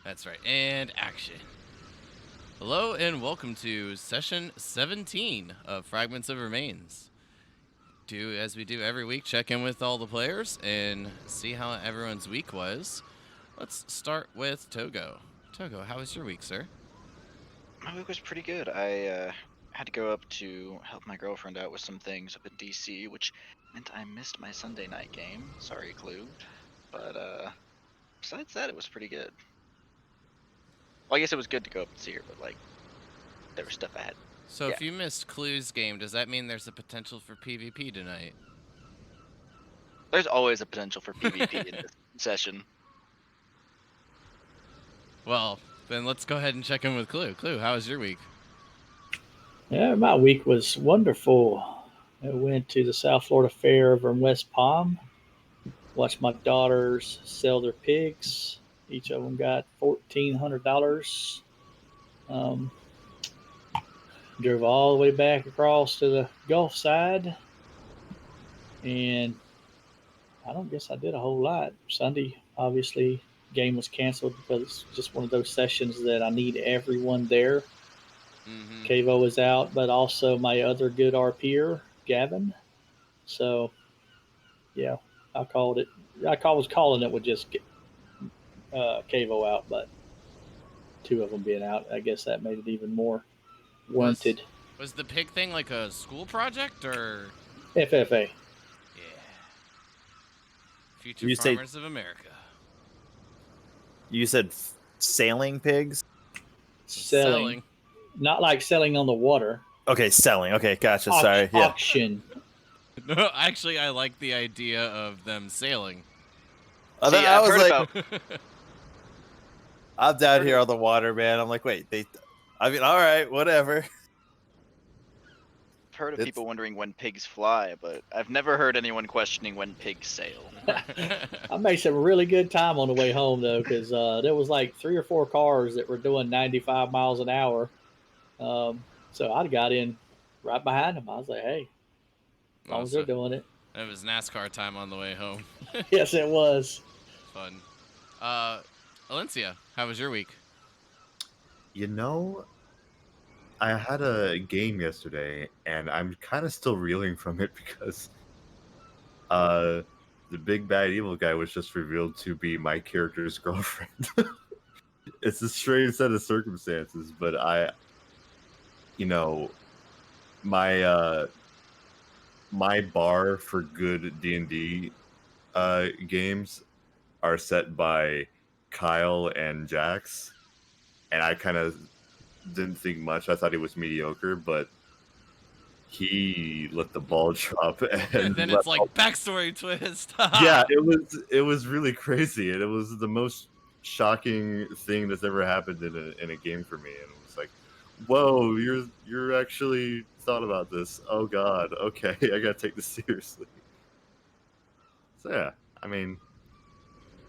That's right. And action. Hello and welcome to session 17 of Fragments of Remains. Do as we do every week, check in with all the players and see how everyone's week was. Let's start with Togo. Togo, how was your week, sir? My week was pretty good. I had to go up to help my girlfriend out with some things up in DC, which meant I missed my Sunday night game. Sorry, Klug. But besides that, it was pretty good. Well, I guess it was good to go up and see her, but like there was stuff I had. So Yeah, if you missed Clue's game, does that mean there's a potential for PvP tonight? there's always a potential for PvP in this session. Well, then let's go ahead and check in with Clue. Clue, how was your week? Yeah, my week was wonderful. I went to the South Florida Fair over in West Palm. Watched my daughters sell their pigs. Each of them got $1,400. Um, Drove all the way back across to the Gulf side, and I don't guess I did a whole lot. Sunday, obviously, game was canceled because it's just one of those sessions that I need everyone there. Mm-hmm. Kavo was out, but also my other good RPer, Gavin. So yeah, I called it. Was calling it with just Cavo out, but two of them being out, I guess that made it even more Was warranted. was the pig thing like a school project or FFA yeah. Future You say Farmers of America. you said sailing pigs? selling, not like selling on the water. Okay, selling. Okay, gotcha. Sorry. Yeah. Auction. No, actually, I like the idea of them sailing. See, I I've was heard like, about I'm down heard here of- on the water, man. I'm like, wait, I mean, all right, whatever. heard of It's people wondering when pigs fly, but I've never heard anyone questioning when pigs sail. I made some really good time on the way home though, because there was like 3 or 4 cars that were doing 95 miles an hour. So I got in right behind them. I was like, hey, as long Oh, as they're so doing it. it was NASCAR time on the way home. Yes, it was. Fun. Uh, Valencia, how was your week? You know, I had a game yesterday, and I'm kind of still reeling from it because the big bad evil guy was just revealed to be my character's girlfriend. It's a strange set of circumstances, but you know, my my bar for good D&D games are set by Kyle and Jax, and I kind of didn't think much. I thought he was mediocre, but he let the ball drop and Then let it's like backstory twist. yeah, it was really crazy, and it was the most shocking thing that's ever happened in a game for me. And it was like, whoa, you're actually thought about this. Oh God, okay, I gotta take this seriously. So yeah, I mean,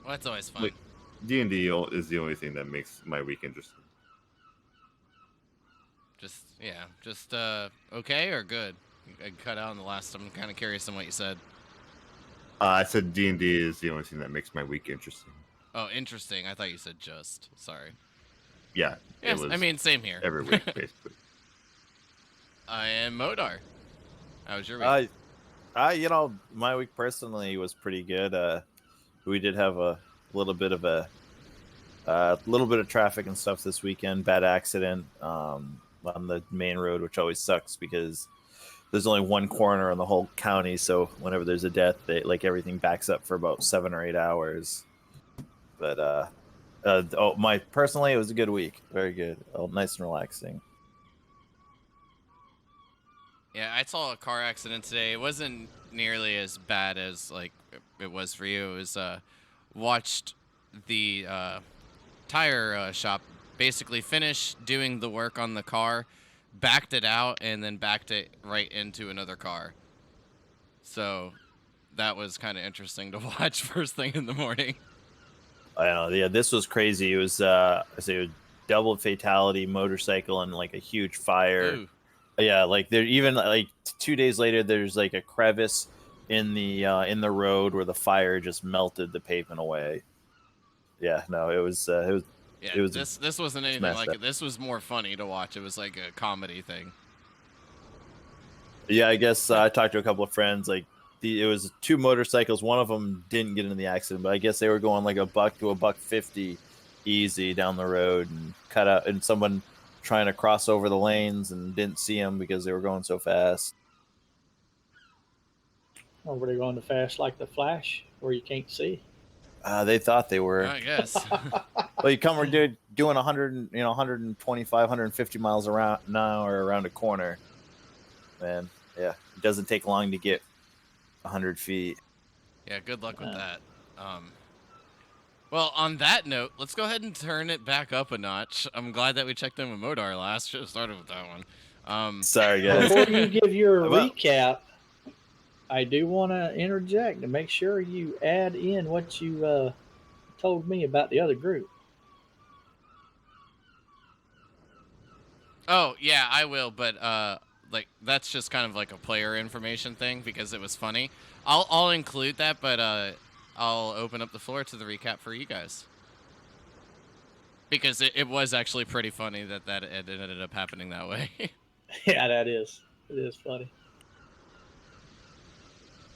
Well, that's always fun. like D&D is the only thing that makes my week interesting. Just okay or good. I cut out on the last. I'm kind of curious on what you said. I said D&D is the only thing that makes my week interesting. Oh, interesting. I thought you said just. Sorry. Yeah, Yes, it was I mean same here. every week basically. I am Modar. How was your week? My week personally was pretty good. We did have a little bit of traffic and stuff this weekend. Bad accident on the main road, which always sucks because there's only one corner in the whole county. So whenever there's a death, everything backs up for about 7 or 8 hours. But personally, it was a good week. Very good. Nice and relaxing. Yeah, I saw a car accident today. It wasn't nearly as bad as like it was for you. It was watched the tire shop basically finish doing the work on the car, backed it out, and then backed it right into another car. So that was kind of interesting to watch first thing in the morning. I know. Yeah, this was crazy. It was a double fatality, motorcycle, and like a huge fire. Ooh. Yeah, like there even like 2 days later, there's like a crevice in the road where the fire just melted the pavement away. Yeah, no, it was Yeah, It was this wasn't anything messed like up. it. This was more funny to watch. It was like a comedy thing. Yeah, I guess I talked to a couple of friends. Like, it was 2 motorcycles. One of them didn't get into the accident, but I guess they were going like $1 to $1.50 easy down the road and cut out. And someone trying to cross over the lanes and didn't see them because they were going so fast. Or were they going to fast like the Flash, where you can't see? They thought they were. I guess. Well, you come doing 100, 125, 150 miles around an hour around a corner. Man, yeah, it doesn't take long to get 100 feet. Yeah, good luck with that. Well, on that note, let's go ahead and turn it back up a notch. I'm glad that we checked in with Modar last. Should have started with that one. Sorry, guys. Before you give your Well- recap, I do want to interject to make sure you add in what you told me about the other group. Oh yeah, I will, but like that's just kind of like a player information thing because it was funny. I'll include that, but I'll open up the floor to the recap for you guys because it was actually pretty funny that it ended up happening that way. Yeah, that is. It is funny.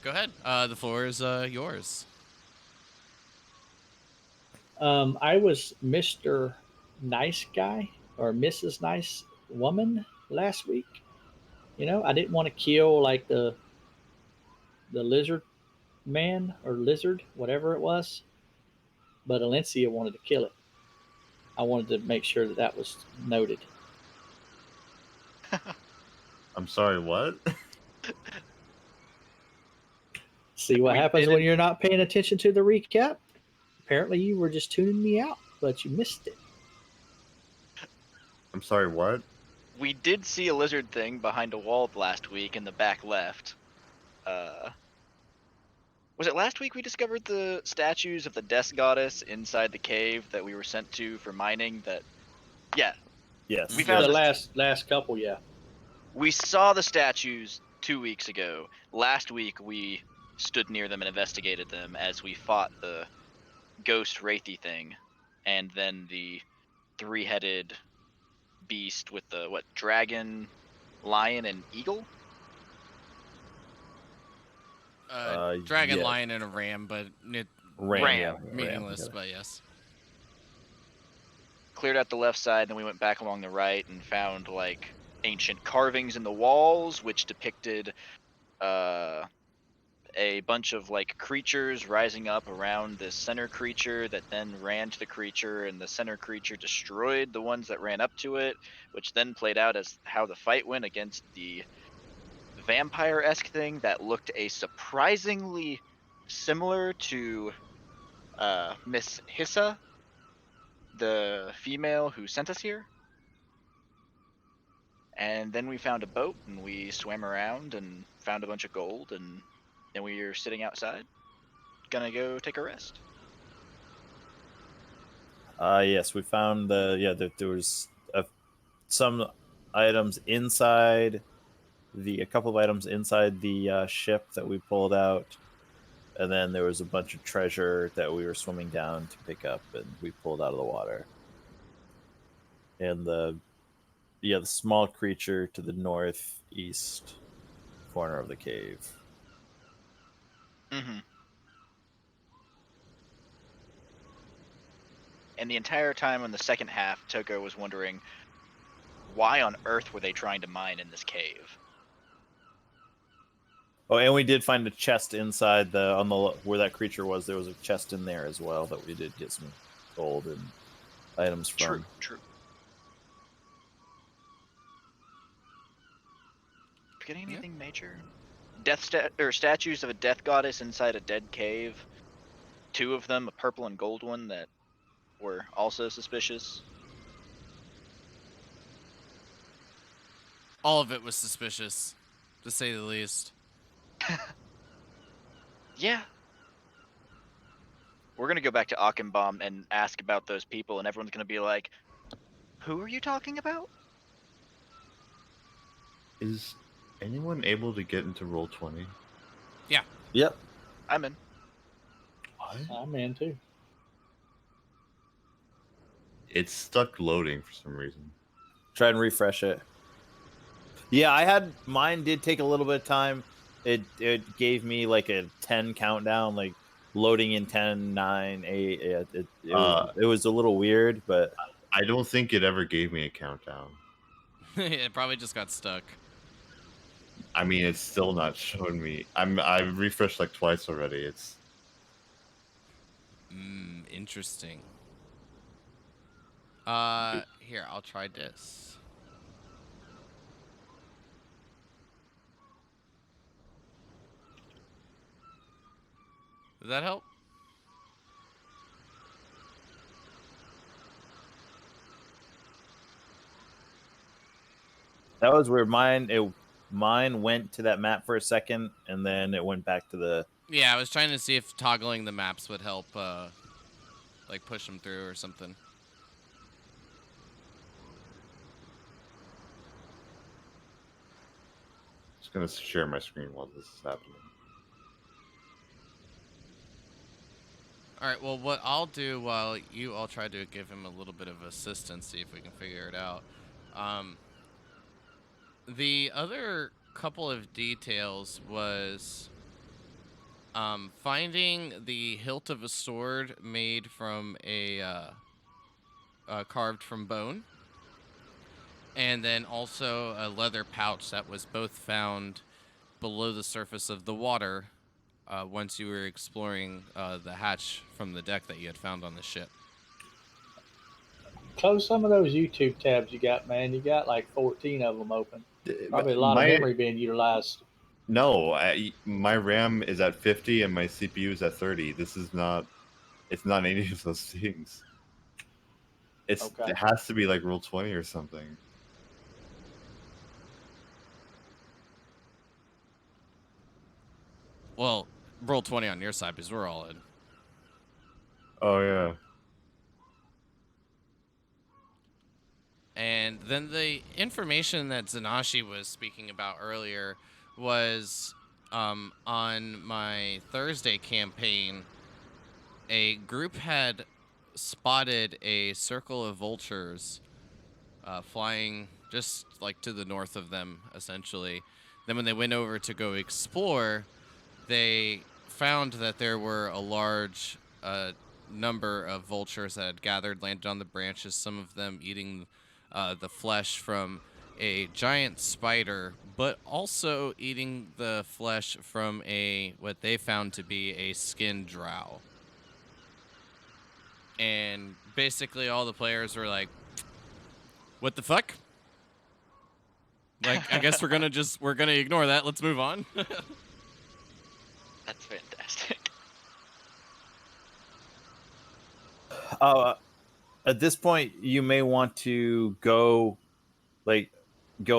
Go ahead. The floor is yours. I was Mr. Nice Guy or Mrs. Nice Woman last week. You know, I didn't want to kill like the lizard man or lizard, whatever it was, but Alencia wanted to kill it. I wanted to make sure that that was noted. I'm sorry, what? See what We happens didn't- when you're not paying attention to the recap? Apparently, you were just tuning me out, but you missed it. I'm sorry, what? We did see a lizard thing behind a wall last week in the back left. Was it last week we discovered the statues of the Death Goddess inside the cave that we were sent to for mining? Yeah, Yes. We found The this- last couple, yeah. we saw the statues 2 weeks ago. Last week we stood near them and investigated them as we fought the ghost wraithy thing, and then the 3-headed beast with the dragon, lion, and eagle. Dragon, yeah. lion, and a ram, but Ram. Yeah, meaningless. yeah. But yes. Cleared out the left side, then we went back along the right and found like ancient carvings in the walls, which depicted a bunch of like creatures rising up around this center creature that then ran to the creature, and the center creature destroyed the ones that ran up to it, which then played out as how the fight went against the vampire-esque thing that looked a surprisingly similar to Miss Hissa, the female who sent us here. And then we found a boat and we swam around and found a bunch of gold, and then we were sitting outside, gonna go take a rest. Yes, we found there was some items inside a couple of items inside the ship that we pulled out, and then there was a bunch of treasure that we were swimming down to pick up, and we pulled out of the water. And the small creature to the northeast corner of the cave. Mm-hmm. And the entire time in the second half, Toko was wondering, why on earth were they trying to mine in this cave? Oh, and we did find a chest inside where that creature was. There was a chest in there as well that we did get some gold and items from. True. Forgetting anything major? Statues of a death goddess inside a dead cave. 2 of them, a purple and gold one, that were also suspicious. All of it was suspicious, to say the least. Yeah. We're gonna go back to Achenbaum and ask about those people, and everyone's gonna be like, "Who are you talking about?" Is anyone able to get into Roll20? Yep. I'm in. What? I'm in too. It's stuck loading for some reason. Try and refresh it. Yeah, I had mine. Did take a little bit of time. It gave me like a 10 countdown, like loading in 10, 9, 8. It was a little weird, but I don't think it ever gave me a countdown. It probably just got stuck. I mean, it's still not showing me. I've refreshed like twice already. It's Interesting. Here, I'll try this. Does that help? that was weird. Mine went to that map for a second, and then it went back to the. Yeah, I was trying to see if toggling the maps would help, like push them through or something. just gonna share my screen while this is happening. All right, well, what I'll do while you all try to give him a little bit of assistance, see if we can figure it out. The other couple of details was finding the hilt of a sword made from carved from bone, and then also a leather pouch that was both found below the surface of the water once you were exploring the hatch from the deck that you had found on the ship. Close some of those YouTube tabs you got, man. You got like 14 of them open. Probably a lot of memory being utilized. No, my RAM is at 50 and my CPU is at 30. This is not. It's not any of those things. Okay. It has to be like Roll 20 or something. Well, roll 20 on your side because we're all in. Oh yeah. And then the information that Zanashi was speaking about earlier was on my Thursday campaign, a group had spotted a circle of vultures flying just like to the north of them, essentially. Then when they went over to go explore, they found that there were a large number of vultures that had gathered, landed on the branches, some of them eating the flesh from a giant spider, but also eating the flesh from what they found to be a skinned drow. And basically all the players were like, what the fuck? Like, I guess we're gonna ignore that. Let's move on. That's fantastic. At this point, you may want to go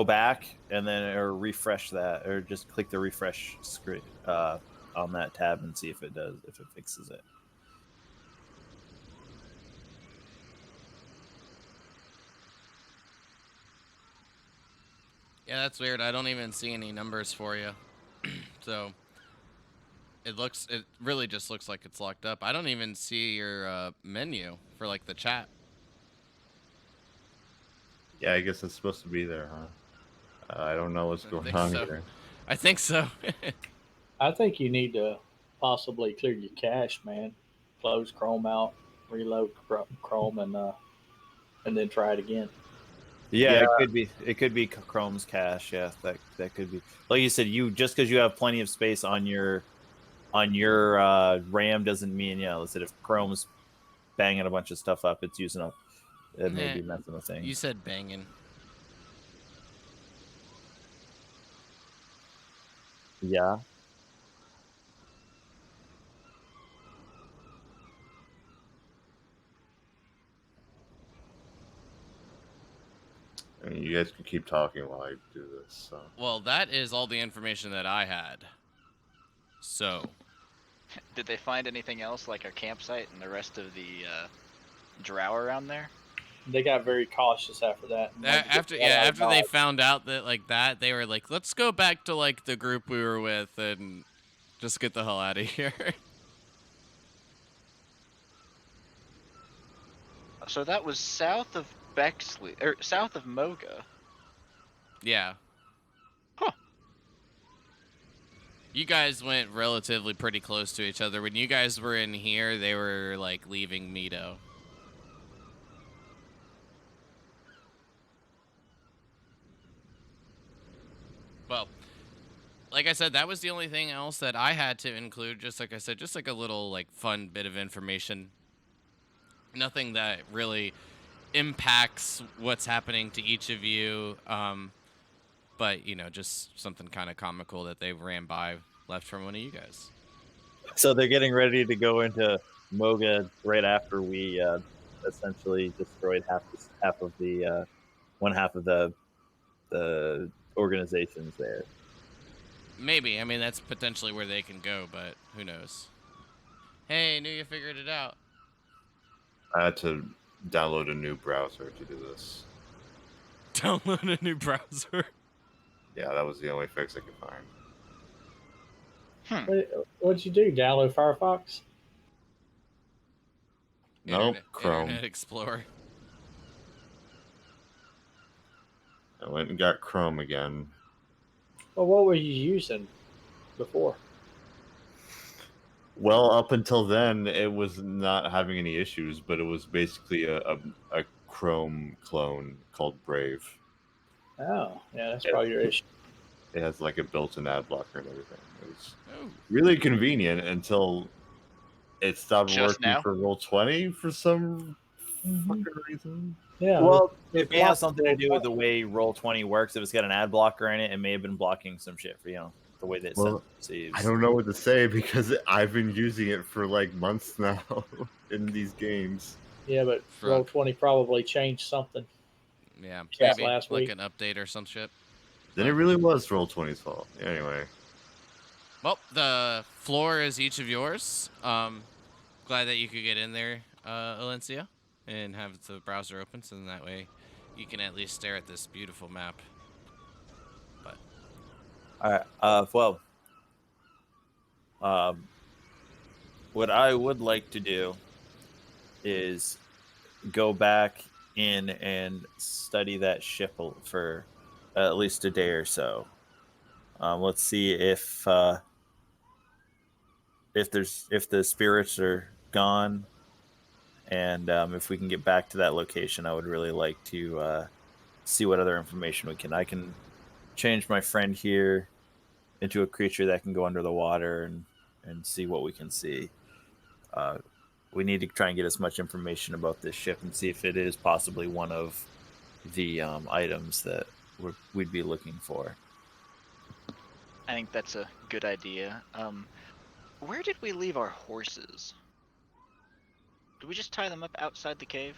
back and then or refresh that, or just click the refresh screen on that tab and see if it fixes it. Yeah, that's weird. I don't even see any numbers for you. So it really just looks like it's locked up. I don't even see your menu for like the chat. Yeah, I guess it's supposed to be there, huh? I don't know what's going on here. I think so. I think you need to possibly clear your cache, man. Close Chrome out, reload Chrome, and then try it again. Yeah, it could be Chrome's cache. Yeah, that could be. Like you said, just because you have plenty of space on your RAM doesn't mean, let's say if Chrome's banging a bunch of stuff up, it's using up. It may be messing with things. You said banging. Yeah. I mean, you guys can keep talking while I do this. So. Well, that is all the information that I had. So. Did they find anything else like a campsite and the rest of the drow around there? They got very cautious after that. After they found out that they were like, let's go back to like the group we were with and just get the hell out of here. So that was south of Bexley, or south of Moga. Yeah. Huh. You guys went relatively pretty close to each other. When you guys were in here, they were like leaving Mito. Well, like I said, that was the only thing else that I had to include. Just like I said, just like a little like fun bit of information. Nothing that really impacts what's happening to each of you. But you know, just something kind of comical that they ran by, left from one of you guys. So they're getting ready to go into Moga right after we essentially destroyed half of the one half of the organizations there. Maybe. I mean, that's potentially where they can go, but who knows? Hey, knew you figured it out. I had to download a new browser to do this. Download a new browser. Yeah, that was the only fix I could find. What'd you do? Download Firefox? Nope, Chrome. Internet Explorer. I went and got Chrome again. Well, what were you using before? Well, up until then, it was not having any issues, but it was basically a Chrome clone called Brave. Oh, yeah, that's probably your issue. It has like a built-in ad blocker and everything. It was really convenient until it stopped Just working now? for Roll20 for some fucking reason. Yeah. Well, it may have something to do with the way Roll20 works. If it's got an ad blocker in it, it may have been blocking some shit for the way that it saves. I don't know what to say because I've been using it for like months now in these games. Yeah, but Roll20 probably changed something. Yeah, Since maybe last like week. an update or some shit. Then it really was Roll20's fault. Anyway. Well, the floor is each of yours. Glad that you could get in there, Alencia, and have the browser open, so that way you can at least stare at this beautiful map. But all right. What I would like to do is go back in and study that ship for at least a day or so. Let's see if the spirits are gone, and if we can get back to that location. I would really like to see what other information I can change my friend here into a creature that can go under the water and see what we can see. We need to try and get as much information about this ship and see if it is possibly one of the items that we'd be looking for. I think that's a good idea. Where did we leave our horses? Did we just tie them up outside the cave?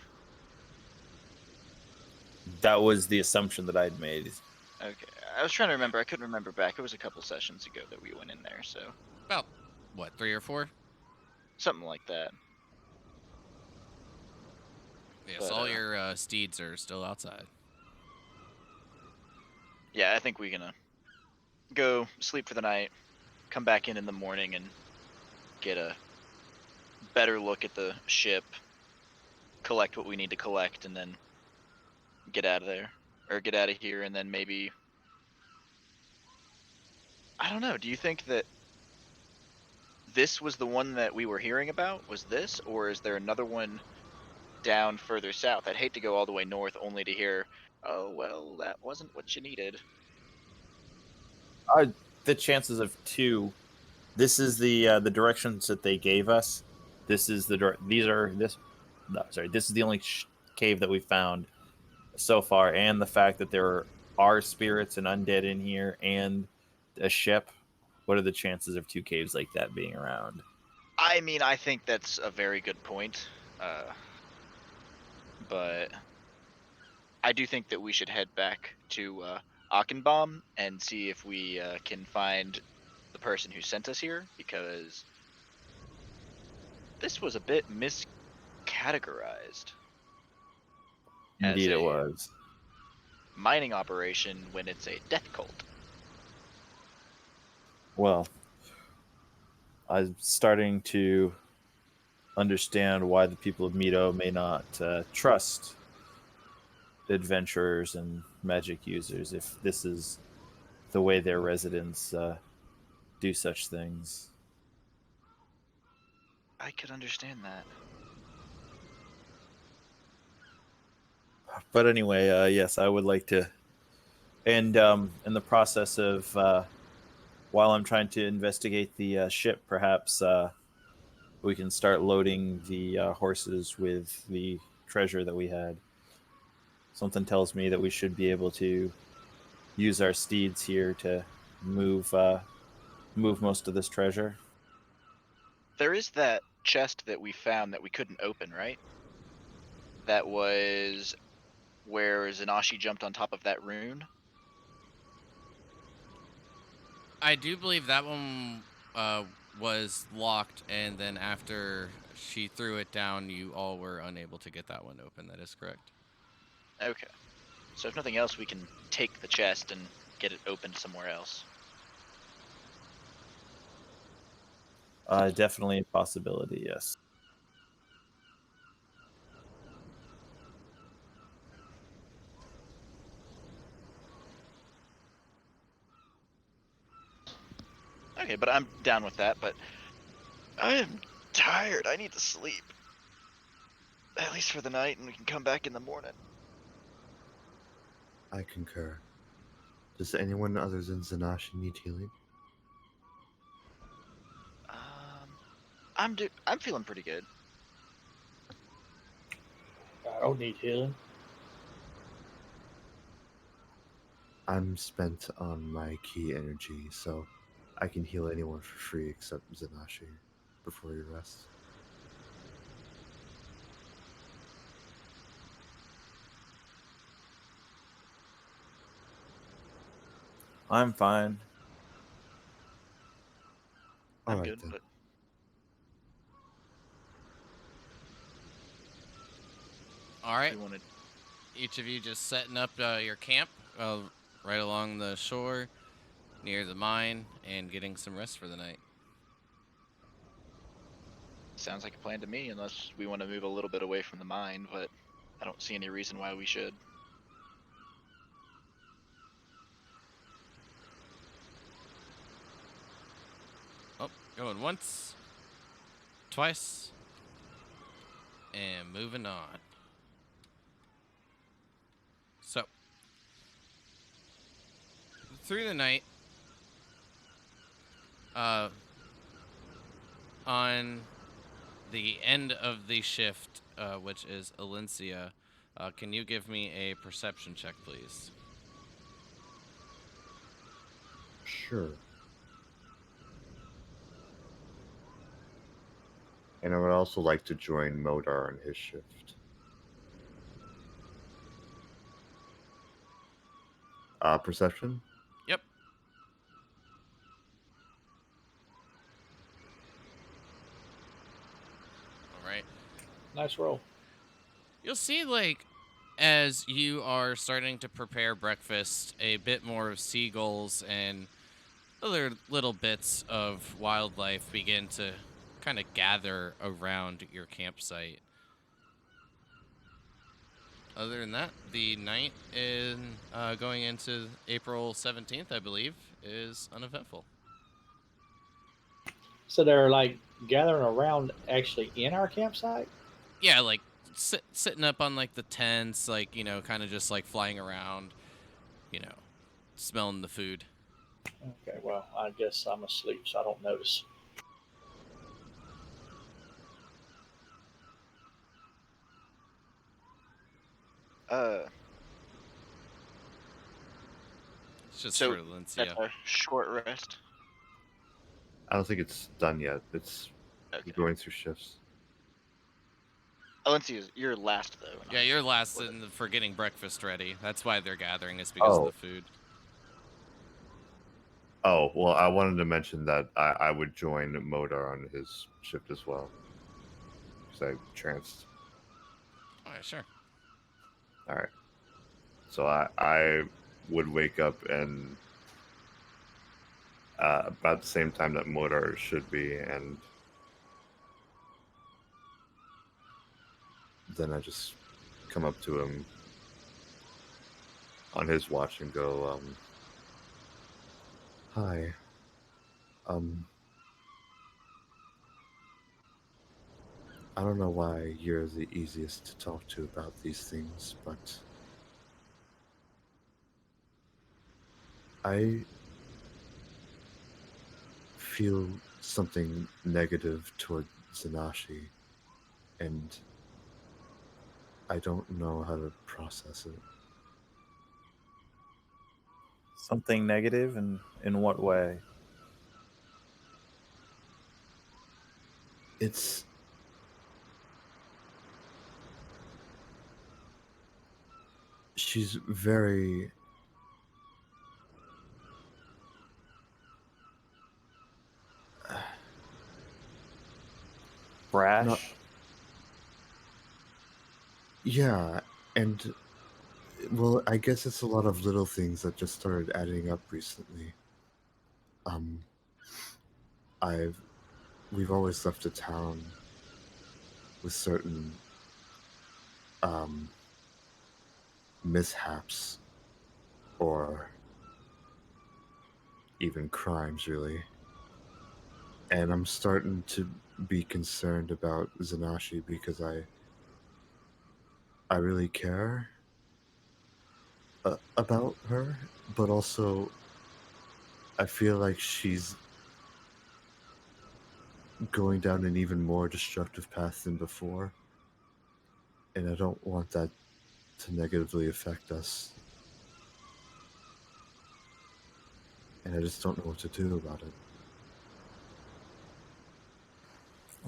That was the assumption that I'd made. Okay, I was trying to remember. I couldn't remember back. It was a couple sessions ago that we went in there, so about what, 3 or 4? something like that. Yes, But, all your steeds are still outside. Yeah, I think we're gonna go sleep for the night, come back in the morning, and get a better look at the ship, collect what we need to collect, and then get out of there. Or get out of here, and then maybe... I don't know, do you think that this was the one that we were hearing about? Was this? Or is there another one down further south? I'd hate to go all the way north only to hear, oh, well, that wasn't what you needed. The chances of 2. This is the directions that they gave us. This is this is the only cave that we found so far, and the fact that there are spirits and undead in here and a ship. What are the chances of 2 caves like that being around? I mean, I think that's a very good point. But I do think that we should head back to Achenbaum and see if we can find the person who sent us here, because this was a bit miscategorized. Indeed, as it a was. mining operation when it's a death cult. Well, I'm starting to understand why the people of Mito may not trust adventurers and magic users if this is the way their residents do such things. I could understand that. But anyway, yes, I would like to. And in the process of while I'm trying to investigate the ship, perhaps we can start loading the horses with the treasure that we had. Something tells me that we should be able to use our steeds here to move most of this treasure. There is that chest that we found that we couldn't open, right? That was where Zanashi jumped on top of that rune. I do believe that one was locked, and then after she threw it down, you all were unable to get that one open. That is correct. Okay. So if nothing else, we can take the chest and get it opened somewhere else. Definitely a possibility, yes. Okay, but I'm down with that, but I am tired. I need to sleep. At least for the night, and we can come back in the morning. I concur. Does anyone other than Zanashi need healing? I'm feeling pretty good. I don't need healing. I'm spent on my key energy, so I can heal anyone for free except Zanashi before he rests. I'm fine. I'm Alright good, then. but All right. we wanted. Each of you just setting up your camp right along the shore near the mine and getting some rest for the night. Sounds like a plan to me, unless we want to move a little bit away from the mine, but I don't see any reason why we should. Oh, going once, twice, and moving on. So, through the night, on the end of the shift, which is Alencia, can you give me a perception check, please? Sure. And I would also like to join Modar on his shift. Perception? Yep. All right. Nice roll. You'll see, like, as you are starting to prepare breakfast, a bit more of seagulls and other little bits of wildlife begin to kind of gather around your campsite. Other than that, the night in going into April 17th, I believe, is uneventful. So they're like gathering around actually in our campsite? Yeah, like sitting up on like the tents, like, you know, kind of just like flying around, you know, smelling the food. Okay, well, I guess I'm asleep, so I don't notice. It's just So for that's Valencia. our short rest. I don't think it's done yet. It's Okay. going through shifts. Alencia, you're last though. Yeah, you're last for getting breakfast ready. That's why they're gathering, is because of the food. Oh, well, I wanted to mention that I would join Modar on his shift as well. Because I tranced. Oh, yeah, sure. Alright. So I would wake up and about the same time that Modar should be, and then I just come up to him on his watch and go, "Hi, um, I don't know why you're the easiest to talk to about these things, but I feel something negative toward Zanashi, and I don't know how to process it. Something negative, and in what way? It's she's very Brash? not yeah, and well, I guess it's a lot of little things that just started adding up recently. Um, I've we've always left the town with certain um mishaps or even crimes, really. And I'm starting to be concerned about Zanashi because I really care about her, but also I feel like she's going down an even more destructive path than before, and I don't want that to negatively affect us. And I just don't know what to do about it.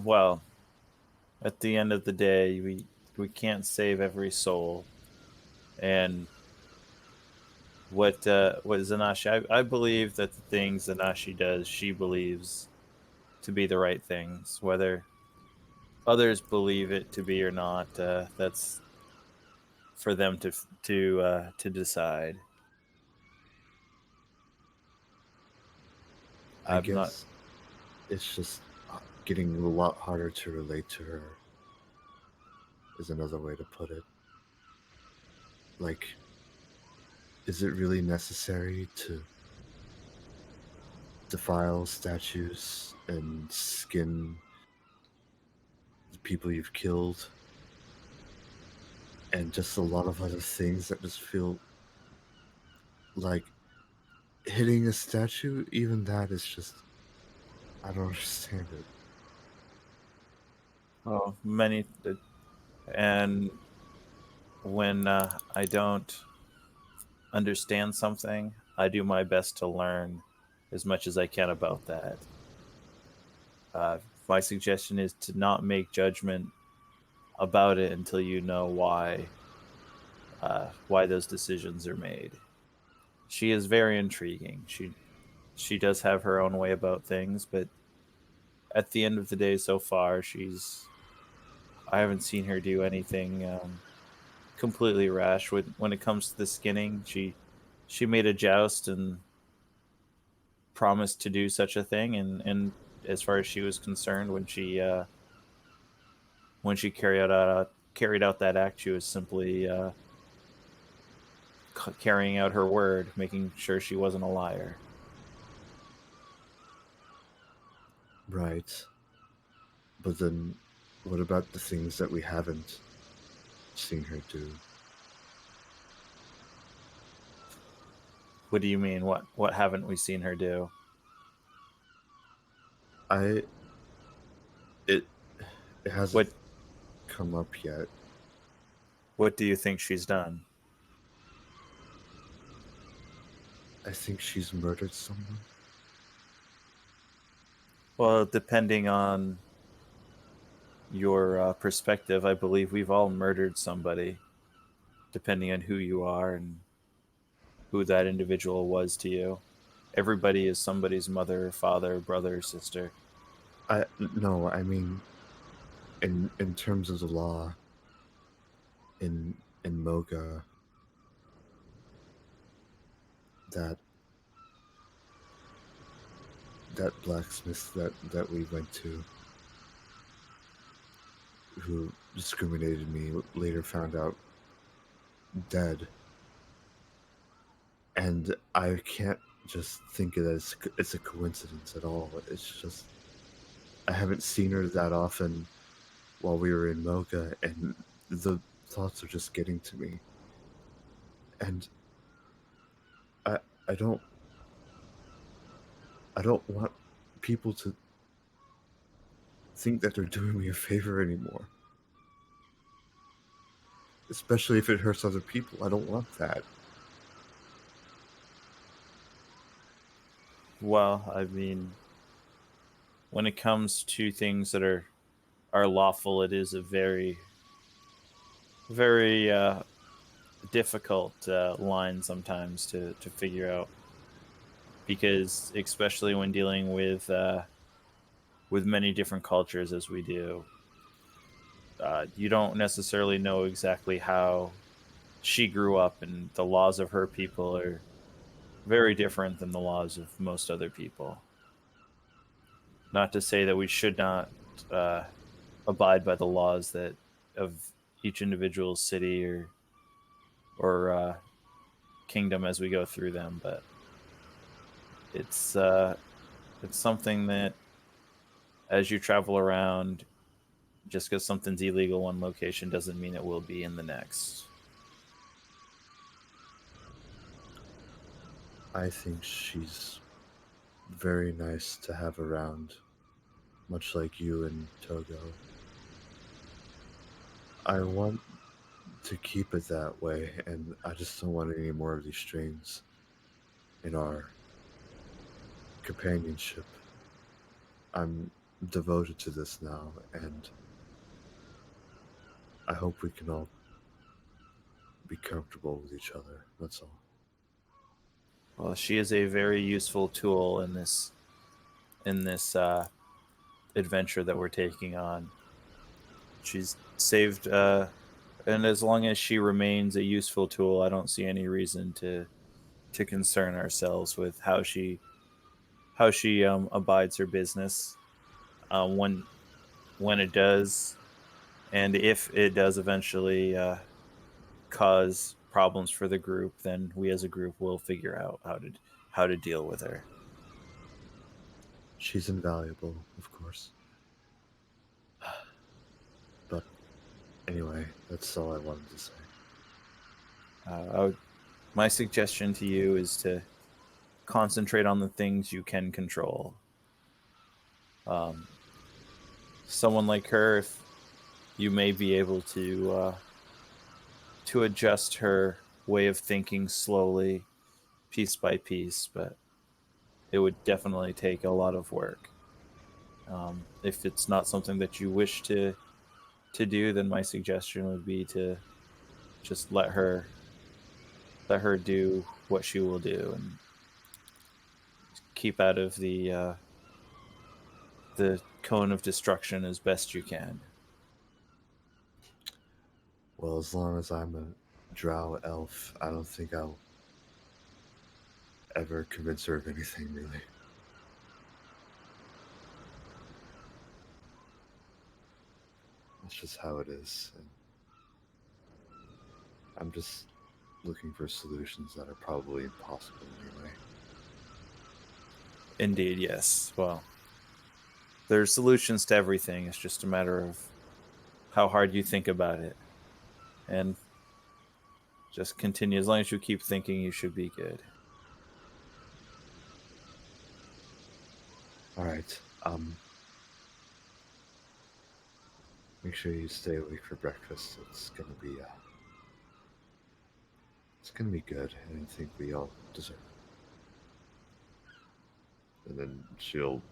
Well, at the end of the day, we can't save every soul. And what Zanashi, I believe that the things Zanashi does, she believes to be the right things. Whether others believe it to be or not, that's for them to decide. I I'm not. guess it's just getting a lot harder to relate to her, is another way to put it. Like, is it really necessary to defile statues and skin the people you've killed? And just a lot of other things that just feel like hitting a statue, even that is just, I don't understand it. Oh, many, and when I don't understand something, I do my best to learn as much as I can about that. Uh, my suggestion is to not make judgment about it until you know why those decisions are made. She is very intriguing. She does have her own way about things, but at the end of the day, so far, I haven't seen her do anything completely rash. When it comes to the skinning, she made a joust and promised to do such a thing, and as far as she was concerned, when she carried out that act, she was simply carrying out her word, making sure she wasn't a liar. Right. But then, what about the things that we haven't seen her do? What do you mean? What haven't we seen her do? I it it hasn't What come up yet. what do you think she's done? I think she's murdered someone. Well, depending on your perspective, I believe we've all murdered somebody, depending on who you are and who that individual was to you. Everybody is somebody's mother, father, brother, sister. I no, I mean in terms of the law in Moga, that blacksmith that we went to, who discriminated me later found out dead. And I can't just think of it as it's a coincidence at all. It's just I haven't seen her that often while we were in Mocha, and the thoughts are just getting to me. And I I don't I don't want people to think that they're doing me a favor anymore. Especially if it hurts other people. I don't want that. Well, I mean, when it comes to things that are lawful, it is a very, very difficult line sometimes to figure out, because especially when dealing with many different cultures as we do, you don't necessarily know exactly how she grew up, and the laws of her people are very different than the laws of most other people. Not to say that we should not uh, abide by the laws that of each individual city or kingdom as we go through them, but it's uh, it's something that as you travel around, just because something's illegal one location doesn't mean it will be in the next. I think she's very nice to have around, much like you and Togo. I want to keep it that way, and I just don't want any more of these strains in our companionship. I'm devoted to this now, and I hope we can all be comfortable with each other. That's all. Well, she is a very useful tool in this adventure that we're taking on. She's saved, and as long as she remains a useful tool, I don't see any reason to concern ourselves with how she abides her business. When it does, and if it does eventually cause problems for the group, then we as a group will figure out how to deal with her. She's invaluable, of course. But anyway, that's all I wanted to say. My suggestion to you is to concentrate on the things you can control. Um, Someone like her, if you may be able to adjust her way of thinking slowly, piece by piece, but it would definitely take a lot of work. If it's not something that you wish to do, then my suggestion would be to just let her do what she will do, and keep out of the cone of destruction as best you can. Well, as long as I'm a drow elf, I don't think I'll ever convince her of anything, really. That's just how it is. And I'm just looking for solutions that are probably impossible anyway. Indeed, yes. Well, there's solutions to everything. It's just a matter of how hard you think about it. And just continue. As long as you keep thinking, you should be good. All right. Make sure you stay awake for breakfast. It's gonna be good, and I think we all deserve it. And then she'll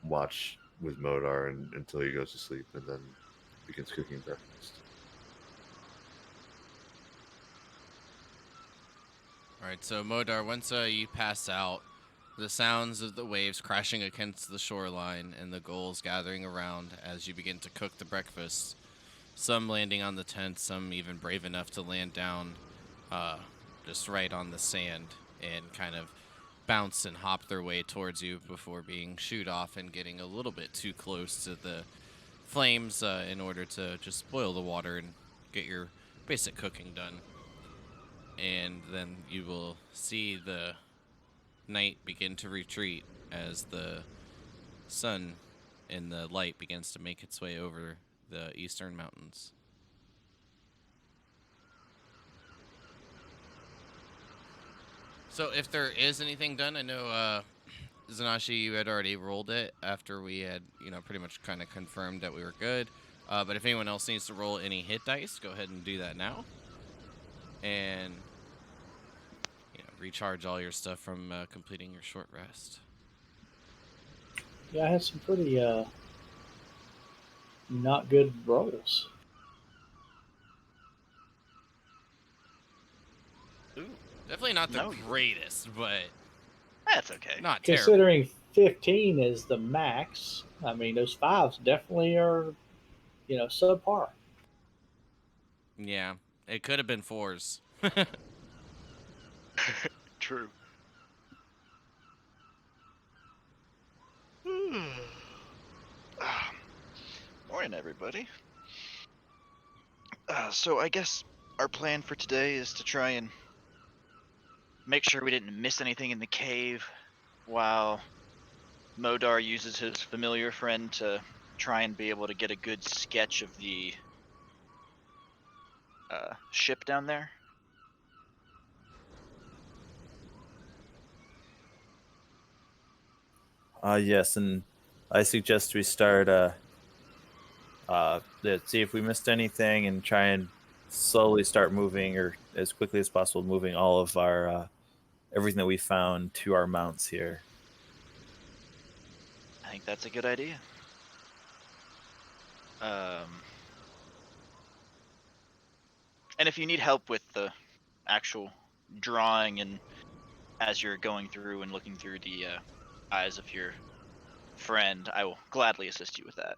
watch with Modar until he goes to sleep, and then begins cooking breakfast. All right, so Modar, once you pass out, the sounds of the waves crashing against the shoreline and the gulls gathering around as you begin to cook the breakfast, some landing on the tent, some even brave enough to land down just right on the sand and kind of bounce and hop their way towards you before being shooed off and getting a little bit too close to the flames in order to just boil the water and get your basic cooking done. And then you will see the night begin to retreat as the sun and the light begins to make its way over the eastern mountains. So if there is anything done, I know Zanashi, you had already rolled it after we had, pretty much kind of confirmed that we were good. But if anyone else needs to roll any hit dice, go ahead and do that now. And, recharge all your stuff from completing your short rest. Yeah, I had some pretty not good rolls. Ooh, Definitely not the No, you- greatest, but that's okay. not terrible. Considering 15 is the max, I mean, those fives definitely are, subpar. Yeah, it could have been 4s. True. Morning, everybody. So I guess our plan for today is to try and make sure we didn't miss anything in the cave while Modar uses his familiar friend to try and be able to get a good sketch of the ship down there. Yes, and I suggest we start see if we missed anything and try and slowly start moving, or as quickly as possible, moving all of our everything that we found to our mounts here. I think that's a good idea. And if you need help with the actual drawing and as you're going through and looking through the eyes of your friend, I will gladly assist you with that.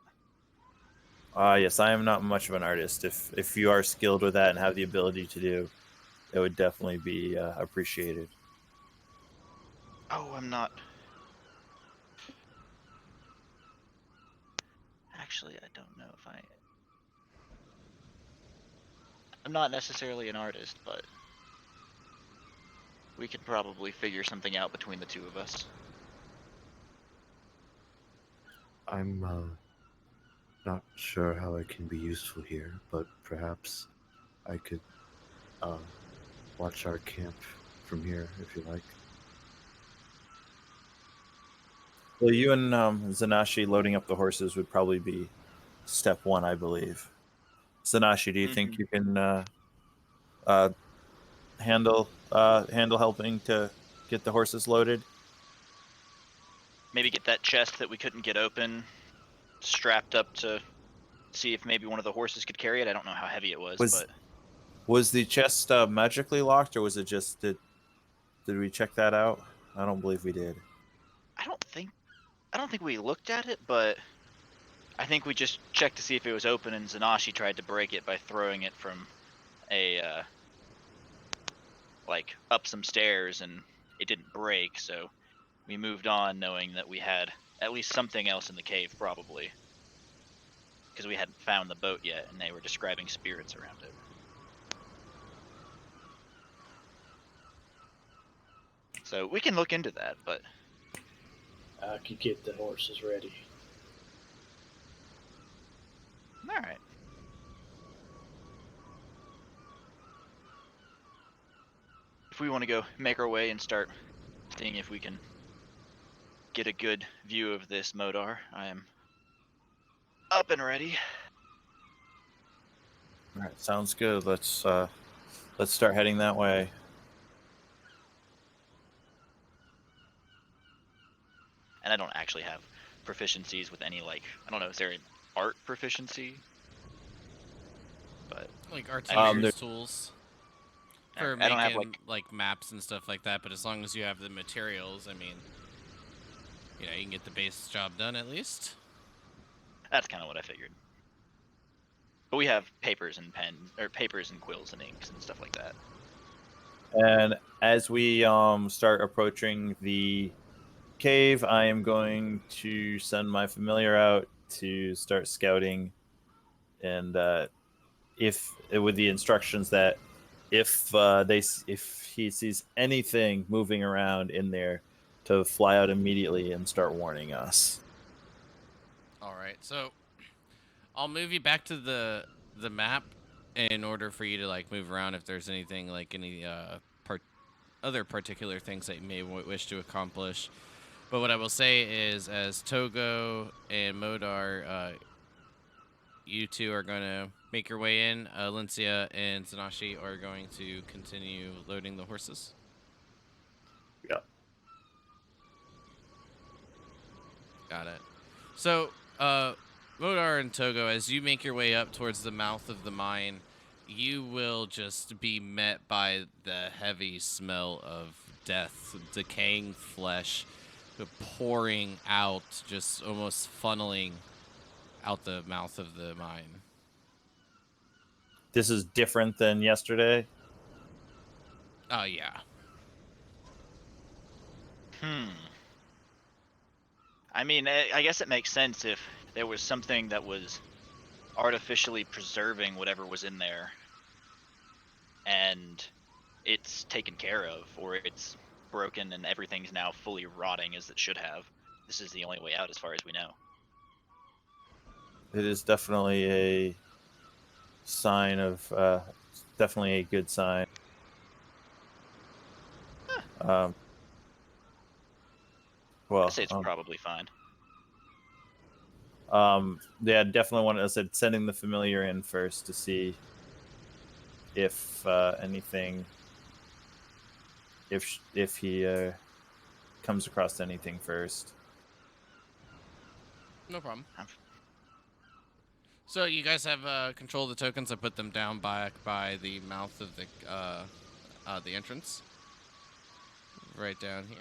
Yes, I am not much of an artist. If you are skilled with that and have the ability to do, it would definitely be appreciated. Oh, I'm not. Actually, I don't know if I'm not necessarily an artist, but we could probably figure something out between the two of us. I'm not sure how I can be useful here, but perhaps I could watch our camp from here if you like. Well, you and Zanashi loading up the horses would probably be step one, I believe. Zanashi, do you think you can handle helping to get the horses loaded? Maybe get that chest that we couldn't get open strapped up to see if maybe one of the horses could carry it. I don't know how heavy it was, but Was the chest magically locked, or was it just did we check that out? I don't believe we did. I don't think we looked at it, but I think we just checked to see if it was open, and Zanashi tried to break it by throwing it from a like up some stairs, and it didn't break, so we moved on knowing that we had at least something else in the cave, probably, because we hadn't found the boat yet and they were describing spirits around it. So we can look into that, but I could get the horses ready. all right. If we want to go make our way and start seeing if we can get a good view of this Modar, I am up and ready. All right, sounds good. Let's start heading that way. And I don't actually have proficiencies with any, like, I don't know, is there an art proficiency? But Like arts I and figured- tools for I don't have, making like maps and stuff like that, but as long as you have the materials, I mean, you can get the base job done at least. That's kind of what I figured. But we have papers and pens, or papers and quills and inks and stuff like that. And as we start approaching the cave, I am going to send my familiar out to start scouting, and if with the instructions that if he sees anything moving around in there, to fly out immediately and start warning us. All right, so I'll move you back to the map in order for you to like move around if there's anything like any other particular things that you may wish to accomplish. But what I will say is, as Togo and Modar, you two are going to make your way in. Lincia and Zanashi are going to continue loading the horses. Yeah. Got it. So, Modar and Togo, as you make your way up towards the mouth of the mine, you will just be met by the heavy smell of death, decaying flesh, pouring out, just almost funneling out the mouth of the mine. This is different than yesterday. Oh, yeah. I mean, I guess it makes sense if there was something that was artificially preserving whatever was in there, and it's taken care of, or it's broken and everything's now fully rotting as it should have. This is the only way out as far as we know. It is definitely a sign of definitely a good sign. Well, I'd say it's probably fine. yeah, definitely want to. I said sending the familiar in first to see if anything, if he comes across anything first. No problem. So you guys have control of the tokens. I put them down by the mouth of the entrance, right down here.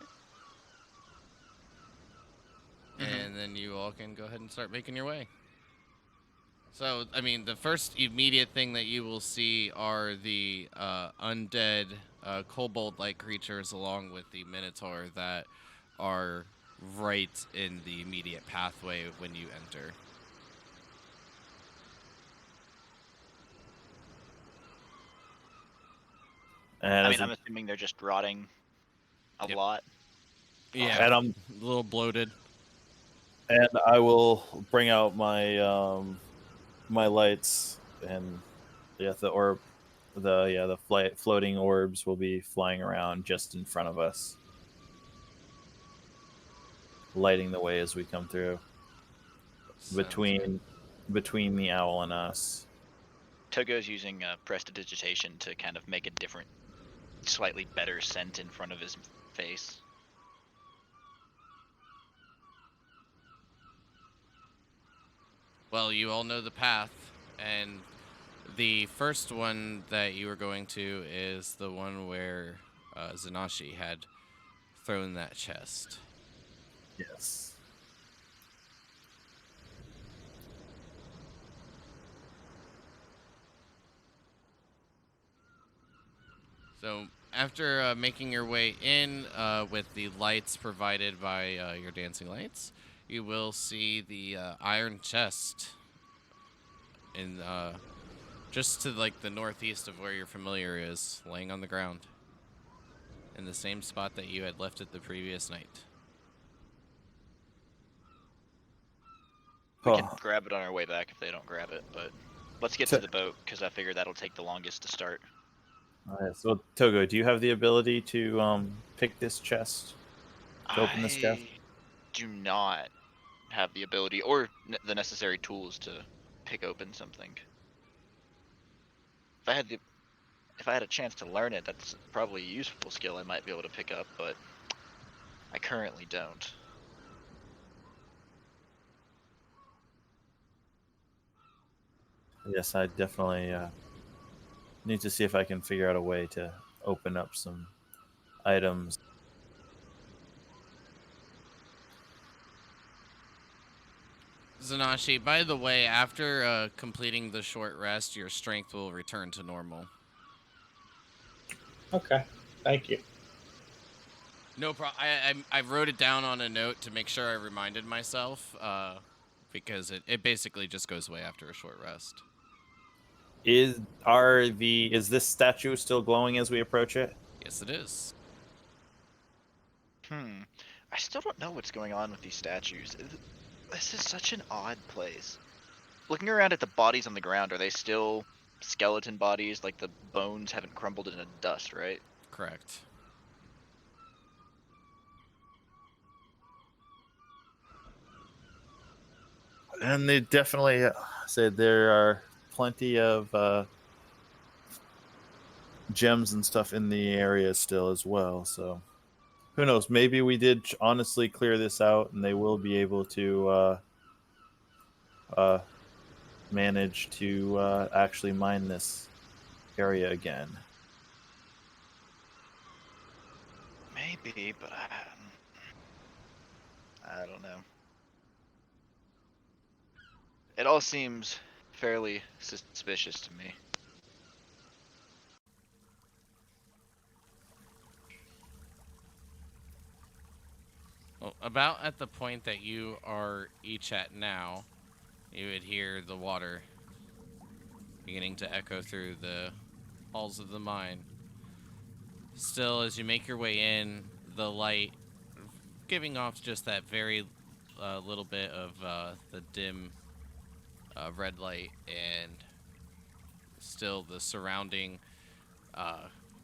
And then you all can go ahead and start making your way. So, I mean, the first immediate thing that you will see are the undead kobold-like creatures along with the minotaur that are right in the immediate pathway when you enter. And I mean, I'm assuming they're just rotting a lot. Yeah, and I'm a little bloated. And I will bring out my my lights, and the floating orbs will be flying around just in front of us, lighting the way as we come through between the owl and us. Togo's using prestidigitation to kind of make a different, slightly better scent in front of his face. Well, you all know the path, and the first one that you are going to is the one where Zanashi had thrown that chest. Yes. So after making your way in with the lights provided by your dancing lights, you will see the iron chest in just to like the northeast of where your familiar is, laying on the ground in the same spot that you had left it the previous night. We can grab it on our way back if they don't grab it, but let's get to the boat because I figure that'll take the longest to start. So Togo, do you have the ability to pick this chest? To open this chest? I do not have the ability or the necessary tools to pick open something. If I had a chance to learn it, that's probably a useful skill I might be able to pick up, but I currently don't. Yes, I definitely need to see if I can figure out a way to open up some items. Zanashi, by the way, after completing the short rest, your strength will return to normal. Okay, thank you. No problem. I wrote it down on a note to make sure I reminded myself. because it basically just goes away after a short rest. Is this statue still glowing as we approach it? Yes, it is. I still don't know what's going on with these statues. This is such an odd place. Looking around at the bodies on the ground, are they still skeleton bodies? Like the bones haven't crumbled into dust, right? Correct. And they definitely said there are plenty of gems and stuff in the area still as well. So who knows? Maybe we did honestly clear this out, and they will be able to manage to actually mine this area again. Maybe, but I don't know. It all seems fairly suspicious to me. Well, about at the point that you are each at now, you would hear the water beginning to echo through the halls of the mine. Still, as you make your way in, the light giving off just that very little bit of the dim red light, and still the surrounding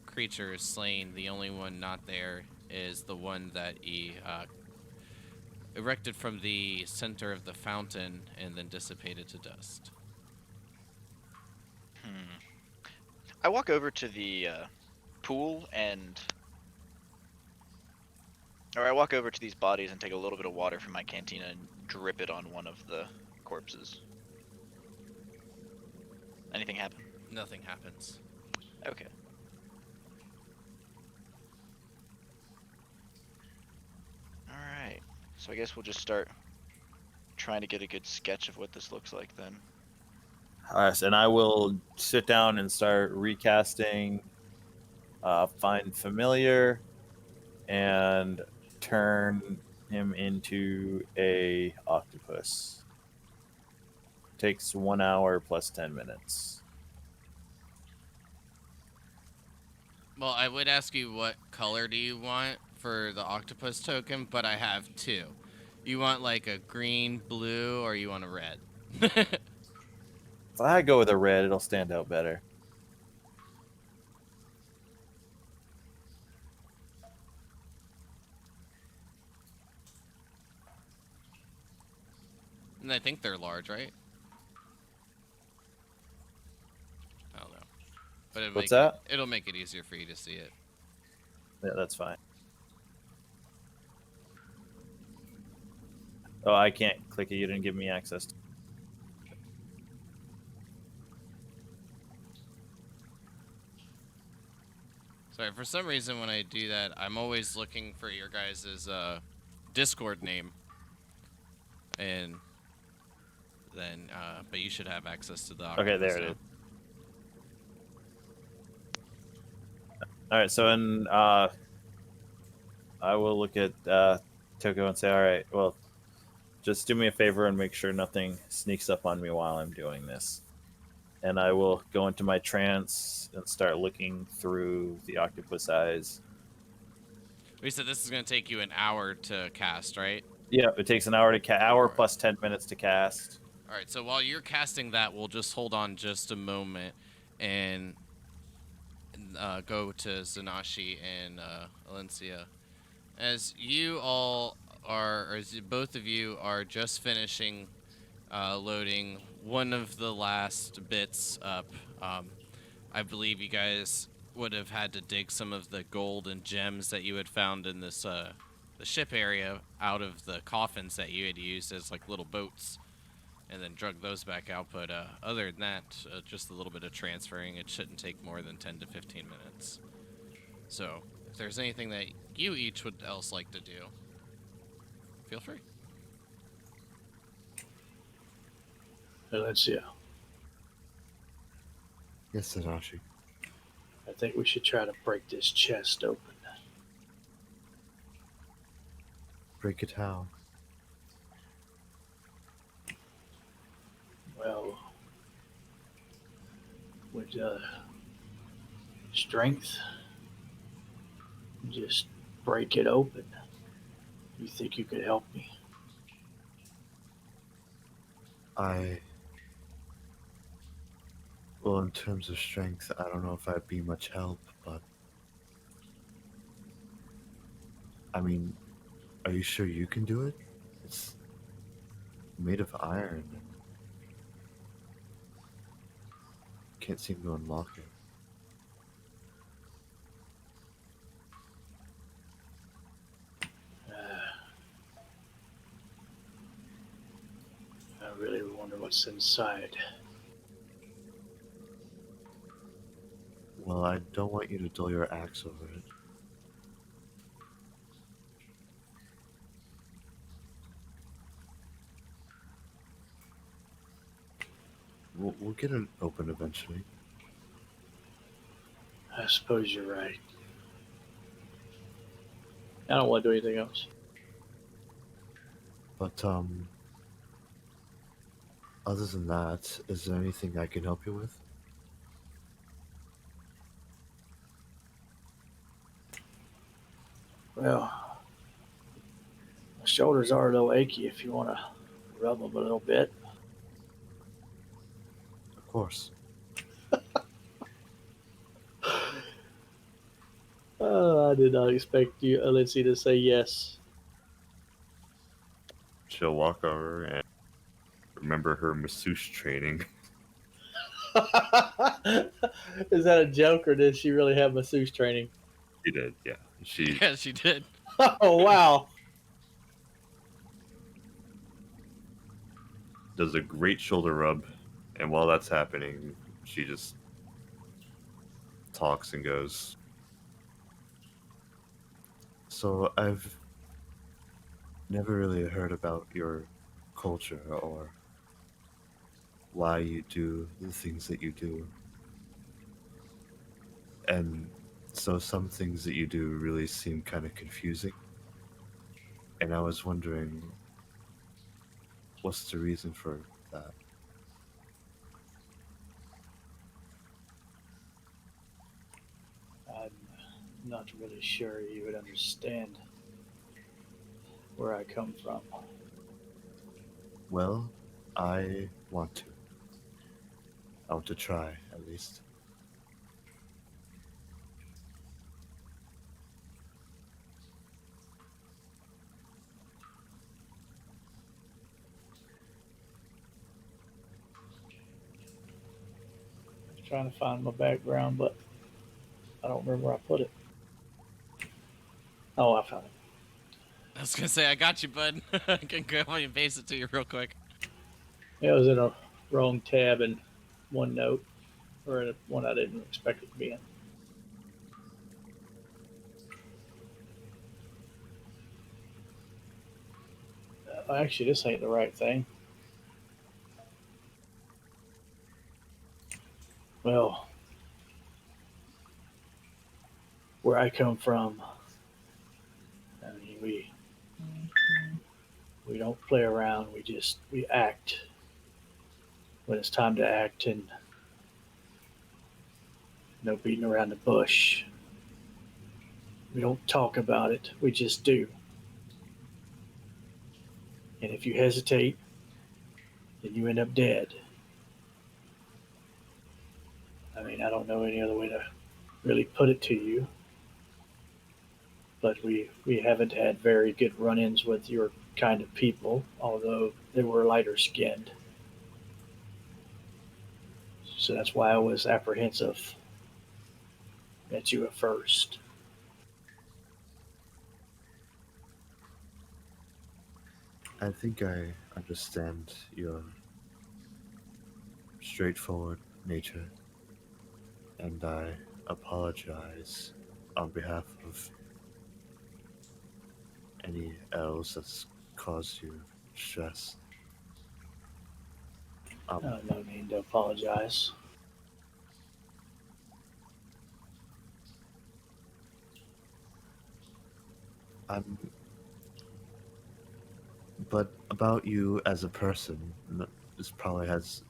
creature is slain. The only one not there is the one that he erected from the center of the fountain and then dissipated to dust. I walk over to the pool or I walk over to these bodies and take a little bit of water from my cantina and drip it on one of the corpses. Anything happen? Nothing happens. Okay. Alright. So I guess we'll just start trying to get a good sketch of what this looks like then. And I will sit down and start recasting Find Familiar and turn him into a octopus. Takes 1 hour plus 10 minutes. Well, I would ask you what color do you want for the octopus token, but I have two. You want like a green, blue, or you want a red? If I go with a red, it'll stand out better. And I think they're large, right? I don't know. But What's that? It'll make it easier for you to see it. Yeah, that's fine. Oh, I can't click it. You didn't give me access. Sorry, for some reason when I do that, I'm always looking for your guys' Discord name. And then, but you should have access to the octopus. Okay, there it is. All right, so then I will look at Toko and say, all right, well, just do me a favor and make sure nothing sneaks up on me while I'm doing this. And I will go into my trance and start looking through the octopus eyes. We said this is going to take you an hour to cast, right? Yeah, it takes an hour to hour plus 10 minutes to cast. All right, so while you're casting that, we'll just hold on just a moment and go to Zanashi and Alencia. As you all are, or as both of you are just finishing loading one of the last bits up, I believe you guys would have had to dig some of the gold and gems that you had found in this the ship area out of the coffins that you had used as like little boats, and then drug those back out. But other than that, just a little bit of transferring. It shouldn't take more than 10 to 15 minutes. So if there's anything that you each would else like to do, feel free. Let's see. Yes, Satoshi. I think we should try to break this chest open. Break it how? Well, with strength, just break it open. You think you could help me? Well, in terms of strength, I don't know if I'd be much help, but I mean, are you sure you can do it? It's made of iron. Can't seem to unlock it. I really wonder what's inside. Well, I don't want you to dull your axe over it. We'll get it open eventually. I suppose you're right. I don't want to do anything else. But, other than that, is there anything I can help you with? Well, my shoulders are a little achy if you want to rub them a little bit. Of course. I did not expect you, Lindsay, to say yes. She'll walk over and remember her masseuse training. Is that a joke, or did she really have masseuse training? She did, yeah. She Yeah, she did. Oh, wow. does a great shoulder rub, and while that's happening, she just talks and goes, "So I've never really heard about your culture or why you do the things that you do. And so some things that you do really seem kind of confusing. And I was wondering, what's the reason for that?" I'm not really sure you would understand where I come from. Well, I want to. I want to try, at least. I was trying to find my background, but I don't remember where I put it. Oh, I found it. I was gonna say, I got you, bud. I can go and paste it to you real quick. It was in a wrong tab in OneNote, or in one I didn't expect it to be in. Actually, this ain't the right thing. Well, where I come from, I mean, we don't play around. We act when it's time to act, and no beating around the bush. We don't talk about it. We just do. And if you hesitate, then you end up dead. I mean, I don't know any other way to really put it to you, but we haven't had very good run-ins with your kind of people, although they were lighter skinned. So that's why I was apprehensive at you at first. I think I understand your straightforward nature, and I apologize on behalf of any else that's caused you stress. Um, No need to apologize. I'm, but about you as a person, this probably has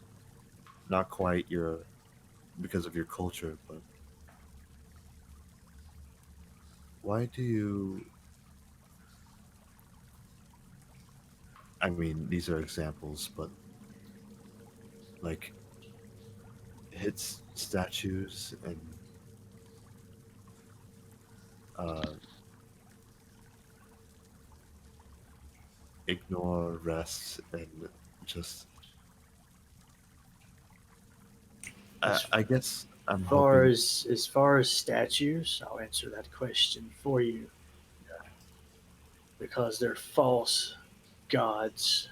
not quite your because of your culture, but why do you? I mean, these are examples, but like hits statues and uh, ignore rest and just. As I guess I'm far hoping. as far as statues, I'll answer that question for you because they're false gods.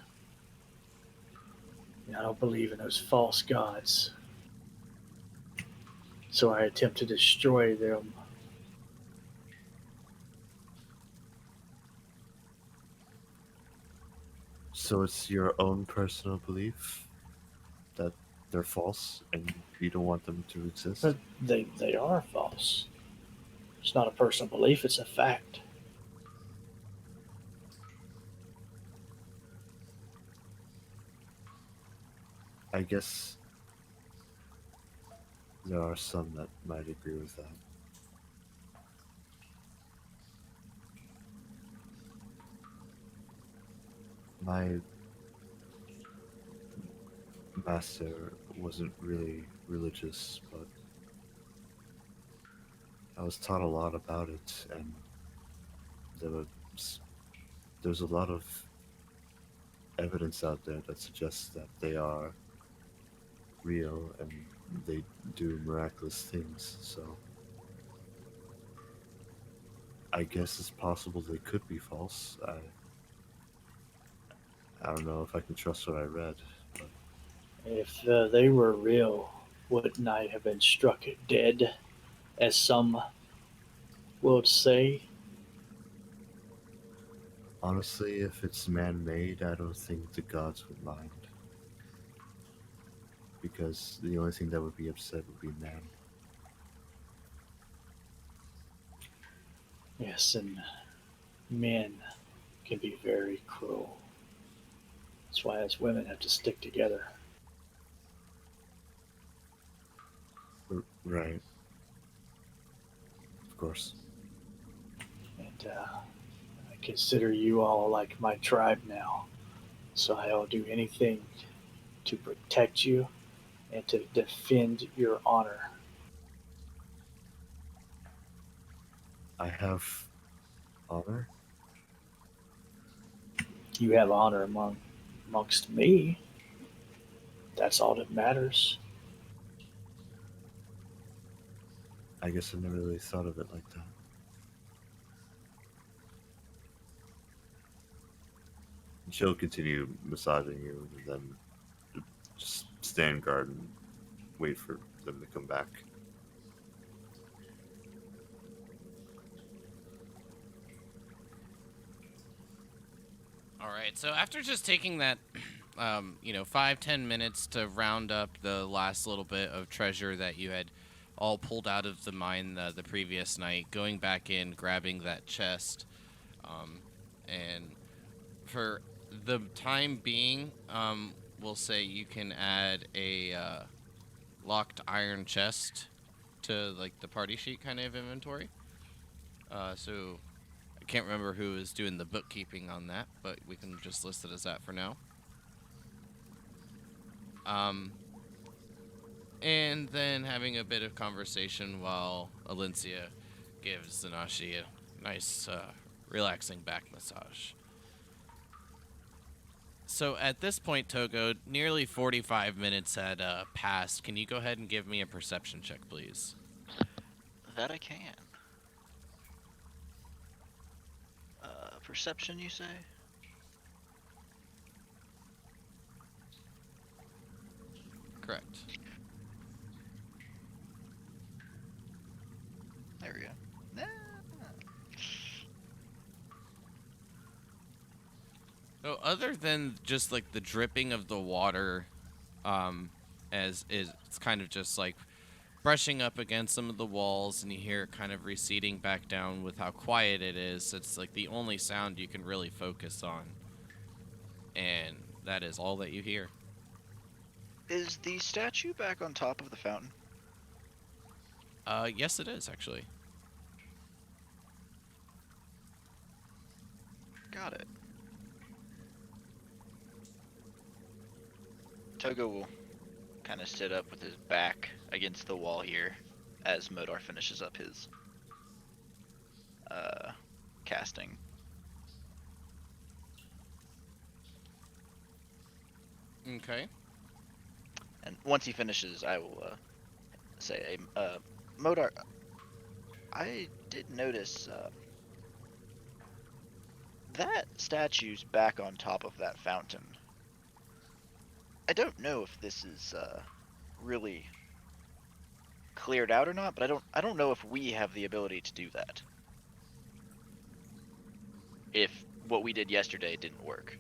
And I don't believe in those false gods. So I attempt to destroy them. So it's your own personal belief that they're false and you don't want them to exist? But they are false. It's not a personal belief, it's a fact. I guess there are some that might agree with that. My master wasn't really religious, but I was taught a lot about it, and there was there's a lot of evidence out there that suggests that they are real and they do miraculous things. So I guess it's possible they could be false. I don't know if I can trust what I read, but If they were real, wouldn't I have been struck dead, as some would say? honestly, if it's man-made, I don't think the gods would mind, because the only thing that would be upset would be man. Yes, and men can be very cruel. That's why us women have to stick together. Right, of course. And I consider you all like my tribe now. So I'll do anything to protect you and to defend your honor. I have honor. You have honor amongst me. That's all that matters. I guess I never really thought of it like that. She'll continue massaging you, and then just stand guard and wait for them to come back. All right. So after just taking that, 5-10 minutes to round up the last little bit of treasure that you had all pulled out of the mine the previous night, going back in, grabbing that chest, and for the time being, we'll say you can add a locked iron chest to like the party sheet kind of inventory. So I can't remember who is doing the bookkeeping on that, but we can just list it as that for now. Um, and then having a bit of conversation while Alencia gives Zanashi a nice, relaxing back massage. So at this point, Togo, nearly 45 minutes had passed. Can you go ahead and give me a perception check, please? That I can. Perception, you say? Correct. There we go. So other than just like the dripping of the water, as is it's kind of just like brushing up against some of the walls, and you hear it kind of receding back down with how quiet it is. It's like the only sound you can really focus on, and that is all that you hear. Is the statue back on top of the fountain? Yes, it is actually. Got it. Togo will kind of sit up with his back against the wall here as Modar finishes up his casting. Okay. And once he finishes, I will say, Modar, I did notice that statue's back on top of that fountain. I don't know if this is really cleared out or not, but I don't know if we have the ability to do that. If what we did yesterday didn't work.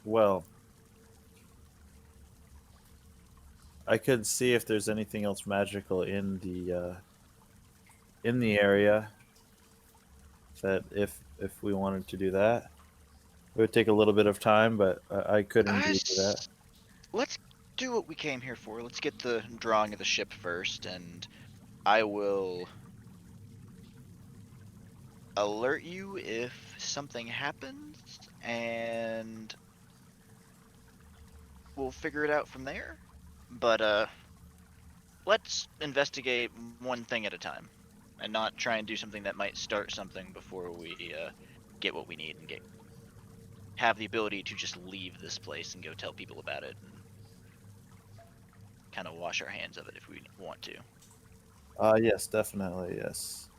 Well, I could see if there's anything else magical in the area. That if we wanted to do that, it would take a little bit of time, but I could indeed do that. Let's do what we came here for. Let's get the drawing of the ship first, and I will alert you if something happens, and we'll figure it out from there. But let's investigate one thing at a time, and not try and do something that might start something before we get what we need and have the ability to just leave this place and go tell people about it and kind of wash our hands of it if we want to. Yes, definitely, yes.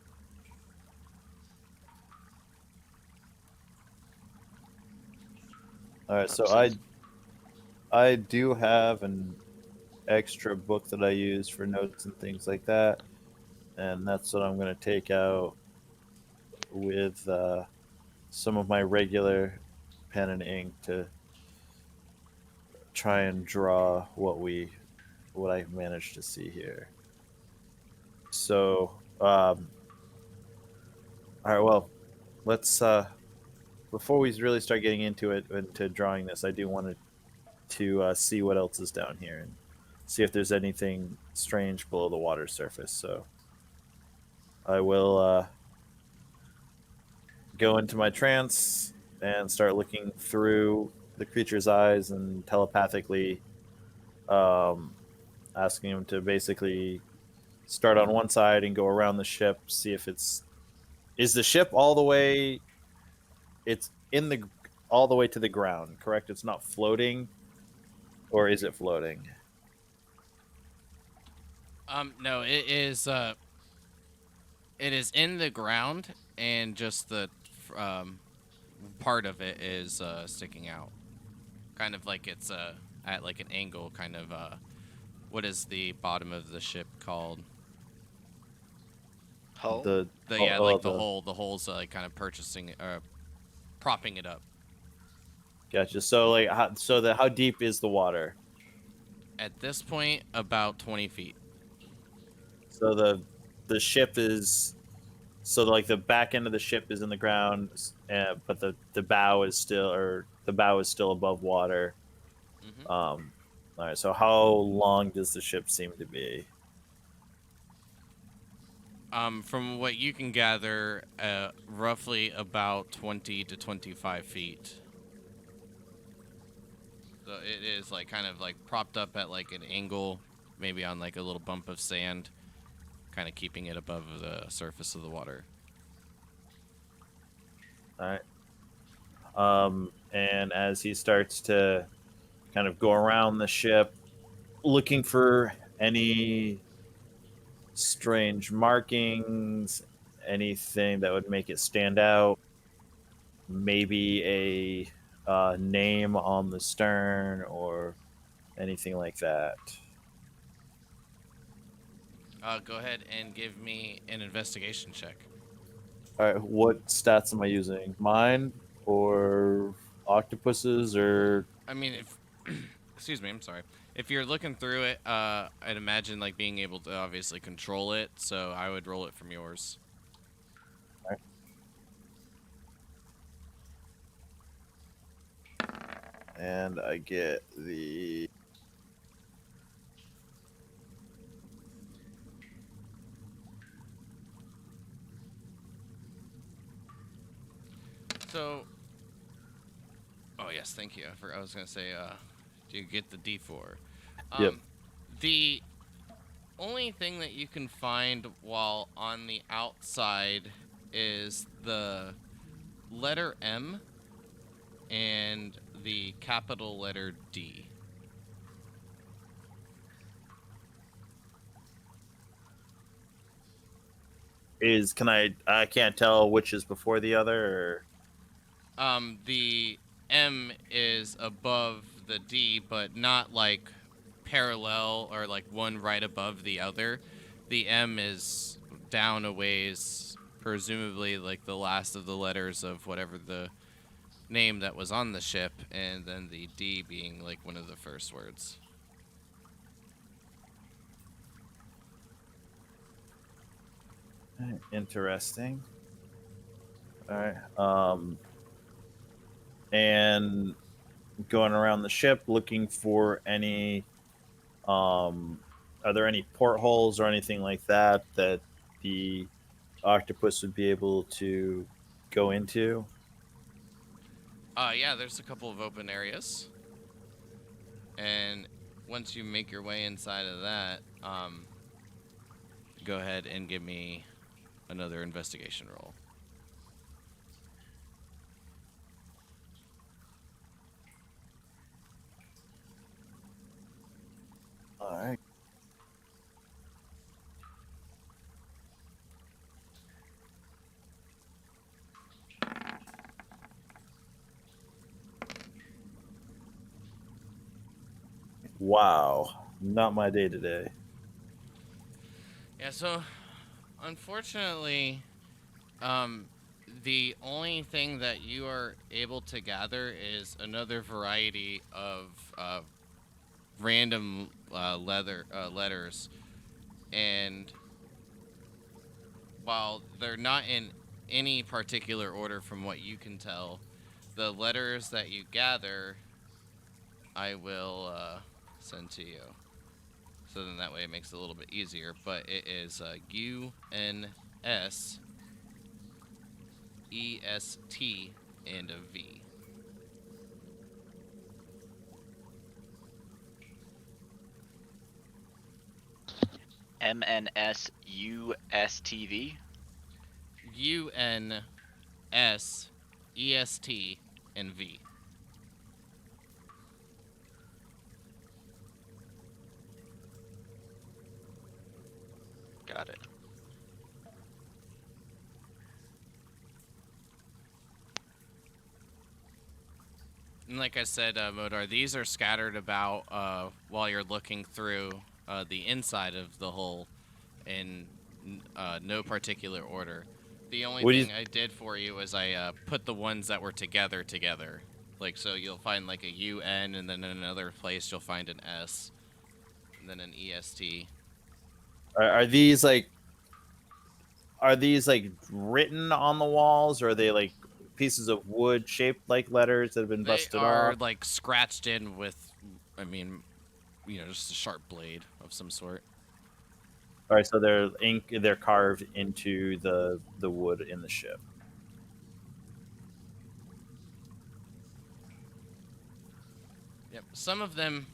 All right, so I do have an extra book that I use for notes and things like that, and that's what I'm going to take out with some of my regular pen and ink to try and draw what I managed to see here. So, all right, well, let's before we really start getting into it into drawing this, I do want to see what else is down here and see if there's anything strange below the water surface. So I will go into my trance and start looking through the creature's eyes and telepathically asking him to basically start on one side and go around the ship, see if is the ship all the way, it's in the all the way to the ground, correct? It's not floating, or is it floating? No, it is. It is in the ground, and just the part of it is sticking out, kind of like it's at like an angle. Kind of what is the bottom of the ship called? Hull? Like the hole. The hole's like kind of propping it up. Gotcha. So like, how deep is the water? At this point, about 20 feet. So the ship is like the back end of the ship is in the ground, but the bow is still above water. Mm-hmm. All right. So how long does the ship seem to be? From what you can gather, roughly about 20 to 25 feet. So it is like kind of like propped up at like an angle, maybe on like a little bump of sand, kind of keeping it above the surface of the water. All right. And as he starts to kind of go around the ship, looking for any strange markings, anything that would make it stand out, maybe a name on the stern or anything like that. Go ahead and give me an investigation check. All right, what stats am I using? Mine or octopus's or? I mean, if excuse me, I'm sorry. If you're looking through it, I'd imagine like being able to obviously control it. So I would roll it from yours. All right. And I get the So, oh yes, thank you. I was gonna say, do you get the D4? Yep. The only thing that you can find while on the outside is the letter M and the capital letter D. I can't tell which is before the other, The M is above the D, but not like parallel or like one right above the other. The M is down a ways, presumably like the last of the letters of whatever the name that was on the ship, and then the D being like one of the first words. Interesting. All right. And going around the ship looking for any are there any portholes or anything like that that the octopus would be able to go into? Yeah, there's a couple of open areas, and once you make your way inside of that, go ahead and give me another investigation roll. All right. Wow, not my day today. Yeah, so unfortunately, the only thing that you are able to gather is another variety of random letters, and while they're not in any particular order from what you can tell, the letters that you gather, I will send to you. So then that way it makes it a little bit easier. But it is U N S E S T and a V. MNSUSTV. U N S E S T and V. Got it. And like I said, Modar, these are scattered about while you're looking through the inside of the hull in no particular order. The only What do you? thing I did for you was I put the ones that were together. Like, so you'll find like a UN, and then in another place you'll find an S, and then an EST. Are these like written on the walls, or are they like pieces of wood shaped like letters that have been They busted are off? like scratched in with, I mean, just a sharp blade of some sort. All right, so they're carved into the wood in the ship. Yep. Some of them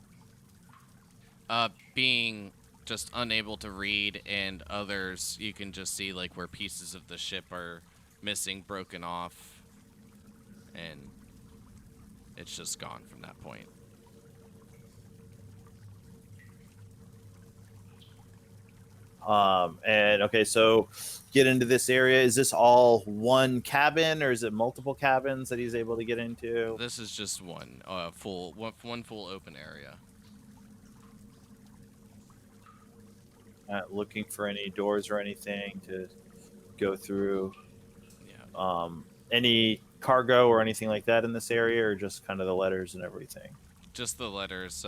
being just unable to read, and others you can just see like where pieces of the ship are missing, broken off, and it's just gone from that point. And okay, so get into this area. Is this all one cabin, or is it multiple cabins that he's able to get into? This is just one one full open area. Looking for any doors or anything to go through. Yeah. Any cargo or anything like that in this area, or just kind of the letters and everything? Just the letters.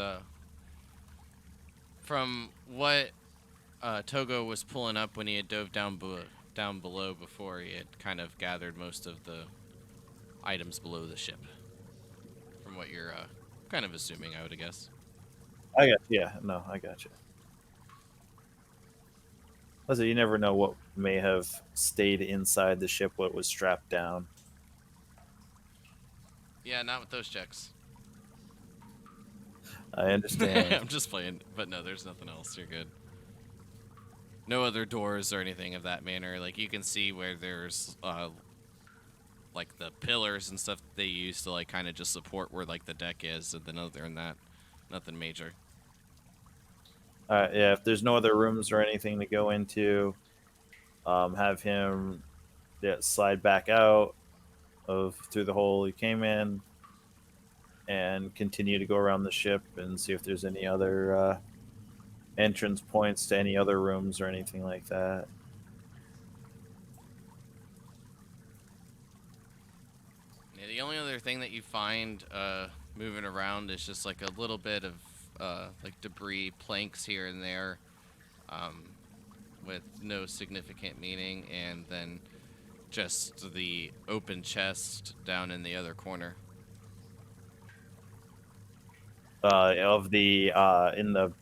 From what Togo was pulling up when he had dove down below before, he had kind of gathered most of the items below the ship. From what you're kind of assuming, I would guess. I got I got you. Listen, you never know what may have stayed inside the ship, what was strapped down. Yeah, not with those checks. I understand. I'm just playing, but no, there's nothing else. You're good. No other doors or anything of that manner. Like you can see where there's like the pillars and stuff they use to like kind of just support where like the deck is, and then other than that, nothing major. Yeah, if there's no other rooms or anything to go into, have him slide back out of through the hole he came in, and continue to go around the ship and see if there's any other entrance points to any other rooms or anything like that. Yeah, the only other thing that you find moving around is just like a little bit of like debris, planks here and there, um, with no significant meaning, and then just the open chest down in the other corner. Of the in the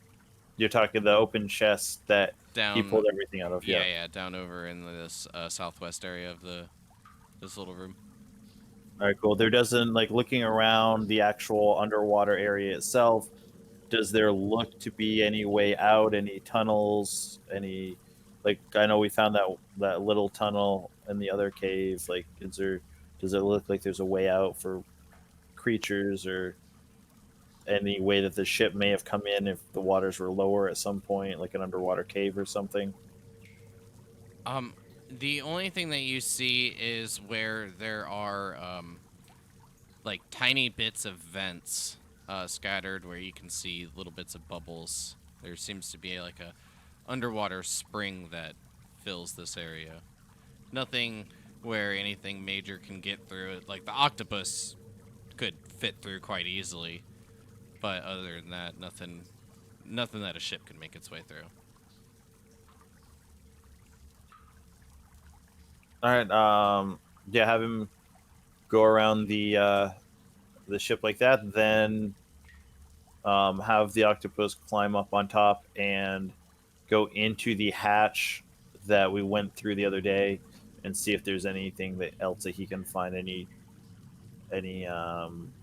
you're talking the open chest that he Down, pulled everything out of. yeah, down over in this southwest area of this little room. All right, cool. There doesn't like looking around the actual underwater area itself. Does there look to be any way out? Any tunnels? Any like I know we found that little tunnel in the other cave. Like, is there? Does it look like there's a way out for creatures or any way that the ship may have come in if the waters were lower at some point, like an underwater cave or something? The only thing that you see is where there are like tiny bits of vents scattered where you can see little bits of bubbles. There seems to be like a underwater spring that fills this area. Nothing where anything major can get through it. Like the octopus could fit through quite easily, but other than that, nothing that a ship can make its way through. All right. Yeah, have him go around the ship like that. Then have the octopus climb up on top and go into the hatch that we went through the other day, and see if there's anything else that he can find, any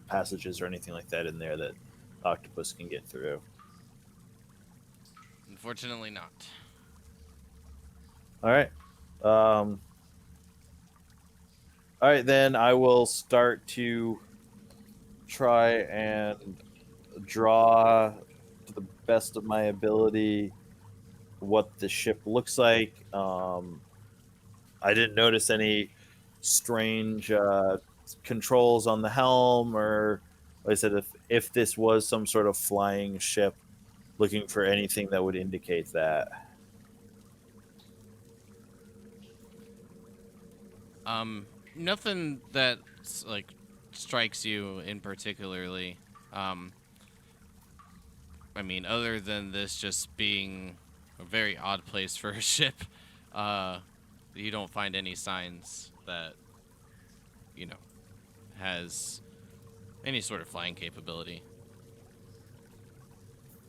passages or anything like that in there that the octopus can get through. Unfortunately, not. All right. All right, then I will start to try and draw to the best of my ability what the ship looks like. I didn't notice any strange controls on the helm, or like I said, if this was some sort of flying ship, looking for anything that would indicate that. Nothing that like strikes you in particularly. I mean, other than this just being a very odd place for a ship, you don't find any signs that you know has any sort of flying capability.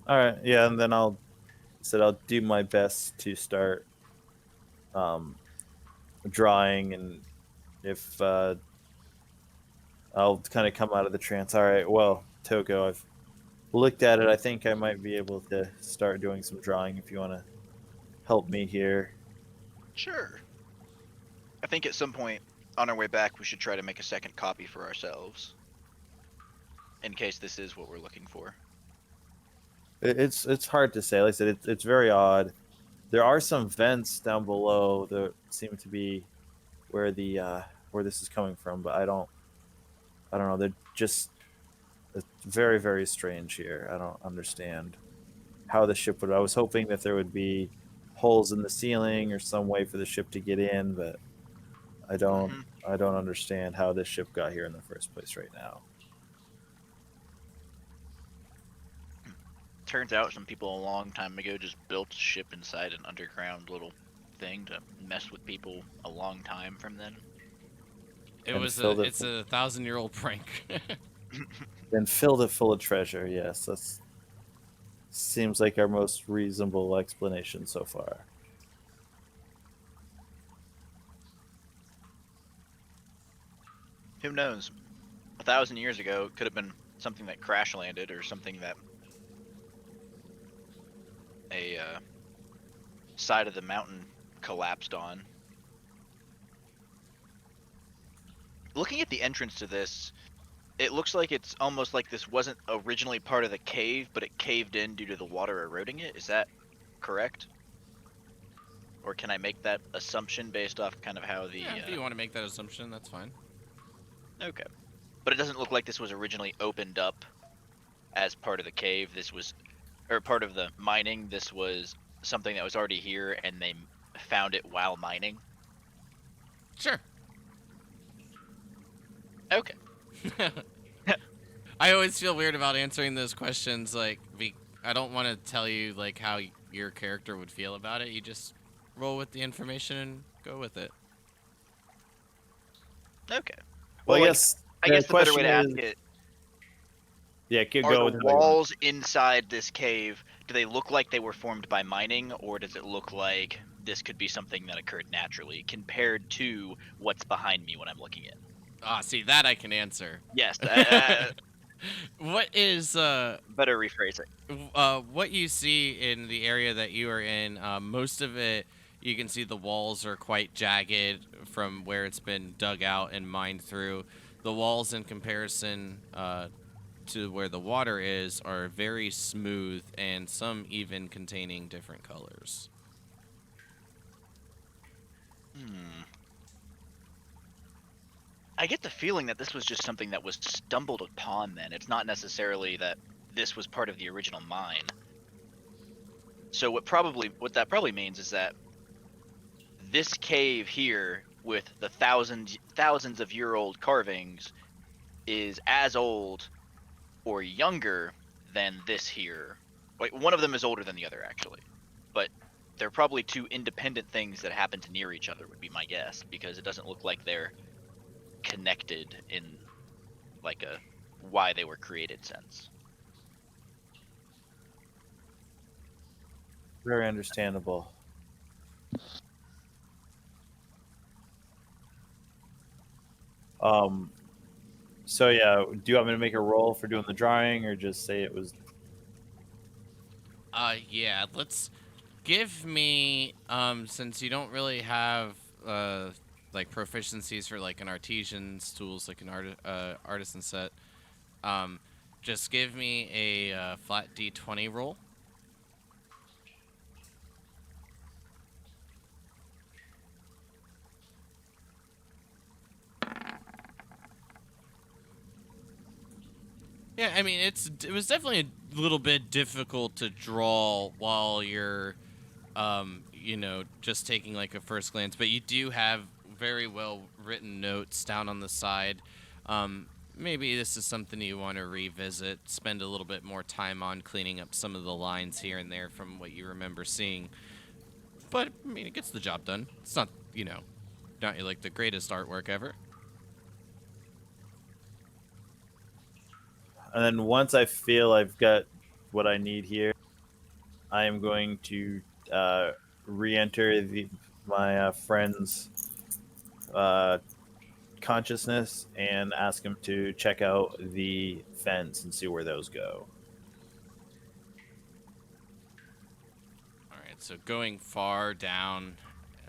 All right, yeah, and then I'll do my best to start drawing, and if I'll kind of come out of the trance. All right, well, Toko, I've looked at it. I think I might be able to start doing some drawing if you want to help me here. Sure. I think at some point on our way back, we should try to make a second copy for ourselves, in case this is what we're looking for. It's hard to say. Like I said, it's very odd. There are some vents down below that seem to be where where this is coming from, but I don't know. They're just it's very, very strange here. I don't understand how the ship would. I was hoping that there would be holes in the ceiling or some way for the ship to get in, but I don't understand how this ship got here in the first place right now. Turns out some people a long time ago just built a ship inside an underground little thing to mess with people a long time from then. It's a 1,000-year-old prank. Then filled it full of treasure. Yes, that's seems like our most reasonable explanation so far. Who knows? 1,000 years ago, it could have been something that crash landed or something that a side of the mountain collapsed on. Looking at the entrance to this, it looks like it's almost like this wasn't originally part of the cave, but it caved in due to the water eroding it. Is that correct? Or can I make that assumption based off kind of how the... Yeah, if you want to make that assumption, that's fine. Okay. But it doesn't look like this was originally opened up as part of the cave. This was... Or part of the mining. This was something that was already here, and they found it while mining. Sure. Okay. I always feel weird about answering those questions. Like, I don't want to tell you like how your character would feel about it. You just roll with the information and go with it. Okay. Well, Well, I like, guess I guess the better way to ask is, it, yeah, could are go the with walls inside this cave, do they look like they were formed by mining, or does it look like this could be something that occurred naturally compared to what's behind me when I'm looking in? Ah, see, that I can answer. Yes. What is Better rephrasing. what you see in the area that you are in? Most of it, you can see the walls are quite jagged from where it's been dug out and mined through. The walls, in comparison to where the water is, are very smooth, and some even containing different colors. I get the feeling that this was just something that was stumbled upon then. It's not necessarily that this was part of the original mine. So what that probably means is that this cave here with the thousands of year old carvings is as old or younger than this here. Wait, one of them is older than the other actually. But they're probably two independent things that happen to near each other would be my guess, because it doesn't look like they're connected in like a why they were created sense. very understandable. So yeah, do you want me to make a roll for doing the drawing, or just say it was? Yeah, let's give me since you don't really have like proficiencies for like an artisan's tools, like an artisan set. Just give me a flat D20 roll. Yeah, I mean it was definitely a little bit difficult to draw while you're you know, just taking like a first glance, but you do have very well written notes down on the side. Maybe this is something you want to revisit, spend a little bit more time on cleaning up some of the lines here and there from what you remember seeing. But I mean, it gets the job done. It's not, you know, not like the greatest artwork ever. And then once I feel I've got what I need here, I am going to re-enter my friend's consciousness and ask him to check out the fence and see where those go. All right, so going far down,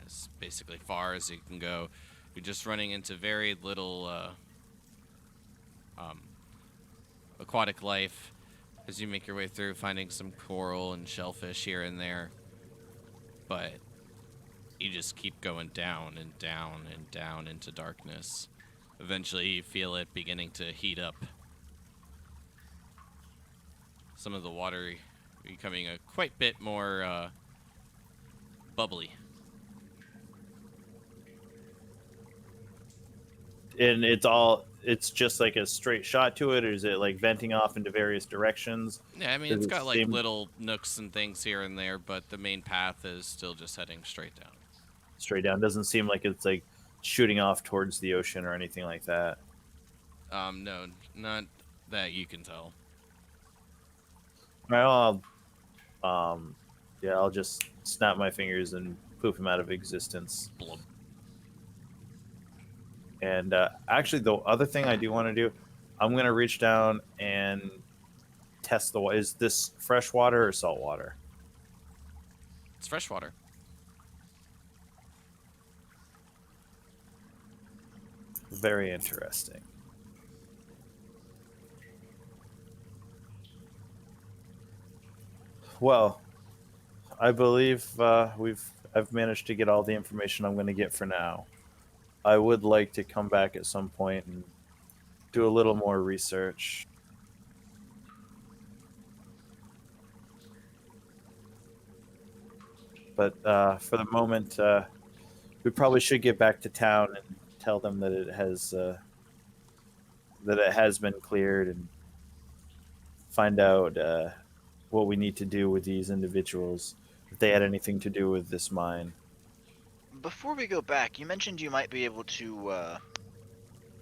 as basically far as you can go, you're just running into very little aquatic life as you make your way through, finding some coral and shellfish here and there. But you just keep going down and down and down into darkness. Eventually, you feel it beginning to heat up. Some of the water becoming a quite bit more bubbly. And it's just like a straight shot to it, or is it like venting off into various directions? Yeah, I mean, Does it's it got like seem- little nooks and things here and there, but the main path is still just heading straight down. Straight down. Doesn't seem like it's like shooting off towards the ocean or anything like that. No, not that you can tell. Well, yeah, I'll just snap my fingers and poof him out of existence. Blub. And actually, the other thing I do want to do, I'm going to reach down and test the water. Is this fresh water or salt water? It's fresh water. Very interesting. Well, I believe I've managed to get all the information I'm going to get for now. I would like to come back at some point and do a little more research. But for the moment, we probably should get back to town and tell them that it has been cleared and find out what we need to do with these individuals, if they had anything to do with this mine. Before we go back, you mentioned you might be able to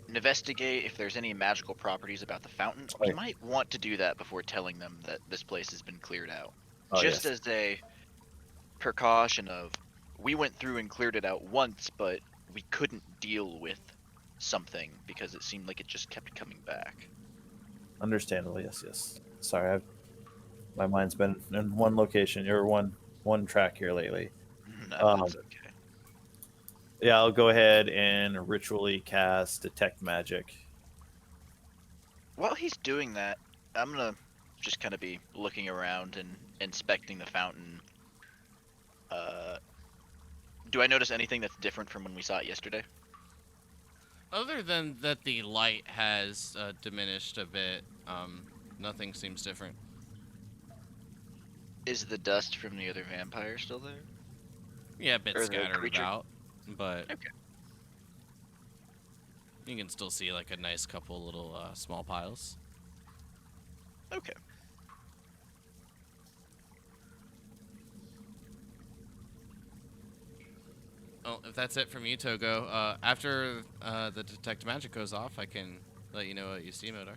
investigate if there's any magical properties about the fountain. We Right. might want to do that before telling them that this place has been cleared out. Oh, Just yes. as a precaution of, we went through and cleared it out once, but we couldn't deal with something because it seemed like it just kept coming back. Understandable, yes. Sorry, my mind's been in one location or one track here lately. No, that's okay. Yeah, I'll go ahead and ritually cast Detect Magic. While he's doing that, I'm gonna just kind of be looking around and inspecting the fountain. Do I notice anything that's different from when we saw it yesterday? Other than that, the light has diminished a bit. Nothing seems different. Is the dust from the other vampire still there? Yeah, a bit Or the scattered creature? about, but Okay. you can still see like a nice couple little small piles. Okay. Oh, if that's it from you, Togo, after the detect magic goes off, I can let you know what you see, Modar.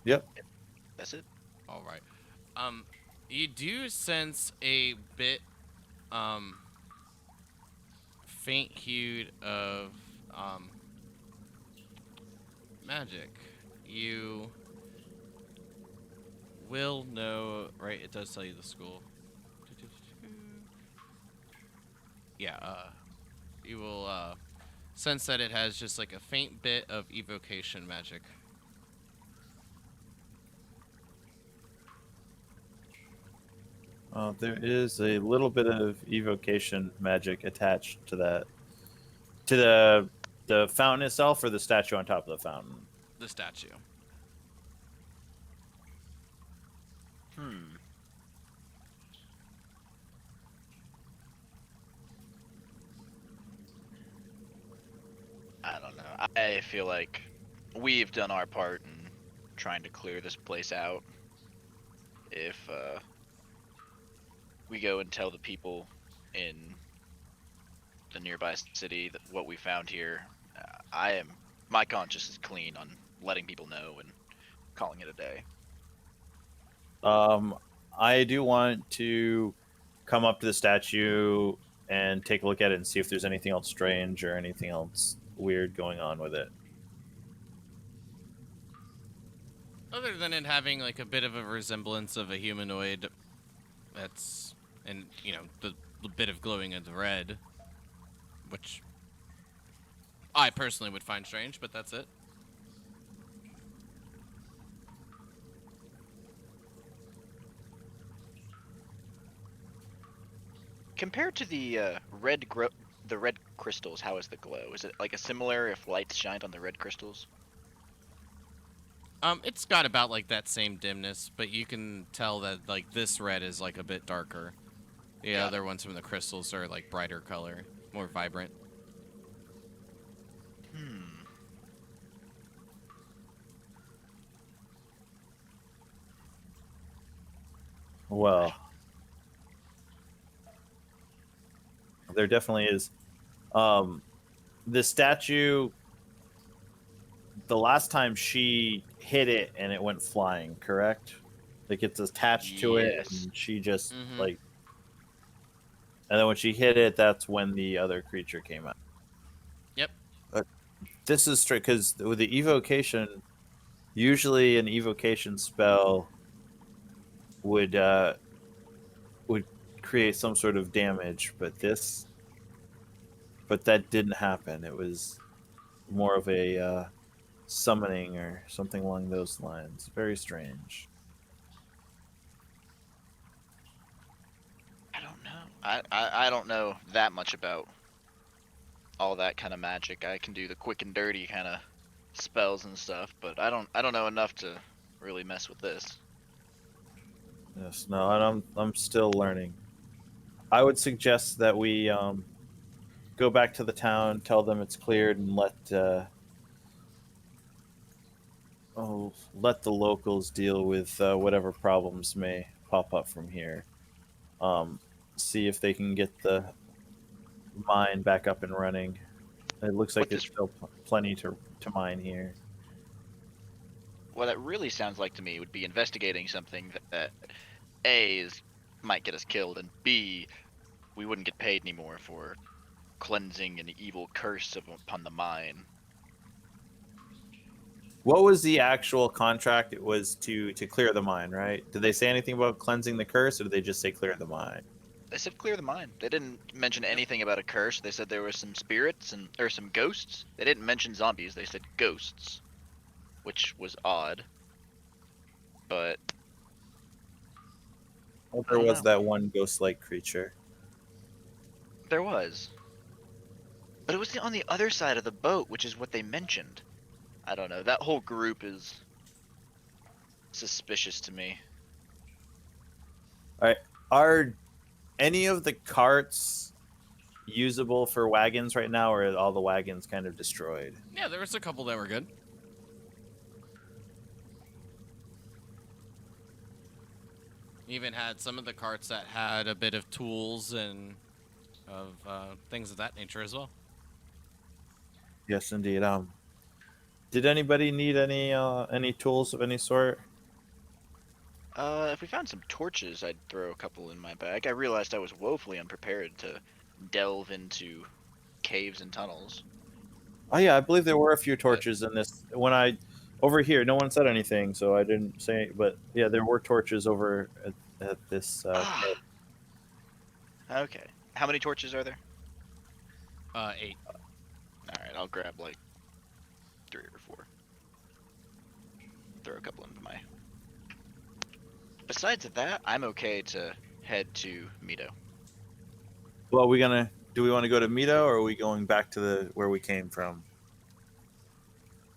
Yep. That's it. All right. You do sense a bit faint hued of magic. You will know, right? It does tell you the school. Yeah, you will sense that it has just like a faint bit of evocation magic. There is a little bit of evocation magic attached to that. To the fountain itself, or the statue on top of the fountain? The statue. I don't know. I feel like we've done our part in trying to clear this place out. If we go and tell the people in the nearby city that what we found here, my conscience is clean on letting people know and calling it a day. I do want to come up to the statue and take a look at it and see if there's anything else strange or anything else weird going on with it. Other than it having like a bit of a resemblance of a humanoid, that's, and you know, the bit of glowing in the red, which I personally would find strange, but that's it. Compared to the the red crystals, how is the glow? Is it like a similar if lights shined on the red crystals? It's got about like that same dimness, but you can tell that like this red is like a bit darker. The Got other ones from the crystals are like brighter color, more vibrant. Well, there definitely is. The statue the last time she hit it and it went flying, correct? Like it's attached to it, Yes. and she just Mhm. like, and then when she hit it, that's when the other creature came out. Yep. This is straight because with the evocation, usually an evocation spell would create some sort of damage, but that didn't happen. It was more of a summoning or something along those lines. Very strange. I don't know. I don't know that much about all that kind of magic. I can do the quick and dirty kind of spells and stuff, but I don't know enough to really mess with this. Yes, no, and I'm still learning. I would suggest that we go back to the town, tell them it's cleared, and let the locals deal with whatever problems may pop up from here. See if they can get the mine back up and running. It looks like What there's this still plenty to mine here. what it really sounds like to me would be investigating something that A is might get us killed, and B, we wouldn't get paid anymore for cleansing an evil curse upon the mine. What was the actual contract? It was to clear the mine, right? Did they say anything about cleansing the curse, or did they just say clear the mine? They said clear the mine. They didn't mention anything about a curse. They said there were some spirits or some ghosts. They didn't mention zombies. They said ghosts, which was odd. But Well, I there don't was know. that one ghost-like creature. There was. But it was on the other side of the boat, which is what they mentioned. I don't know. That whole group is suspicious to me. All right, are any of the carts usable for wagons right now, or are all the wagons kind of destroyed? Yeah, there was a couple that were good. Even had some of the carts that had a bit of tools and of things of that nature as well. Yes, indeed. Did anybody need any tools of any sort? If we found some torches, I'd throw a couple in my bag. I realized I was woefully unprepared to delve into caves and tunnels. Oh yeah, I believe there were a few torches in this. When I over here, no one said anything, so I didn't say. But yeah, there were torches over at this. Ah, okay. How many torches are there? 8. Alright, I'll grab like 3 or 4. Throw a couple into my... Besides that, I'm okay to head to Mito. Well, do we want to go to Mito, or are we going back to where we came from?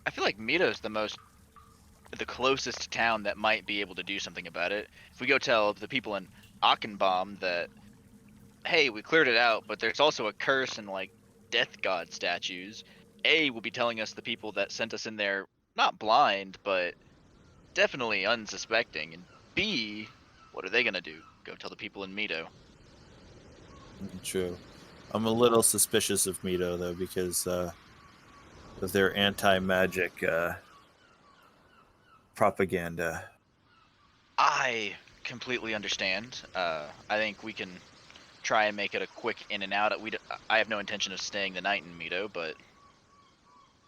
I feel like Mito's the closest town that might be able to do something about it. If we go tell the people in Achenbaum that, hey, we cleared it out, but there's also a curse and like death god statues, A will be telling us the people that sent us in there not blind, but definitely unsuspecting, and B, what are they gonna do? Go tell the people in Mito. True. I'm a little suspicious of Mito though, because of their anti-magic propaganda. I completely understand. I think we can try and make it a quick in and out. I have no intention of staying the night in Mito, but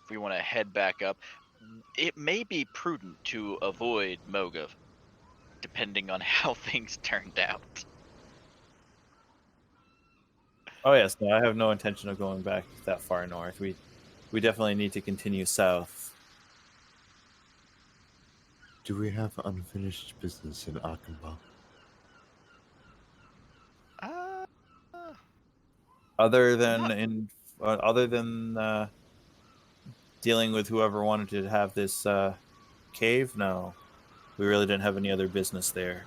if we want to head back up, it may be prudent to avoid Moga, depending on how things turned out. Oh yes, no, I have no intention of going back that far north. We definitely need to continue south. Do we have unfinished business in Achenbach? Uh, Other than not, dealing with whoever wanted to have this cave, no, we really didn't have any other business there.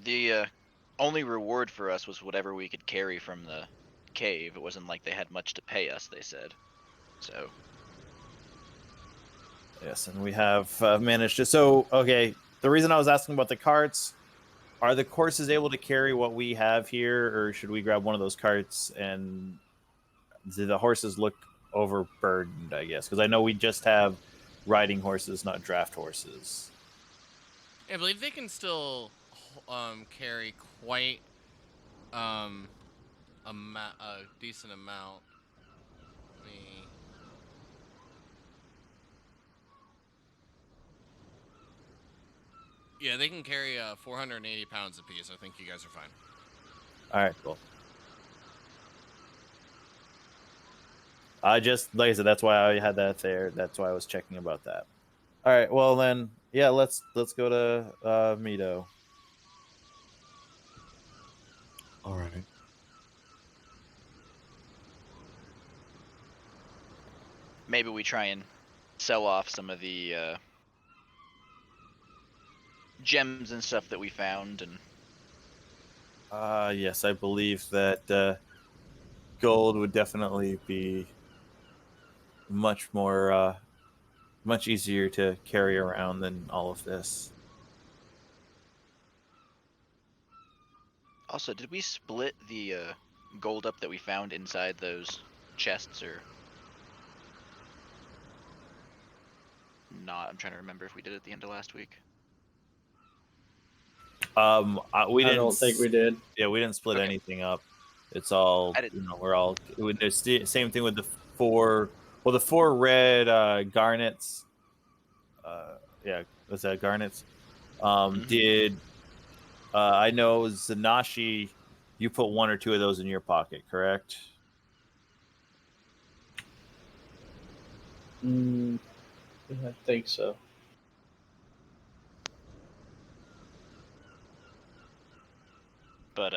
the only reward for us was whatever we could carry from the cave. It wasn't like they had much to pay us, they said. So, Yes, and we have managed to. So, okay, the reason I was asking about the carts, are the horses able to carry what we have here, or should we grab one of those carts? And do the horses look overburdened, I guess, because I know we just have riding horses, not draft horses. I believe they can still carry quite a decent amount. Let me. Yeah, they can carry 480 pounds apiece. I think you guys are fine. All right, cool. I just, like I said, that's why I had that there. That's why I was checking about that. All right, well then, yeah, let's go to Mito. All right. Maybe we try and sell off some of the gems and stuff that we found, and Yes, I believe that gold would definitely be much more, much easier to carry around than all of this. also, did we split the gold up that we found inside those chests, or not? I'm trying to remember if we did it at the end of last week. We I didn't. don't think we did. Yeah, we didn't split Okay. anything up. It's all, I didn't- we're all. It's the same thing with the four. Well, the four red garnets. Yeah, was that garnets? Mhm. Did I know Zanashi? You put one or two of those in your pocket, correct? I think so. But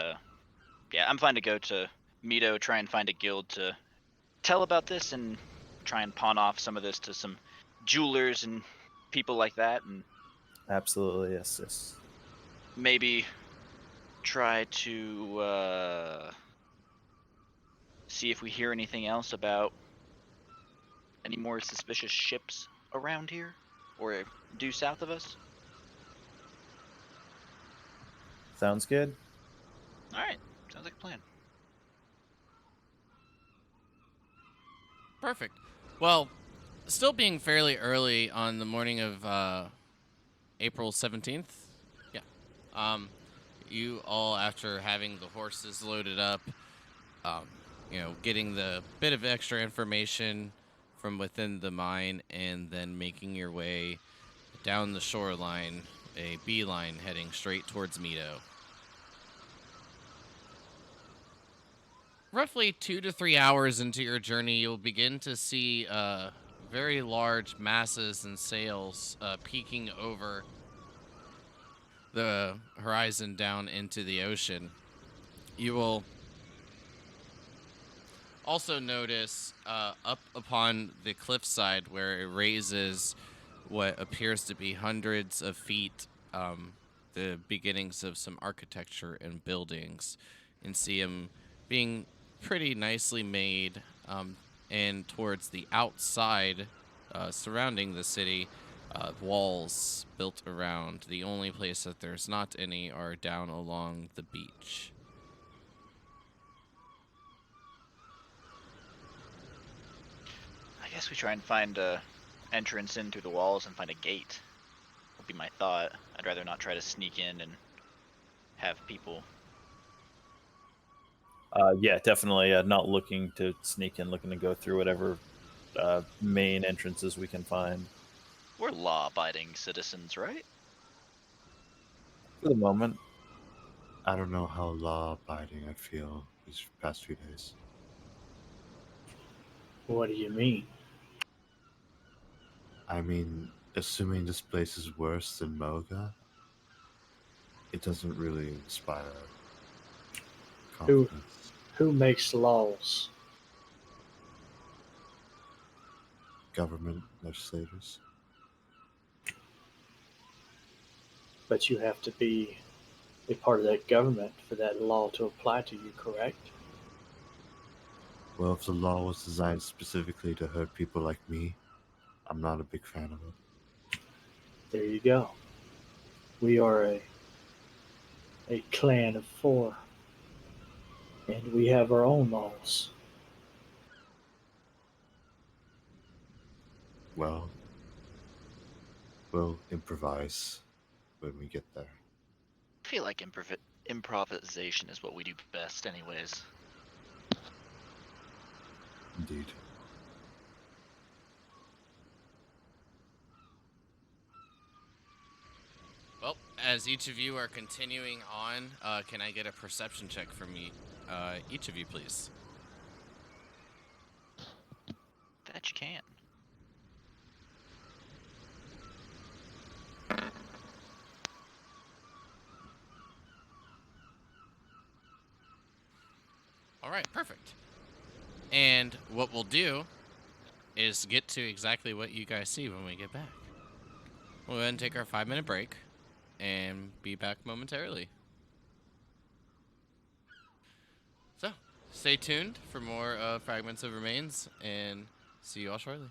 yeah, I'm fine to go to Mito, try and find a guild to tell about this, and try and pawn off some of this to some jewelers and people like that, and Absolutely, yes. maybe try to see if we hear anything else about any more suspicious ships around here or due south of us. Sounds good. All right, sounds like a plan. Perfect. Well, still being fairly early on the morning of April 17th. Yeah. You all, after having the horses loaded up, getting the bit of extra information from within the mine, and then making your way down the shoreline, a beeline heading straight towards Mito. Roughly 2 to 3 hours into your journey, you'll begin to see very large masses and sails peeking over the horizon down into the ocean. You will also notice up upon the cliffside, where it raises what appears to be hundreds of feet, the beginnings of some architecture and buildings, and see them being pretty nicely made. And towards the outside, surrounding the city, walls built around. The only place that there's not any are down along the beach. I guess we try and find a entrance in through the walls and find a gate. Would be my thought. I'd rather not try to sneak in and have people. Yeah, definitely. Not looking to sneak in, looking to go through whatever main entrances we can find. We're law-abiding citizens, right? For the moment. I don't know how law-abiding I feel these past few days. What do you mean? I mean, assuming this place is worse than Moga, it doesn't really inspire Who confidence. who makes laws? Government legislators. But you have to be a part of that government for that law to apply to you, correct? Well, if the law was designed specifically to hurt people like me, I'm not a big fan of it. There you go. We are a clan of four, and we have our own laws. Well, we'll improvise when we get there. I feel like improvisation is what we do best, anyways. Indeed. Well, as each of you are continuing on, can I get a perception check from each of you, please? That you can. All right, perfect. And what we'll do is get to exactly what you guys see when we get back. We'll go ahead and take our 5-minute break and be back momentarily. So, stay tuned for more Fragments of Remains, and see you all shortly.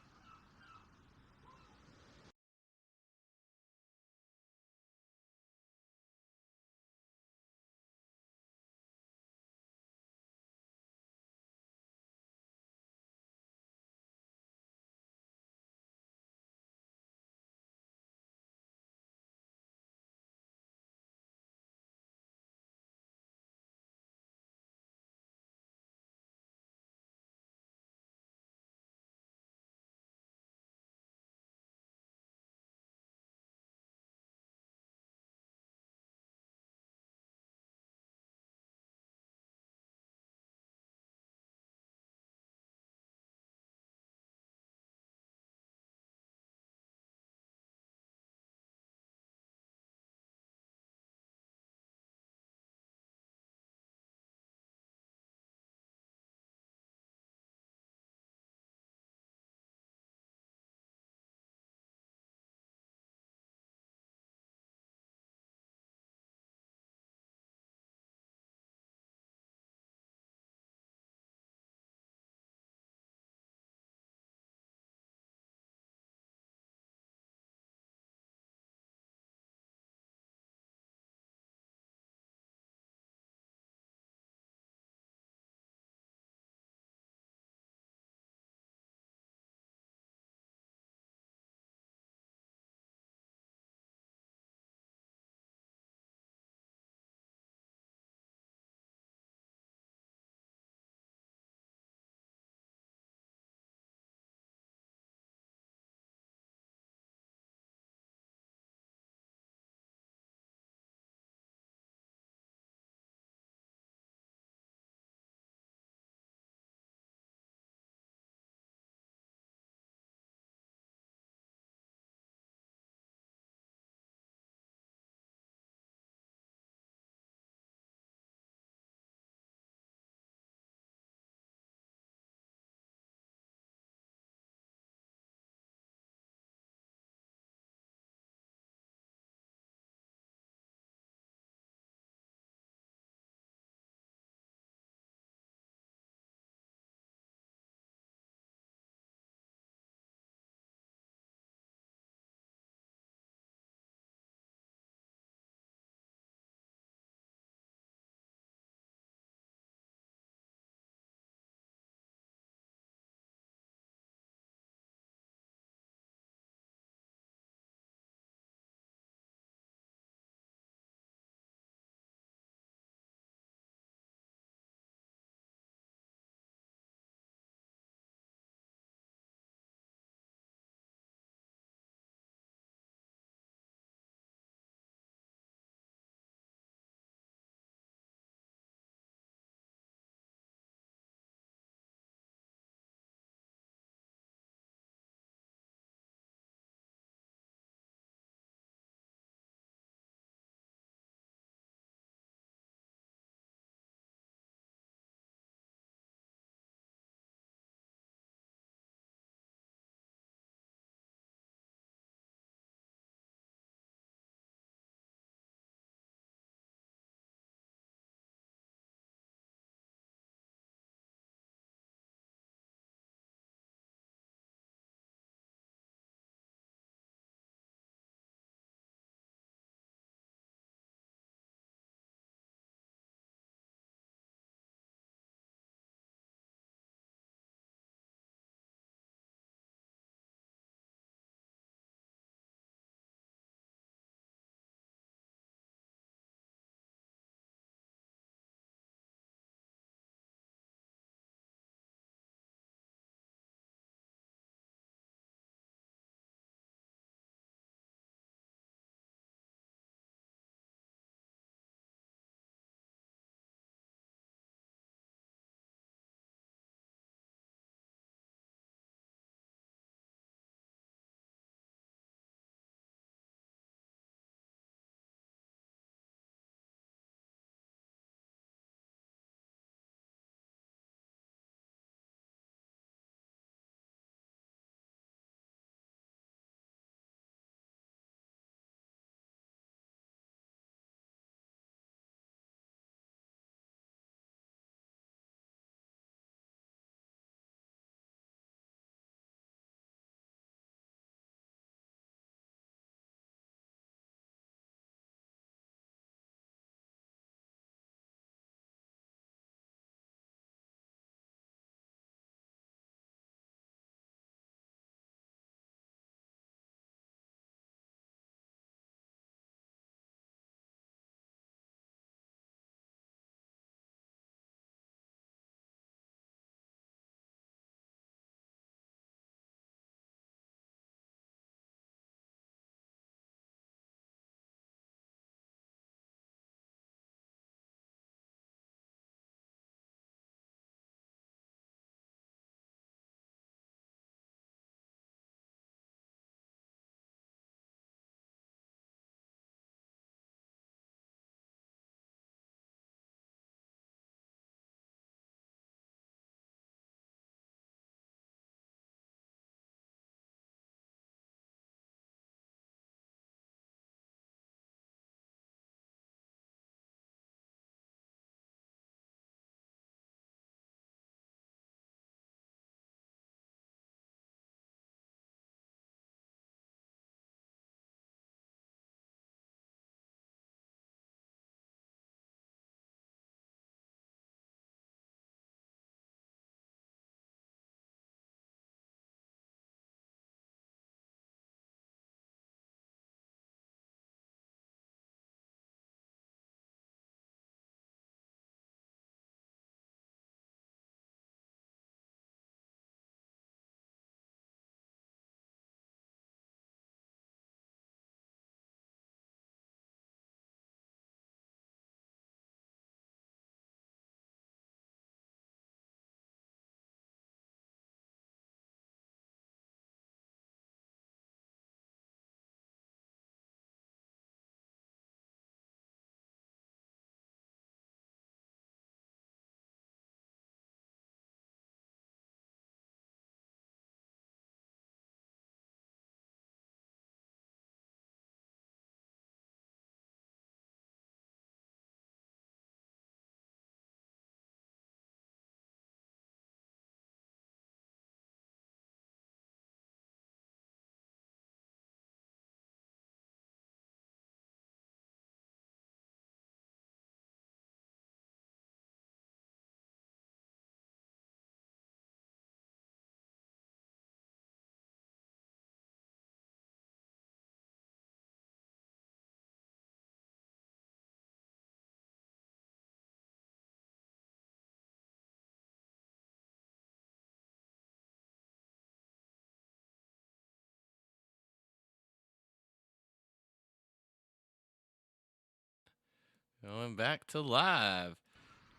Going back to live.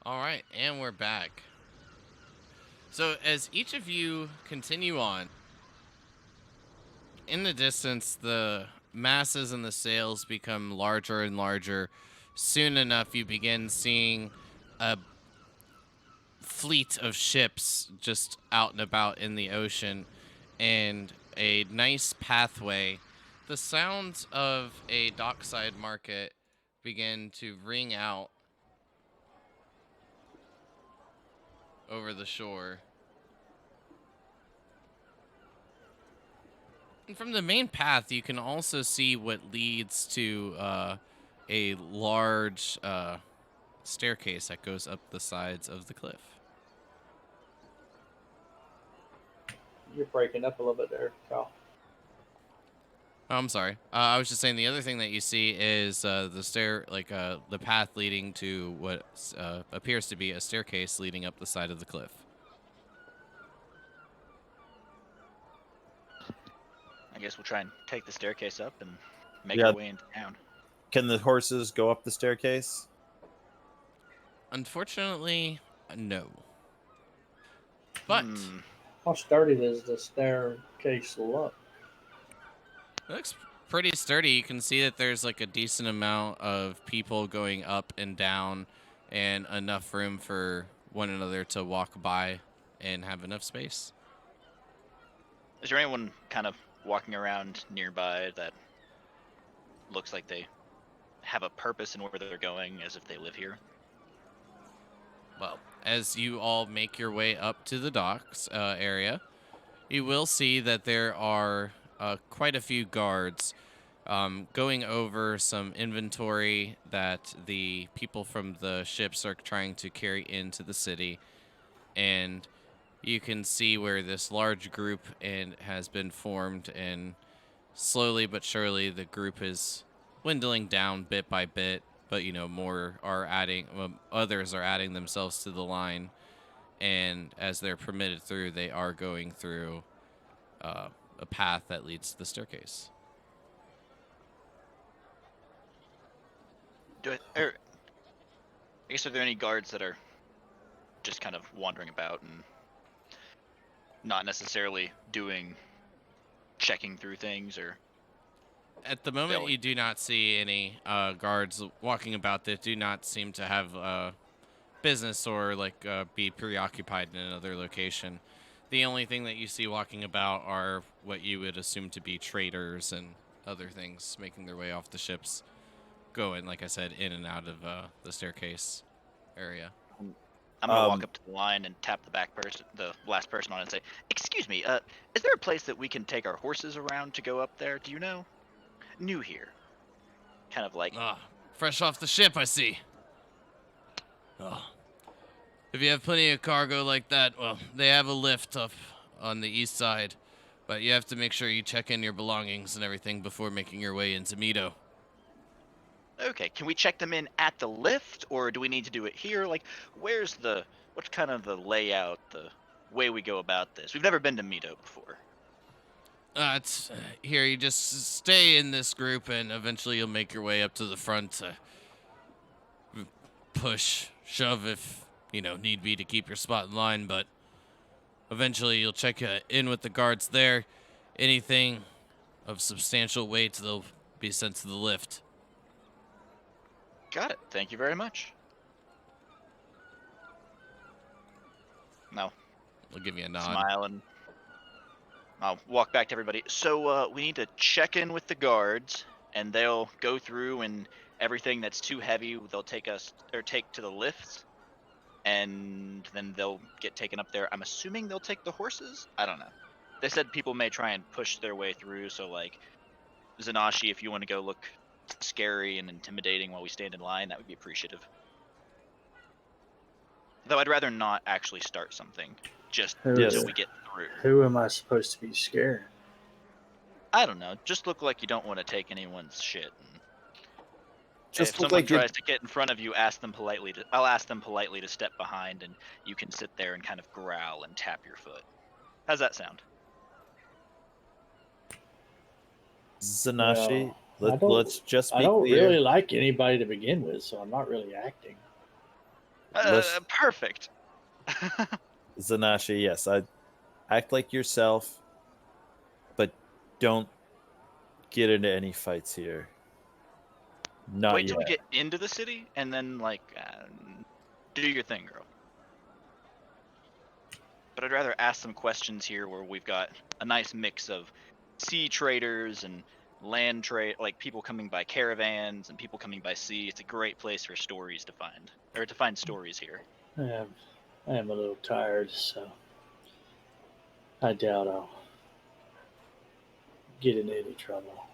All right, and we're back. So as each of you continue on, in the distance, the masses and the sails become larger and larger. Soon enough, you begin seeing a fleet of ships just out and about in the ocean and a nice pathway. The sounds of a dockside market begin to ring out over the shore. And from the main path, you can also see what leads to a large staircase that goes up the sides of the cliff. You're breaking up a little bit there, Kyle. Oh, I'm sorry. I was just saying the other thing that you see is the path leading to what appears to be a staircase leading up the side of the cliff. I guess we'll try and take the staircase up and make Yeah. our way into town. Can the horses go up the staircase? Unfortunately, no. But How sturdy does the staircase look? it looks pretty sturdy. You can see that there's like a decent amount of people going up and down and enough room for one another to walk by and have enough space. Is there anyone kind of walking around nearby that looks like they have a purpose in where they're going, as if they live here? Well, as you all make your way up to the docks area, you will see that there are quite a few guards going over some inventory that the people from the ships are trying to carry into the city. And you can see where this large group has been formed, and slowly but surely the group is dwindling down bit by bit. But more are others are adding themselves to the line, and as they're permitted through, they are going through a path that leads to the staircase. I guess, are there any guards that are just kind of wandering about and not necessarily checking through things, or? At the moment, you do not see any guards walking about that do not seem to have business or be preoccupied in another location. The only thing that you see walking about are what you would assume to be traders and other things making their way off the ships, going, like I said, in and out of the staircase area. I'm gonna walk up to the line and tap the last person on it and say, "Excuse me, is there a place that we can take our horses around to go up there? Do you know? New here." Kind of like, fresh off the ship, I see. If you have plenty of cargo like that, well, they have a lift up on the east side, but you have to make sure you check in your belongings and everything before making your way into Mito. okay, can we check them in at the lift, or do we need to do it here? Like, what's kind of the layout, the way we go about this? We've never been to Mito before. It's here. You just stay in this group, and eventually you'll make your way up to the front. Push, shove if need be to keep your spot in line, but eventually you'll check in with the guards there. Anything of substantial weight, they'll be sent to the lift. Got it. Thank you very much. Now, I'll give you a nod. smile and I'll walk back to everybody. So we need to check in with the guards, and they'll go through, and everything that's too heavy, they'll take to the lifts, and then they'll get taken up there. I'm assuming they'll take the horses? I don't know. They said people may try and push their way through, so like, Zanashi, if you want to go look scary and intimidating while we stand in line, that would be appreciative. Though I'd rather not actually start something, just until we get through. Who am I supposed to be scaring? I don't know. Just look like you don't want to take anyone's shit. And Just if look someone like tries to get in front of you, I'll ask them politely to step behind, and you can sit there and kind of growl and tap your foot. How's that sound? Zanashi, Well, Let's just I be don't clear. really like anybody to begin with, so I'm not really acting. Perfect. Zanashi, yes, I act like yourself, but don't get into any fights here. Not Wait yet. till we get into the city, and then do your thing, girl. But I'd rather ask some questions here where we've got a nice mix of sea traders and land trade, like people coming by caravans and people coming by sea. It's a great place for stories to find, or to find stories here. I am a little tired, so I doubt I'll get into any trouble,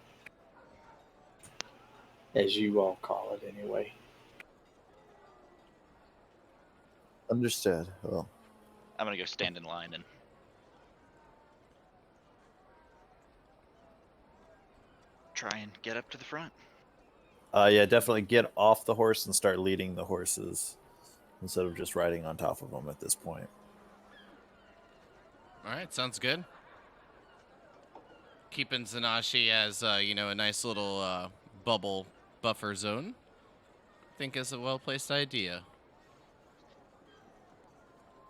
as you all call it anyway. Understood. Well, I'm gonna go stand in line and try and get up to the front. yeah, definitely get off the horse and start leading the horses instead of just riding on top of them at this point. All right, sounds good. Keeping Zanashi as a nice little bubble buffer zone, I think is a well-placed idea.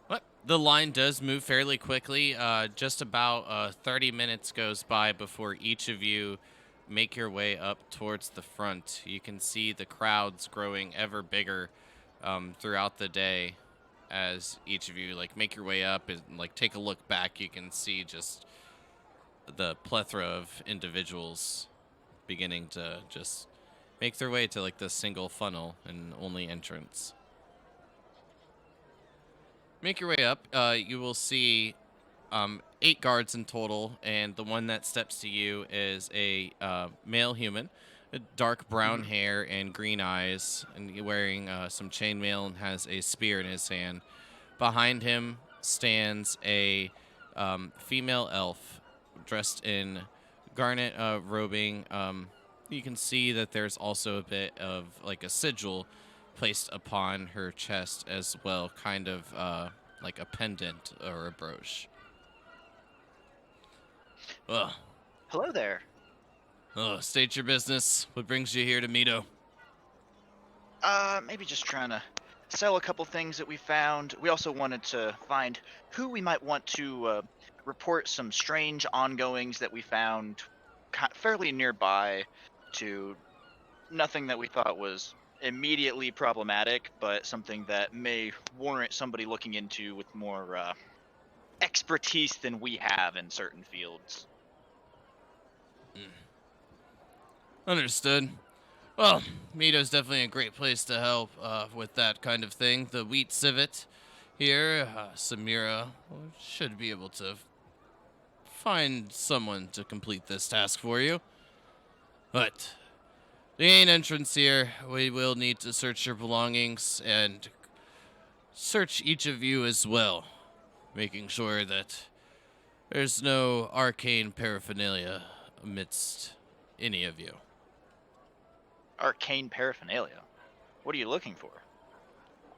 But the line does move fairly quickly. Just about 30 minutes goes by before each of you make your way up towards the front. You can see the crowds growing ever bigger throughout the day as each of you make your way up and take a look back. You can see just the plethora of individuals beginning to just make their way to the single funnel and only entrance. Make your way up. You will see 8 guards in total, and the one that steps to you is a male human, dark brown hair and green eyes, and wearing some chainmail and has a spear in his hand. Behind him stands a female elf dressed in garnet robing. You can see that there's also a bit of a sigil placed upon her chest as well, kind of like a pendant or a brooch. Well, Hello there. state your business. What brings you here to Mito? Maybe just trying to sell a couple things that we found. We also wanted to find who we might want to report some strange ongoings that we found fairly nearby to nothing that we thought was immediately problematic, but something that may warrant somebody looking into with more expertise than we have in certain fields. Understood. Well, Mito's definitely a great place to help with that kind of thing. The wheat civet here, Samira, should be able to find someone to complete this task for you. But the main entrance here, we will need to search your belongings and search each of you as well, making sure that there's no arcane paraphernalia amidst any of you. Arcane paraphernalia. What are you looking for?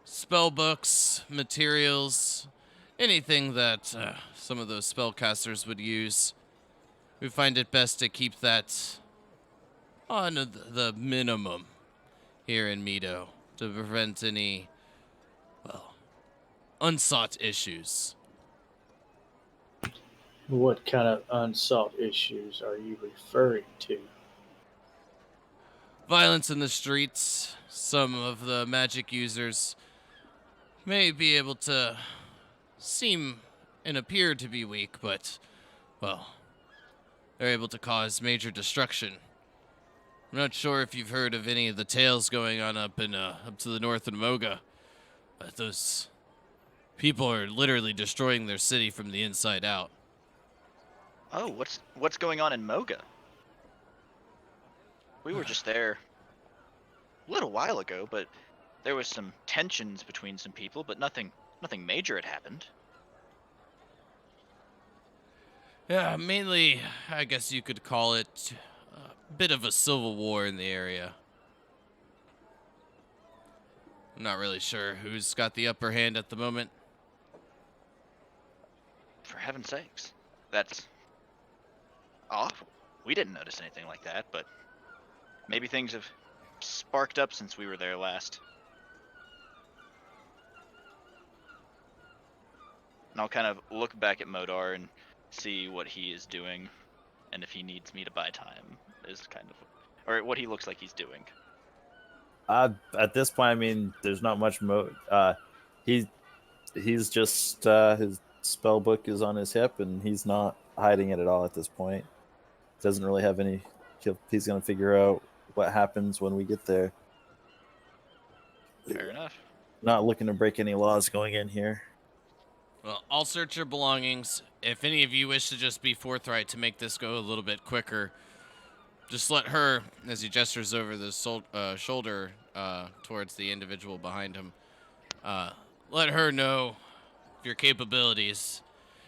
Spell books, materials, anything that some of those spellcasters would use. We find it best to keep that on the minimum here in Mito to prevent any, unsought issues. What kind of unsought issues are you referring to? Violence in the streets. Some of the magic users may be able to seem and appear to be weak, but, they're able to cause major destruction. I'm not sure if you've heard of any of the tales going on up to the north in Moga, but those people are literally destroying their city from the inside out. Oh, what's going on in Moga? We were just there a little while ago, but there was some tensions between some people, but nothing major had happened. Yeah, mainly, I guess you could call it a bit of a civil war in the area. I'm not really sure who's got the upper hand at the moment. For heaven's sakes. That's awful. We didn't notice anything like that, but Maybe things have sparked up since we were there last. And I'll kind of look back at Modar and see what he is doing, and if he needs me to buy time, is kind of, or what he looks like he's doing. At this point, I mean, there's not much he's just his spell book is on his hip, and he's not hiding it at all at this point. Doesn't really have any. He's gonna figure out what happens when we get there. Fair enough. Not looking to break any laws going in here. Well, I'll search your belongings. If any of you wish to just be forthright to make this go a little bit quicker, just let her, as he gestures over the shoulder towards the individual behind him, let her know your capabilities.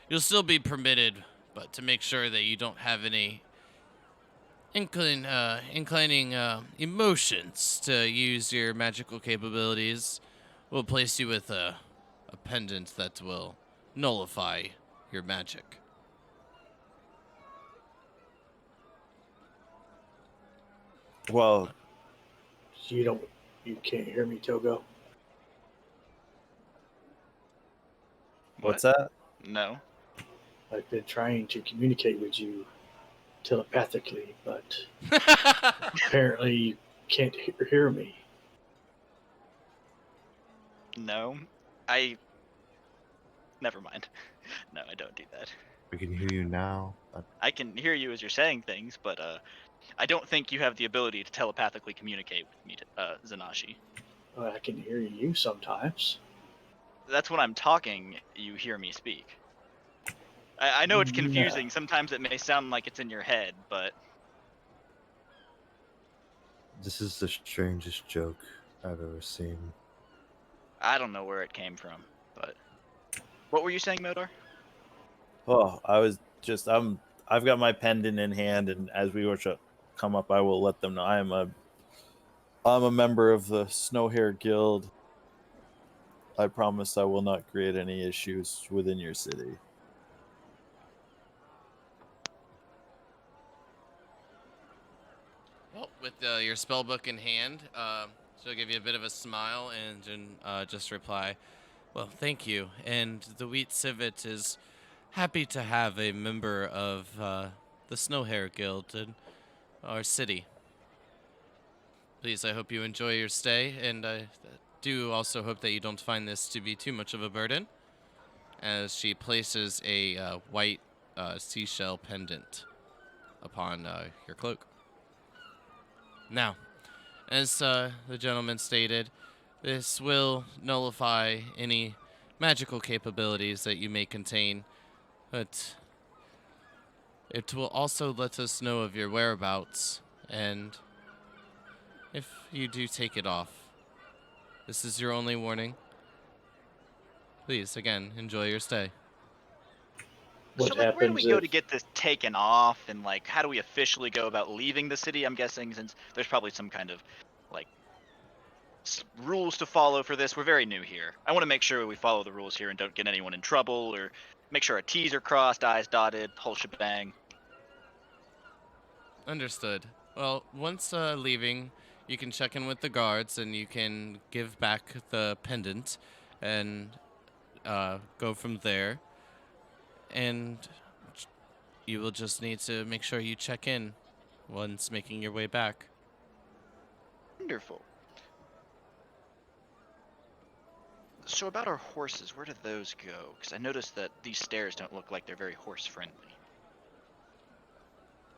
You'll still be permitted, but to make sure that you don't have any inclining emotions to use your magical capabilities, we'll place you with a pendant that will nullify your magic. Well, You can't hear me, Togo. what's that? No. I've been trying to communicate with you telepathically, but apparently you can't hear me. No. Never mind. No, I don't do that. We can hear you now. I can hear you as you're saying things, but I don't think you have the ability to telepathically communicate with me, Zanashi. I can hear you sometimes. That's when I'm talking, you hear me speak. I know it's No. confusing. Sometimes it may sound like it's in your head, but This is the strangest joke I've ever seen. I don't know where it came from. But what were you saying, Modar? Oh, I've got my pendant in hand, and as we were to come up, I will let them know I'm a member of the Snow Hair Guild. I promise I will not create any issues within your city. Well, with your spell book in hand, she'll give you a bit of a smile and just reply, "Well, thank you." And the Wheat Civet is happy to have a member of the Snowhair Guild in our city. Please, I hope you enjoy your stay, and I do also hope that you don't find this to be too much of a burden, as she places a white seashell pendant upon your cloak. Now, as the gentleman stated, this will nullify any magical capabilities that you may contain, but it will also let us know of your whereabouts, and if you do take it off, this is your only warning. Please, again, enjoy your stay. What So, like, where do we happens go if to get this taken off, and like, how do we officially go about leaving the city? I'm guessing since there's probably some kind of like rules to follow for this. We're very new here. I want to make sure we follow the rules here and don't get anyone in trouble, or make sure our T's are crossed, I's dotted, whole shebang. Understood. Well, once leaving, you can check in with the guards and you can give back the pendant and go from there. And you will just need to make sure you check in once making your way back. Wonderful. So about our horses, where do those go? Because I noticed that these stairs don't look like they're very horse friendly.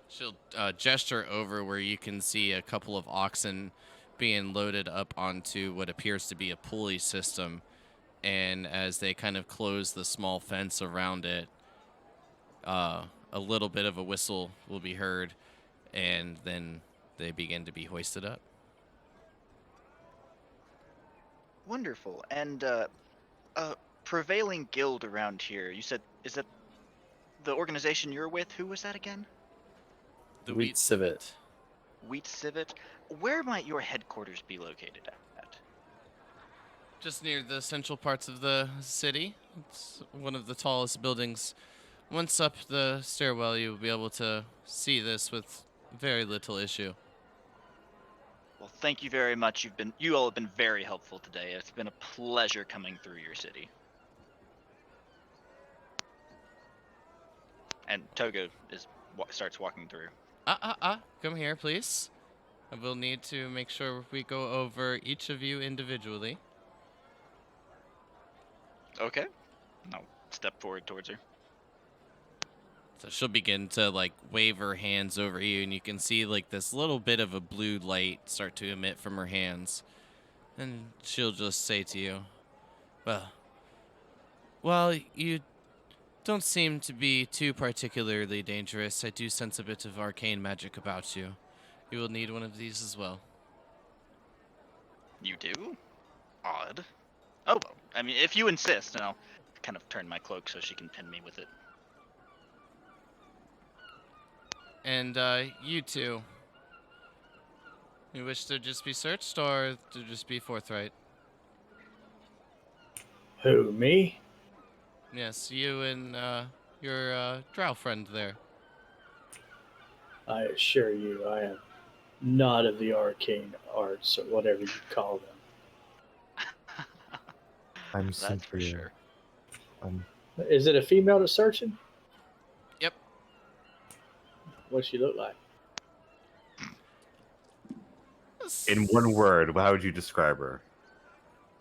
She'll gesture over where you can see a couple of oxen being loaded up onto what appears to be a pulley system. And as they kind of close the small fence around it, a little bit of a whistle will be heard, and then they begin to be hoisted up. Wonderful. And prevailing guild around here. You said, is that the organization you're with? Who was that again? The Wheat Civet. Wheat Civet. Where might your headquarters be located at? Just near the central parts of the city. It's one of the tallest buildings. Once up the stairwell, you'll be able to see this with very little issue. Well, thank you very much. You all have been very helpful today. It's been a pleasure coming through your city. And Togo starts walking through. Come here, please. I will need to make sure we go over each of you individually. Okay. I'll step forward towards her. So she'll begin to like wave her hands over you, and you can see like this little bit of a blue light start to emit from her hands. And she'll just say to you, well, you don't seem to be too particularly dangerous. I do sense a bit of arcane magic about you. You will need one of these as well. You do? Odd. Oh, well, I mean, if you insist, and I'll kind of turn my cloak so she can pin me with it. And you two. You wish to just be searched or to just be forthright? Who, me? Yes, you and your drow friend there. I assure you, I am not of the arcane arts or whatever you call them. I'm That's for simply sure. Is it a female that's searching? Yep. What's she look like? In one word, how would you describe her?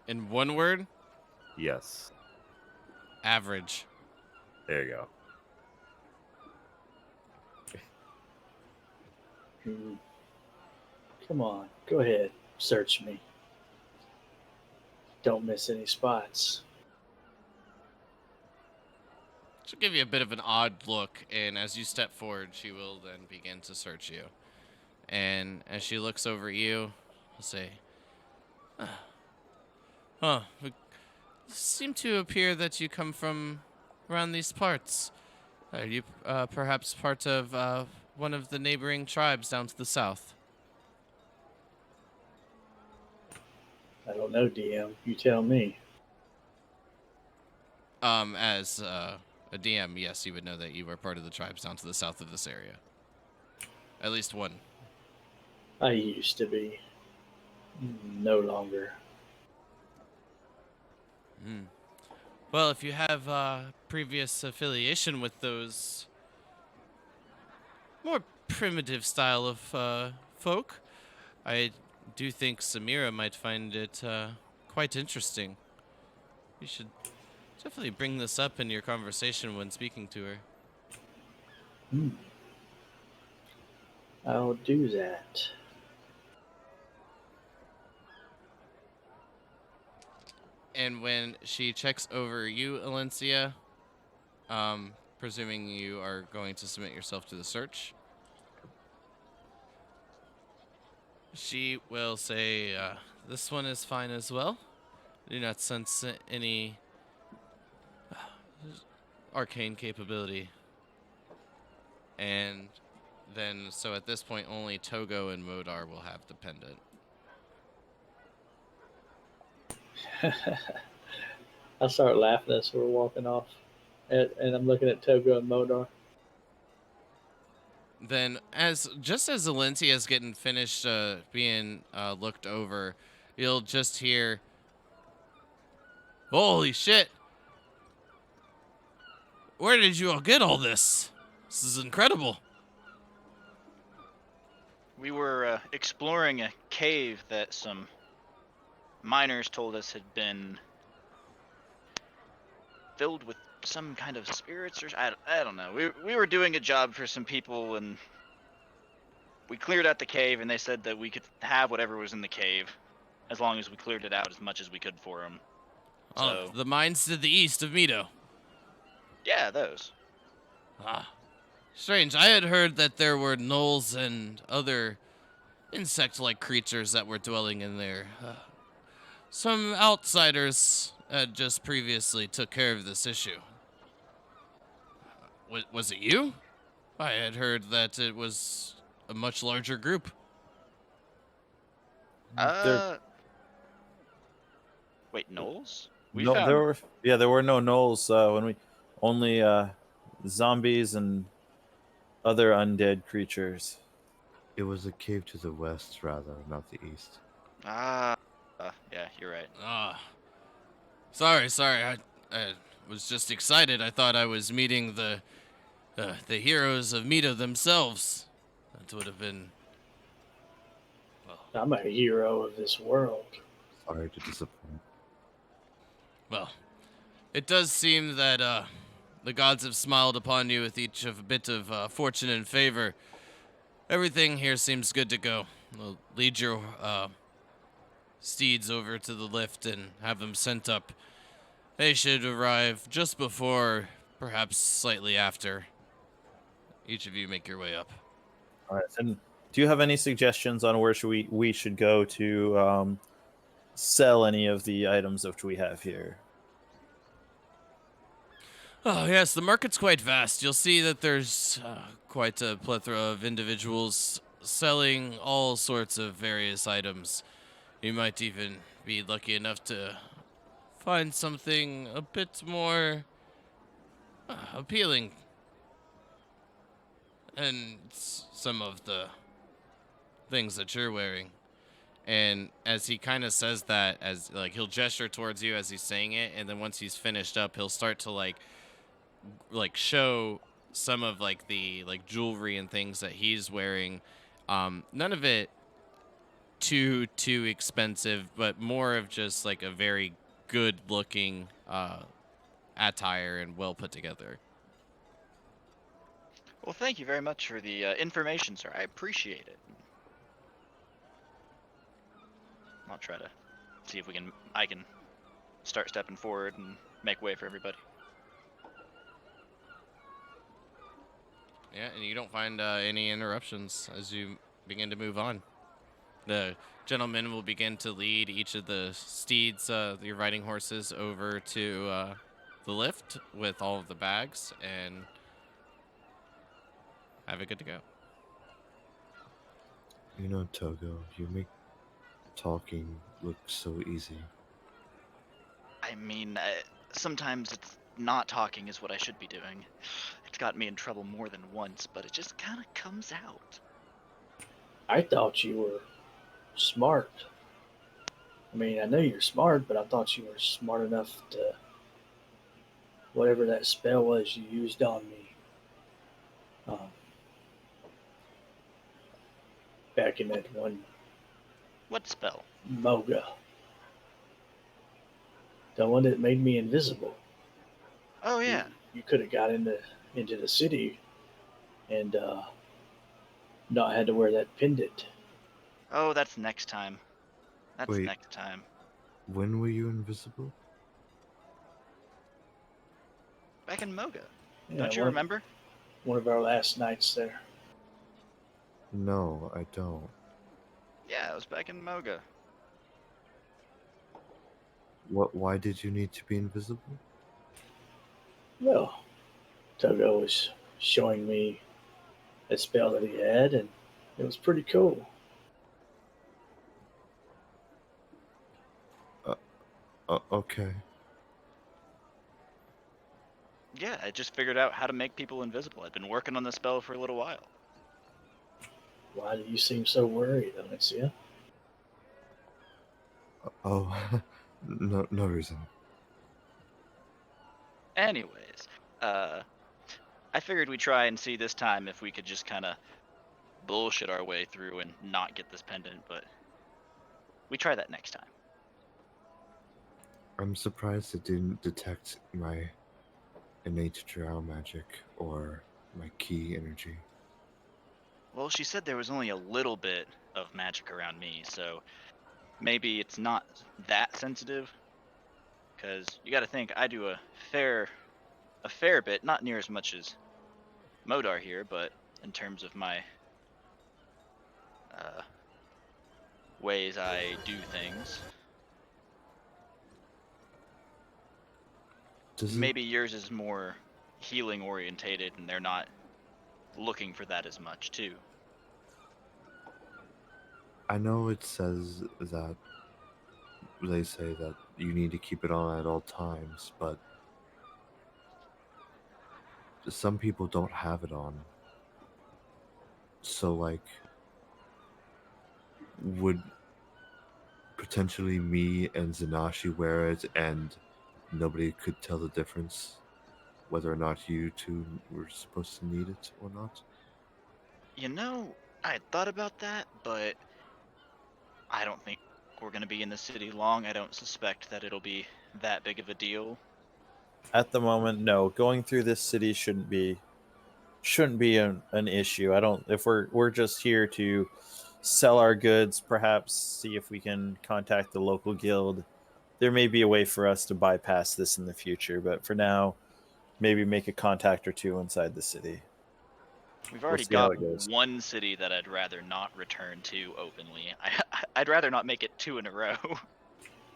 In one word? Yes. Average. There you go. Come on, go ahead, search me. Don't miss any spots. She'll give you a bit of an odd look, and as you step forward, she will then begin to search you. And as she looks over at you, she'll say, it seem to appear that you come from around these parts. Are you perhaps part of one of the neighboring tribes down to the south? I don't know, DM. You tell me. As a DM, yes, you would know that you are part of the tribes down to the south of this area. At least one. I used to be. No longer. Well, if you have previous affiliation with those more primitive style of folk, I do think Samira might find it quite interesting. You should definitely bring this up in your conversation when speaking to her. I'll do that. And when she checks over you, Alencia, presuming you are going to submit yourself to the search, she will say, this one is fine as well. Do not sense any arcane capability. And then, so at this point, only Togo and Modar will have the pendant. I'll start laughing as we're walking off. And I'm looking at Togo and Modar. Then, just as Alencia is getting finished being looked over, you'll just hear, "Holy shit! Where did you all get all this? This is incredible." We were exploring a cave that some miners told us had been filled with some kind of spirits, or I don't know. We were doing a job for some people, and we cleared out the cave, and they said that we could have whatever was in the cave as long as we cleared it out as much as we could for them. Oh, the mines to the east of Mito. Yeah, those. Strange. I had heard that there were gnolls and other insect-like creatures that were dwelling in there. Some outsiders just previously took care of this issue. Was it you? I had heard that it was a much larger group. Wait, gnolls? There were no gnolls when we only zombies and other undead creatures. It was a cave to the west, rather, not the east. Yeah, you're right. Ah, sorry. I was just excited. I thought I was meeting the heroes of Mito themselves. That would have been. I'm a hero of this world. Sorry to disappoint. Well, it does seem that the gods have smiled upon you with each of a bit of fortune and favor. Everything here seems good to go. We'll lead your steeds over to the lift and have them sent up. They should arrive just before, perhaps slightly after. Each of you make your way up. All right. And do you have any suggestions on where we should go to sell any of the items which we have here? Oh, yes, the market's quite vast. You'll see that there's quite a plethora of individuals selling all sorts of various items. You might even be lucky enough to find something a bit more appealing than some of the things that you're wearing. And as he kind of says that, as like he'll gesture towards you as he's saying it, and then once he's finished up, he'll start to like show some of like the like jewelry and things that he's wearing. None of it too expensive, but more of just like a very good looking attire and well put together. Well, thank you very much for the information, sir. I appreciate it. I'll try to see if I can start stepping forward and make way for everybody. Yeah, and you don't find any interruptions as you begin to move on. The gentleman will begin to lead each of the steeds, your riding horses, over to the lift with all of the bags and have it good to go. You know, Togo, you make talking look so easy. I mean, sometimes it's not talking is what I should be doing. It's got me in trouble more than once, but it just kind of comes out. I thought you were smart. I mean, I know you're smart, but I thought you were smart enough to whatever that spell was you used on me. Back in that one What spell? Moga. The one that made me invisible. Oh yeah. You could have got into the city and not had to wear that pendant. Oh, that's next time. That's Wait. next time. When were you invisible? Back in Moga. Yeah, Don't you remember? One of our last nights there. No, I don't. Yeah, it was back in Moga. Why did you need to be invisible? Well, Togo was showing me a spell that he had, and it was pretty cool. Okay. Yeah, I just figured out how to make people invisible. I'd been working on the spell for a little while. Why do you seem so worried, Alexia? Oh, no reason. Anyways, I figured we'd try and see this time if we could just kind of bullshit our way through and not get this pendant, but we try that next time. I'm surprised it didn't detect my innate drow magic or my key energy. Well, she said there was only a little bit of magic around me, so maybe it's not that sensitive. Because you got to think, I do a fair bit, not near as much as Modar here, but in terms of my ways I do things. Maybe yours is more healing orientated and they're not looking for that as much too. I know it says that they say that you need to keep it on at all times, but some people don't have it on. So, like, would potentially me and Zanashi wear it and nobody could tell the difference whether or not you two were supposed to need it or not? You know, I had thought about that, but I don't think we're going to be in the city long. I don't suspect that it'll be that big of a deal. At the moment, no. Going through this city shouldn't be an issue. I don't. If we're just here to sell our goods, perhaps see if we can contact the local guild. There may be a way for us to bypass this in the future, but for now, maybe make a contact or two inside the city. We've We'll already see how got it goes. one city that I'd rather not return to openly. I'd rather not make it 2 in a row.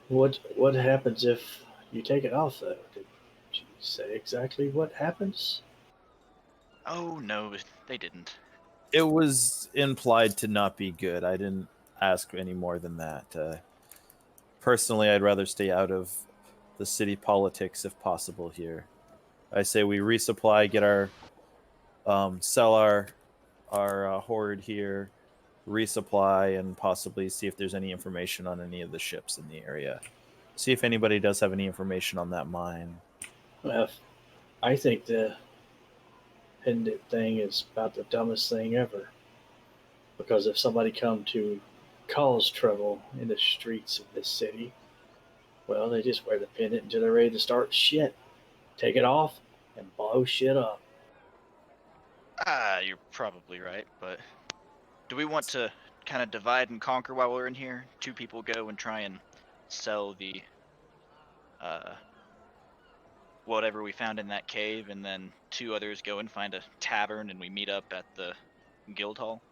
What happens if you take it off though? Did you say exactly what happens? Oh no, they didn't. It was implied to not be good. I didn't ask any more than that. Personally, I'd rather stay out of the city politics if possible here. I say we resupply, get our sell our hoard here, resupply, and possibly see if there's any information on any of the ships in the area. See if anybody does have any information on that mine. Well, I think the pendant thing is about the dumbest thing ever. Because if somebody come to cause trouble in the streets of this city, well, they just wear the pendant until they're ready to start shit. Take it off and blow shit up. You're probably right, but do we want to kind of divide and conquer while we're in here? 2 people go and try and sell the uh whatever we found in that cave, and then 2 others go and find a tavern and we meet up at the guild hall.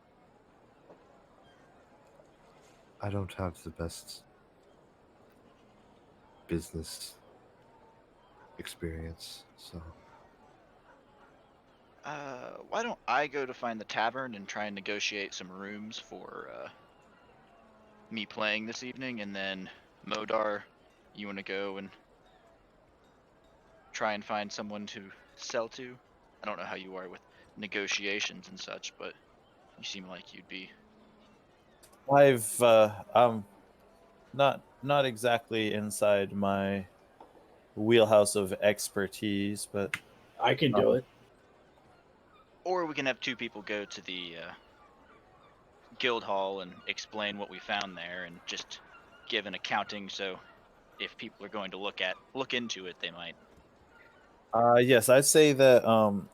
I don't have the best business experience, so Why don't I go to find the tavern and try and negotiate some rooms for me playing this evening, and then Modar, you want to go and try and find someone to sell to? I don't know how you are with negotiations and such, but you seem like you'd be. I'm not exactly inside my wheelhouse of expertise, but I can do it. Or we can have 2 people go to the guild hall and explain what we found there, and just give an accounting. So if people are going to look into it, they might. yes, I'd say that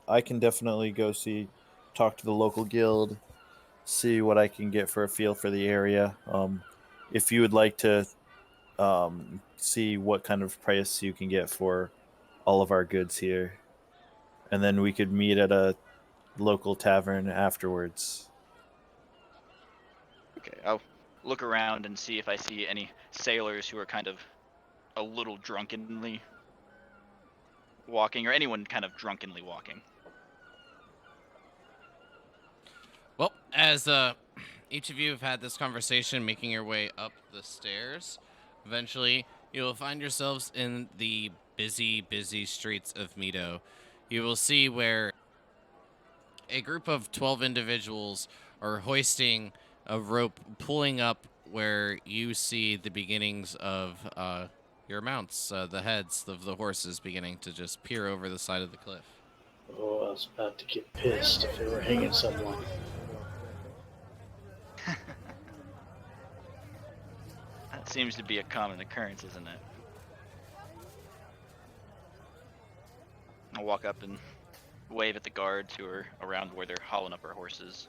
I can definitely go talk to the local guild, see what I can get for a feel for the area. If you would like to see what kind of price you can get for all of our goods here, and then we could meet at a local tavern afterwards. Okay, I'll look around and see if I see any sailors who are kind of a little drunkenly walking, or anyone kind of drunkenly walking. Well, as each of you have had this conversation, making your way up the stairs, eventually you will find yourselves in the busy streets of Mito. You will see where a group of 12 individuals are hoisting a rope, pulling up where you see the beginnings of your mounts, the heads of the horses beginning to just peer over the side of the cliff. Oh, I was about to get pissed if they were hanging someone. That seems to be a common occurrence, isn't it? I'll walk up and wave at the guards who are around where they're hauling up our horses.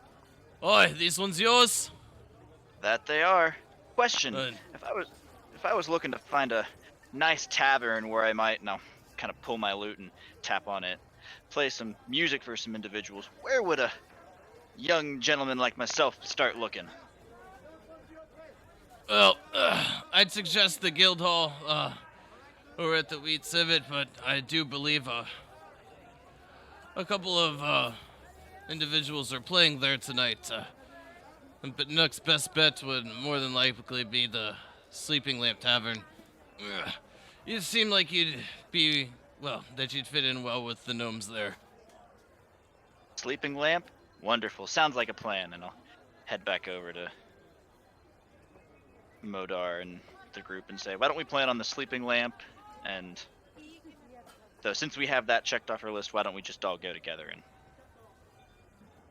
Oi, these ones yours? That they are. Question: Good. if I was looking to find a nice tavern where I might now kind of pull my lute and tap on it, play some music for some individuals, where would a young gentleman like myself start looking? Well, I'd suggest the guild hall over at the Wheat Civet, but I do believe a couple of individuals are playing there tonight. But Nook's best bet would more than likely be the Sleeping Lamp Tavern. You seem like you'd that you'd fit in well with the gnomes there. Sleeping lamp? Wonderful. Sounds like a plan, and I'll head back over to Modar and the group and say, why don't we plan on the sleeping lamp? And so since we have that checked off our list, why don't we just all go together and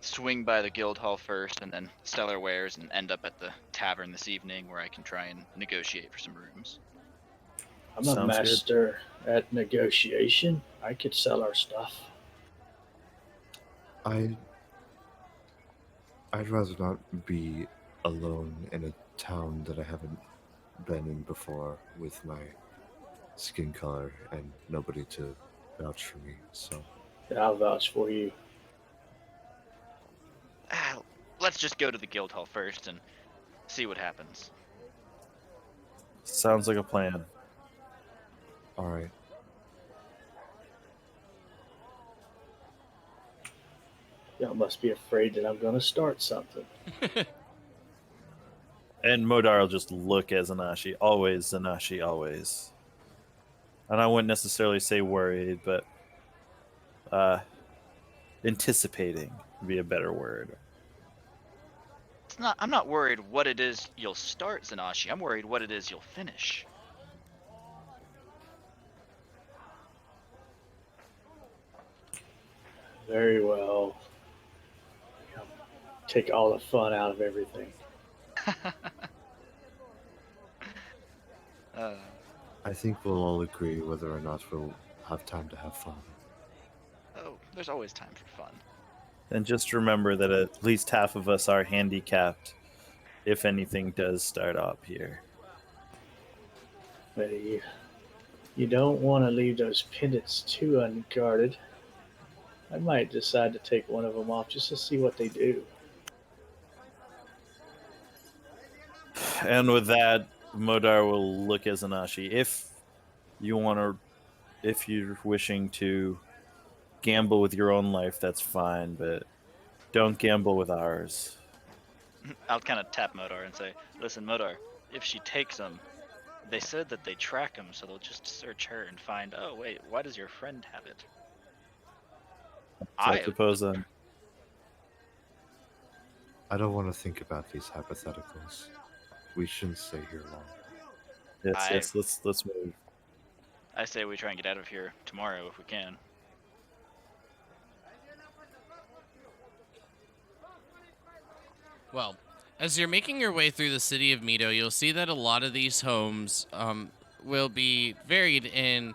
swing by the guild hall first and then Stellar Wares and end up at the tavern this evening where I can try and negotiate for some rooms. I'm a Sounds good. master at negotiation. I could sell our stuff. I'd rather not be alone in a town that I haven't been in before with my skin color and nobody to vouch for me. So I'll vouch for you. Let's just go to the guild hall first and see what happens. Sounds like a plan. all right. Y'all must be afraid that I'm going to start something. And Modar will just look at Zanashi. Always, Zanashi, always. And I wouldn't necessarily say worried, but anticipating would be a better word. I'm not worried what it is you'll start, Zanashi. I'm worried what it is you'll finish. Very well. Take all the fun out of everything. I think we'll all agree whether or not we'll have time to have fun. Oh, there's always time for fun. And just remember that at least half of us are handicapped if anything does start up here. But you don't want to leave those pendants too unguarded. I might decide to take one of them off just to see what they do. And with that, Modar will look at Zanashi. If you're wishing to gamble with your own life, that's fine, but don't gamble with ours. I'll kind of tap Modar and say, listen, Modar, if she takes them, they said that they track them, so they'll just search her and find, oh, wait, why does your friend have it? I suppose I don't want to think about these hypotheticals. We shouldn't stay here long. yes, let's move. I say we try and get out of here tomorrow if we can. Well, as you're making your way through the city of Mito, you'll see that a lot of these homes will be varied in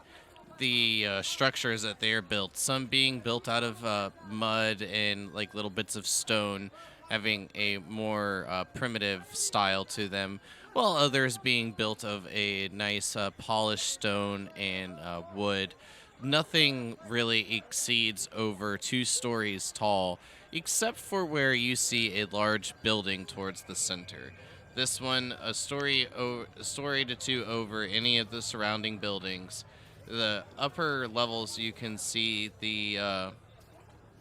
the structures that they are built. Some being built out of mud and like little bits of stone, having a more primitive style to them, while others being built of a nice polished stone and wood. Nothing really exceeds over 2 stories tall, except for where you see a large building towards the center. This one, a story to 2 over any of the surrounding buildings. The upper levels, you can see the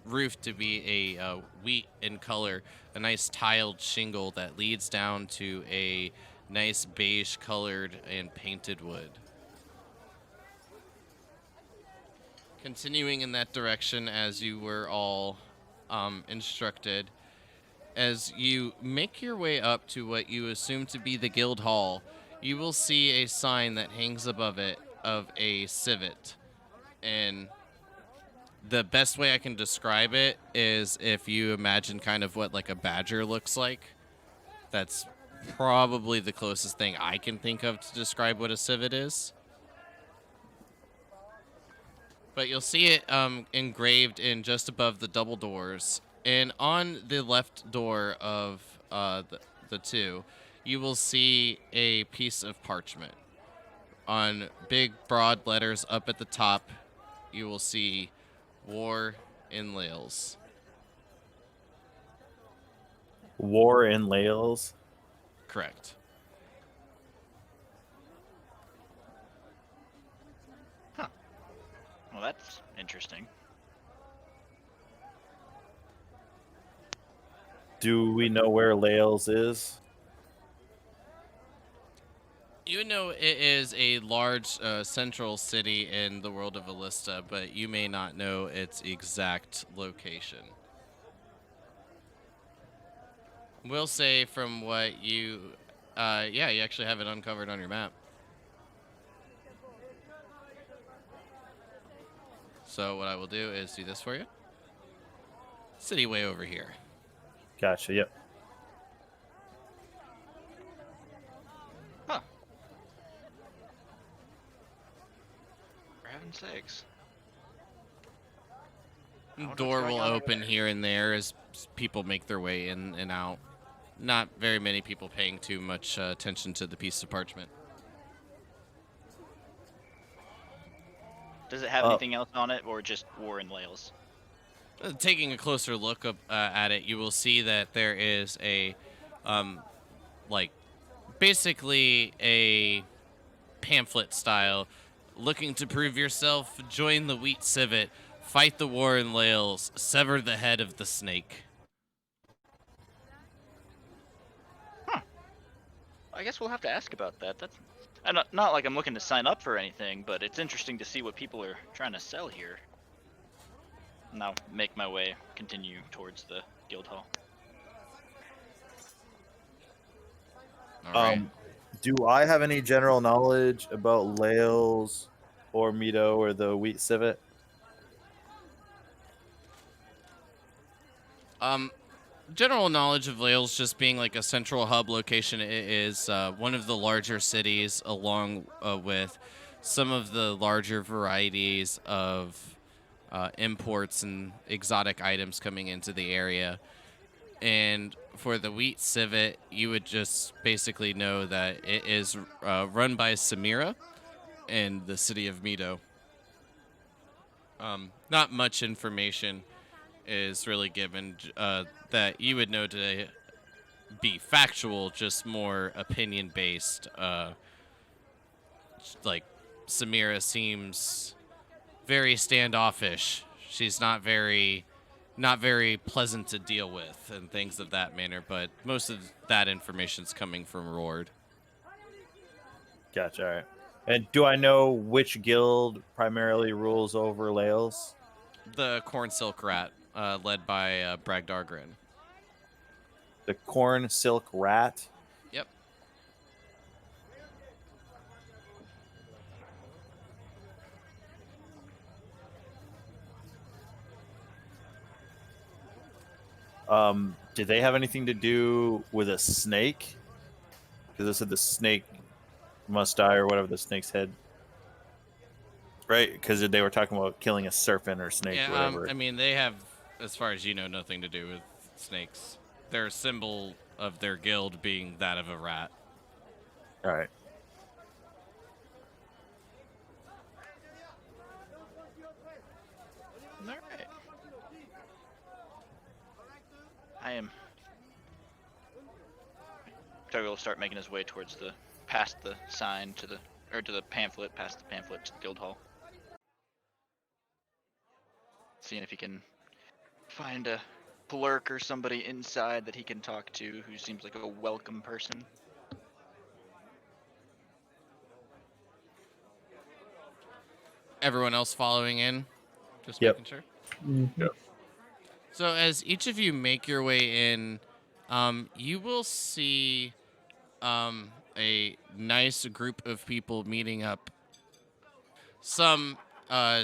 roof to be a wheat in color, a nice tiled shingle that leads down to a nice beige colored and painted wood. Continuing in that direction as you were all instructed, as you make your way up to what you assume to be the guild hall, you will see a sign that hangs above it of a civet. And the best way I can describe it is if you imagine kind of what like a badger looks like. That's probably the closest thing I can think of to describe what a civet is. But you'll see it engraved in just above the double doors. And on the left door of the 2, you will see a piece of parchment. On big, broad letters up at the top, you will see War in Lails. War in Lails. Correct. Well, that's interesting. Do we know where Lails is? You know it is a large central city in the world of Elista, but you may not know its exact location. We'll say from what you Yeah, you actually have it uncovered on your map. So what I will do is do this for you. City way over here. Gotcha. Yep. Huh. For heaven's sakes. I wonder what's Door going will on over open there. here and there as people make their way in and out. Not very many people paying too much attention to the piece of parchment. Does it have Uh, anything else on it, or just War and Lails? Taking a closer look up at it, you will see that there is a, like, basically a pamphlet style. Looking to prove yourself, join the Wheat Civet, fight the war in Lails, sever the head of the snake. I guess we'll have to ask about that. That's not like I'm looking to sign up for anything, but it's interesting to see what people are trying to sell here. And I'll make my way, continue towards the guild hall. All right. Do I have any general knowledge about Lails or Mito or the Wheat Civet? General knowledge of Lails just being like a central hub location. It is one of the larger cities, along with some of the larger varieties of imports and exotic items coming into the area. And for the Wheat Civet, you would just basically know that it is run by Samira in the city of Mito. Not much information is really given that you would know to be factual, just more opinion based. Like Samira seems very standoffish. She's not very pleasant to deal with and things of that manner, but most of that information's coming from Rord. Gotcha. All right. And do I know which guild primarily rules over Lails? The Corn Silk Rat, led by Bragdargrin. The Corn Silk Rat. Yep. Did they have anything to do with a snake? Because they said the snake must die, or whatever the snake's head. Right? Because they were talking about killing a serpent or snake Yeah, or whatever. I mean, they have, as far as you know, nothing to do with snakes. Their symbol of their guild being that of a rat. All right. All right. I am. Togo will start making his way towards past the sign to the pamphlet, past the pamphlet to the guild hall. Seeing if he can find a clerk or somebody inside that he can talk to who seems like a welcome person. Everyone else following in? Just Yep. making sure. Mm-hmm. Yep. So as each of you make your way in, you will see a nice group of people meeting up. Some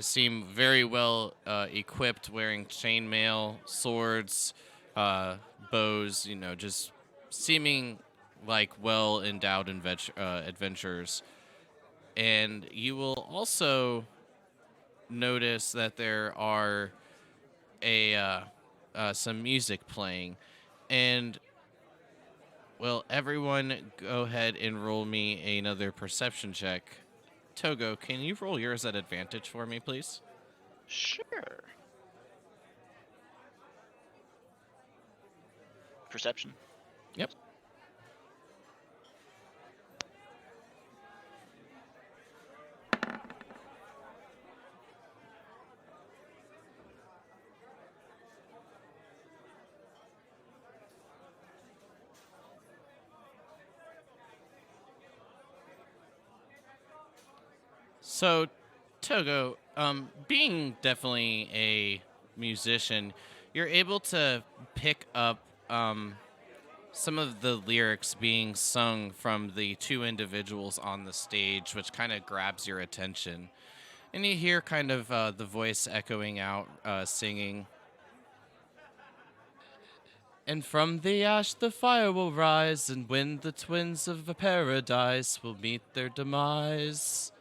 seem very well equipped, wearing chainmail, swords, bows, just seeming like well endowed adventurers. And you will also notice that there are some music playing. And, well, everyone go ahead and roll me another perception check. Togo, can you roll yours at advantage for me, please? Sure. Perception. Yep. So, Togo, being definitely a musician, you're able to pick up some of the lyrics being sung from the two individuals on the stage, which kind of grabs your attention. And you hear kind of the voice echoing out, singing. And from the ash the fire will rise, and when the twins of a paradise will meet their demise,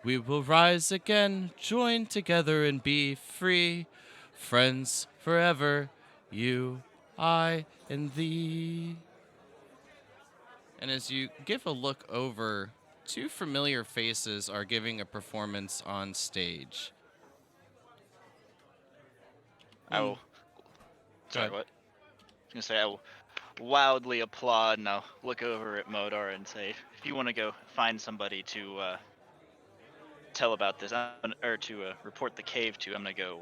we will rise again, join together and be free, friends forever, you, I, and thee. And as you give a look over, two familiar faces are giving a performance on stage. I And will. go Sorry, ahead. what? I was gonna say I will wildly applaud, and I'll look over at Modar and say, if you want to go find somebody to tell about this, or to report the cave to, I'm gonna go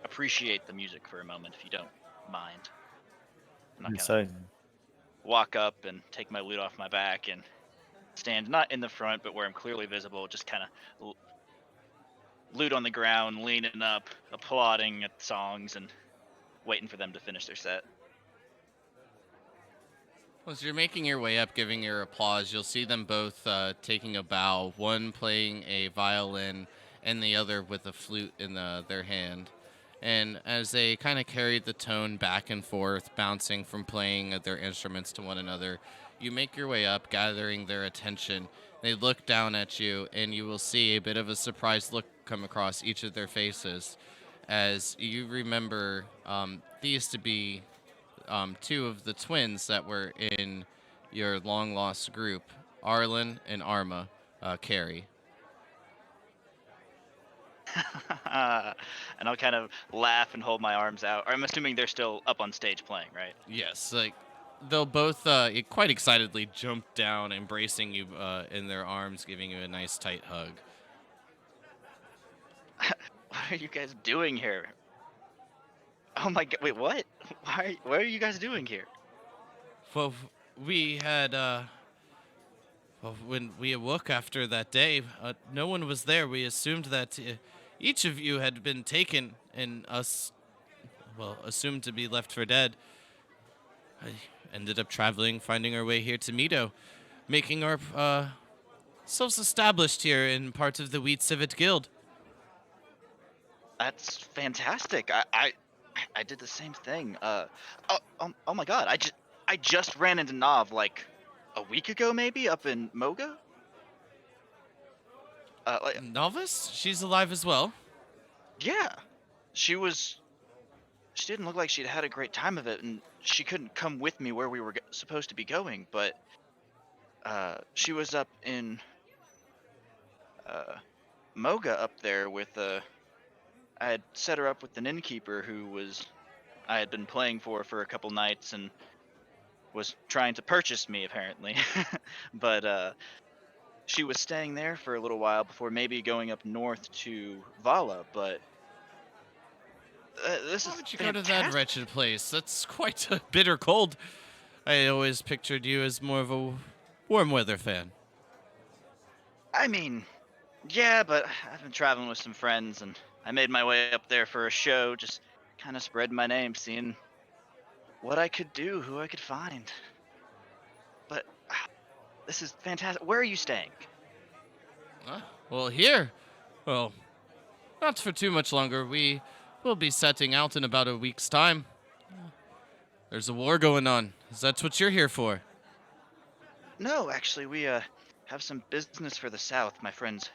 appreciate the music for a moment, if you don't mind. And I'll kind of So, walk up and take my lute off my back and stand not in the front, but where I'm clearly visible, just kind of lute on the ground, leaning up, applauding at songs, and waiting for them to finish their set. As you're making your way up, giving your applause, you'll see them both taking a bow, one playing a violin and the other with a flute in their hand. And as they kind of carry the tone back and forth, bouncing from playing their instruments to one another, you make your way up, gathering their attention. They look down at you, and you will see a bit of a surprised look come across each of their faces as you remember these used to be two of the twins that were in your long lost group, Arlen and Arma, Carrie. And I'll kind of laugh and hold my arms out. Or I'm assuming they're still up on stage playing, right? Yes, like they'll both quite excitedly jump down, embracing you in their arms, giving you a nice tight hug. What are you guys doing here? Oh my god! Wait, what? What are you guys doing here? Well, we had well, when we awoke after that day, no one was there. We assumed that each of you had been taken, and us, well, assumed to be left for dead. I ended up traveling, finding our way here to Mito, making our selves established here in parts of the Wheat Civet Guild. That's fantastic. I did the same thing. Oh my god! I just ran into Nav like a week ago, maybe up in Moga. Like Novice? She's alive as well. yeah, she was. She didn't look like she'd had a great time of it, and she couldn't come with me where we were supposed to be going. But she was up in uh, Moga up there with I had set her up with an innkeeper who was I had been playing for a couple nights and was trying to purchase me apparently. But she was staying there for a little while before maybe going up north to Vala. But this Why is would you go to that fantastic. wretched place? That's quite a bitter cold. I always pictured you as more of a warm weather fan. I mean, yeah, but I've been traveling with some friends and I made my way up there for a show, just kind of spread my name, seeing what I could do, who I could find. But this is fantastic. Where are you staying? Well, here. Well, not for too much longer. We will be setting out in about a week's time. There's a war going on. Is that what you're here for? No, actually, we have some business for the South. My friend's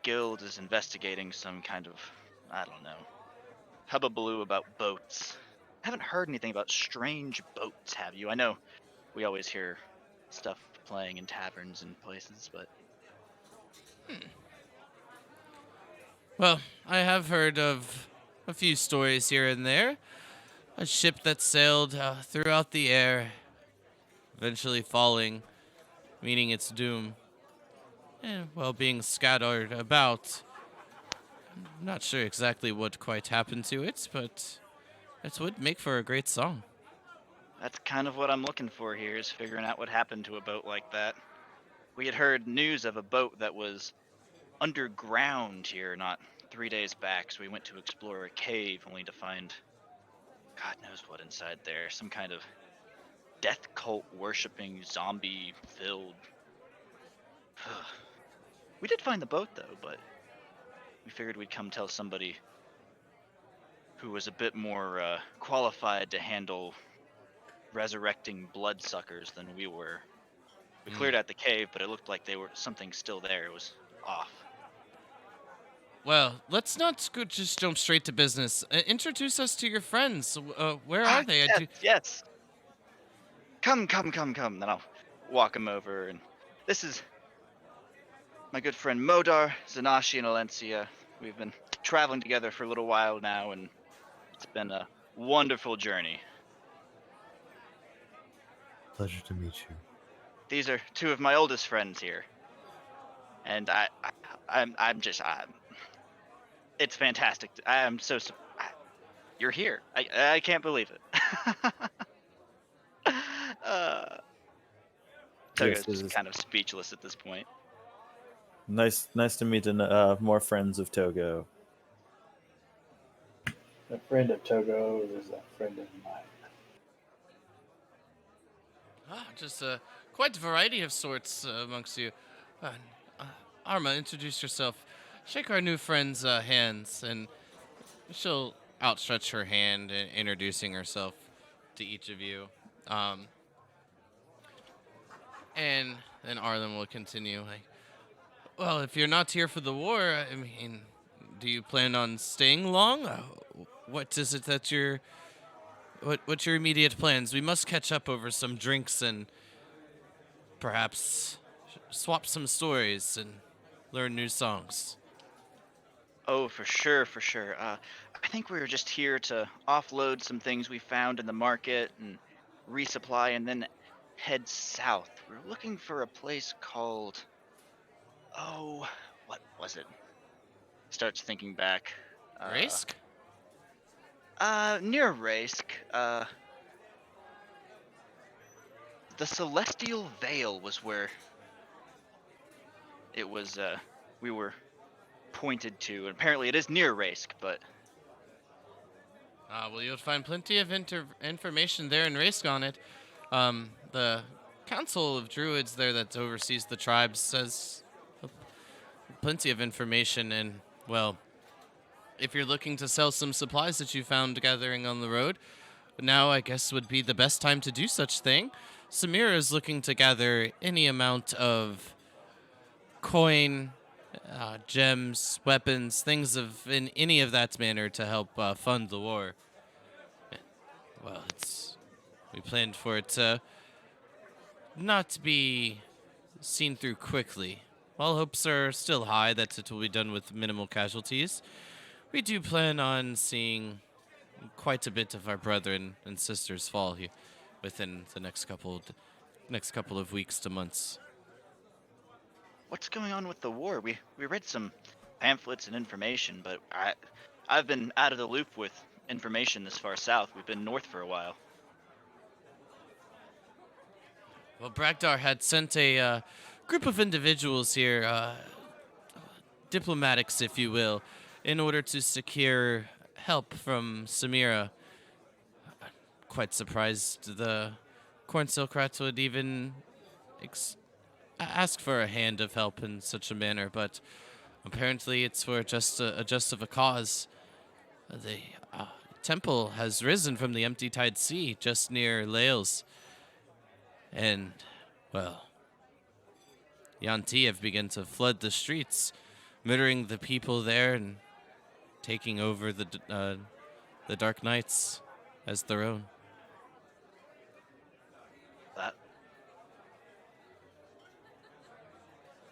guild is investigating some kind of, I don't know, hubbubaloo about boats. Haven't heard anything about strange boats, have you? I know we always hear stuff playing in taverns and places, but Well, I have heard of a few stories here and there. A ship that sailed throughout the air, eventually falling, meeting its doom, and while being scattered about. I'm not sure exactly what quite happened to it, but it would make for a great song. that's kind of what I'm looking for here is figuring out what happened to a boat like that. We had heard news of a boat that was underground here not 3 days back, so we went to explore a cave only to find God knows what inside there. Some kind of death cult worshipping zombie filled. We did find the boat though, but we figured we'd come tell somebody who was a bit more qualified to handle resurrecting bloodsuckers than we were. We cleared out the cave, but it looked like they were something still there. It was off. Well, let's not just jump straight to business. Introduce us to your friends. Where are they? Yes, yes. Come. Then I'll walk him over, and this is my good friend Modar, Zanashi, and Alencia. We've been traveling together for a little while now, and it's been a wonderful journey. Pleasure to meet you. These are two of my oldest friends here, and I'm just it's fantastic. I am so you're here. I can't believe it. Togo's Yes, just kind of speechless at this point. Nice to meet more friends of Togo. A friend of Togo is a friend of mine. Just quite a variety of sorts amongst you. Arma, introduce yourself. Shake our new friend's hands, and she'll outstretch her hand, introducing herself to each of you. And then Arlen will continue. Like, well, if you're not here for the war, I mean, do you plan on staying long? What is it that what's your immediate plans? We must catch up over some drinks and perhaps swap some stories and learn new songs. Oh, for sure. I think we were just here to offload some things we found in the market and resupply, and then head south. We're looking for a place called, oh, what was it? Starts thinking back. Raisk? Near Raisk. The Celestial Vale was where it was. We were pointed to, and apparently it is near Raisk, but Well, you'll find plenty of information there in Raisk on it. The Council of Druids there that oversees the tribes says plenty of information, and, well, if you're looking to sell some supplies that you found gathering on the road, now I guess would be the best time to do such thing. Samira is looking to gather any amount of coin, gems, weapons, things in any of that manner to help fund the war. Well, we planned for it to not be seen through quickly. While hopes are still high that it will be done with minimal casualties, we do plan on seeing quite a bit of our brethren and sisters fall here within the next couple of weeks to months. what's going on with the war? We read some pamphlets and information, but I've been out of the loop with information this far south. We've been north for a while. Well, Bragdar had sent a group of individuals here, diplomatics, if you will, in order to secure help from Samira. Quite surprised the Corn Silkrat would even ask for a hand of help in such a manner, but apparently it's for just of a cause. The temple has risen from the empty tide sea just near Laels, and, well, Yanti have begun to flood the streets, murdering the people there and taking over the Dark Knights as their own.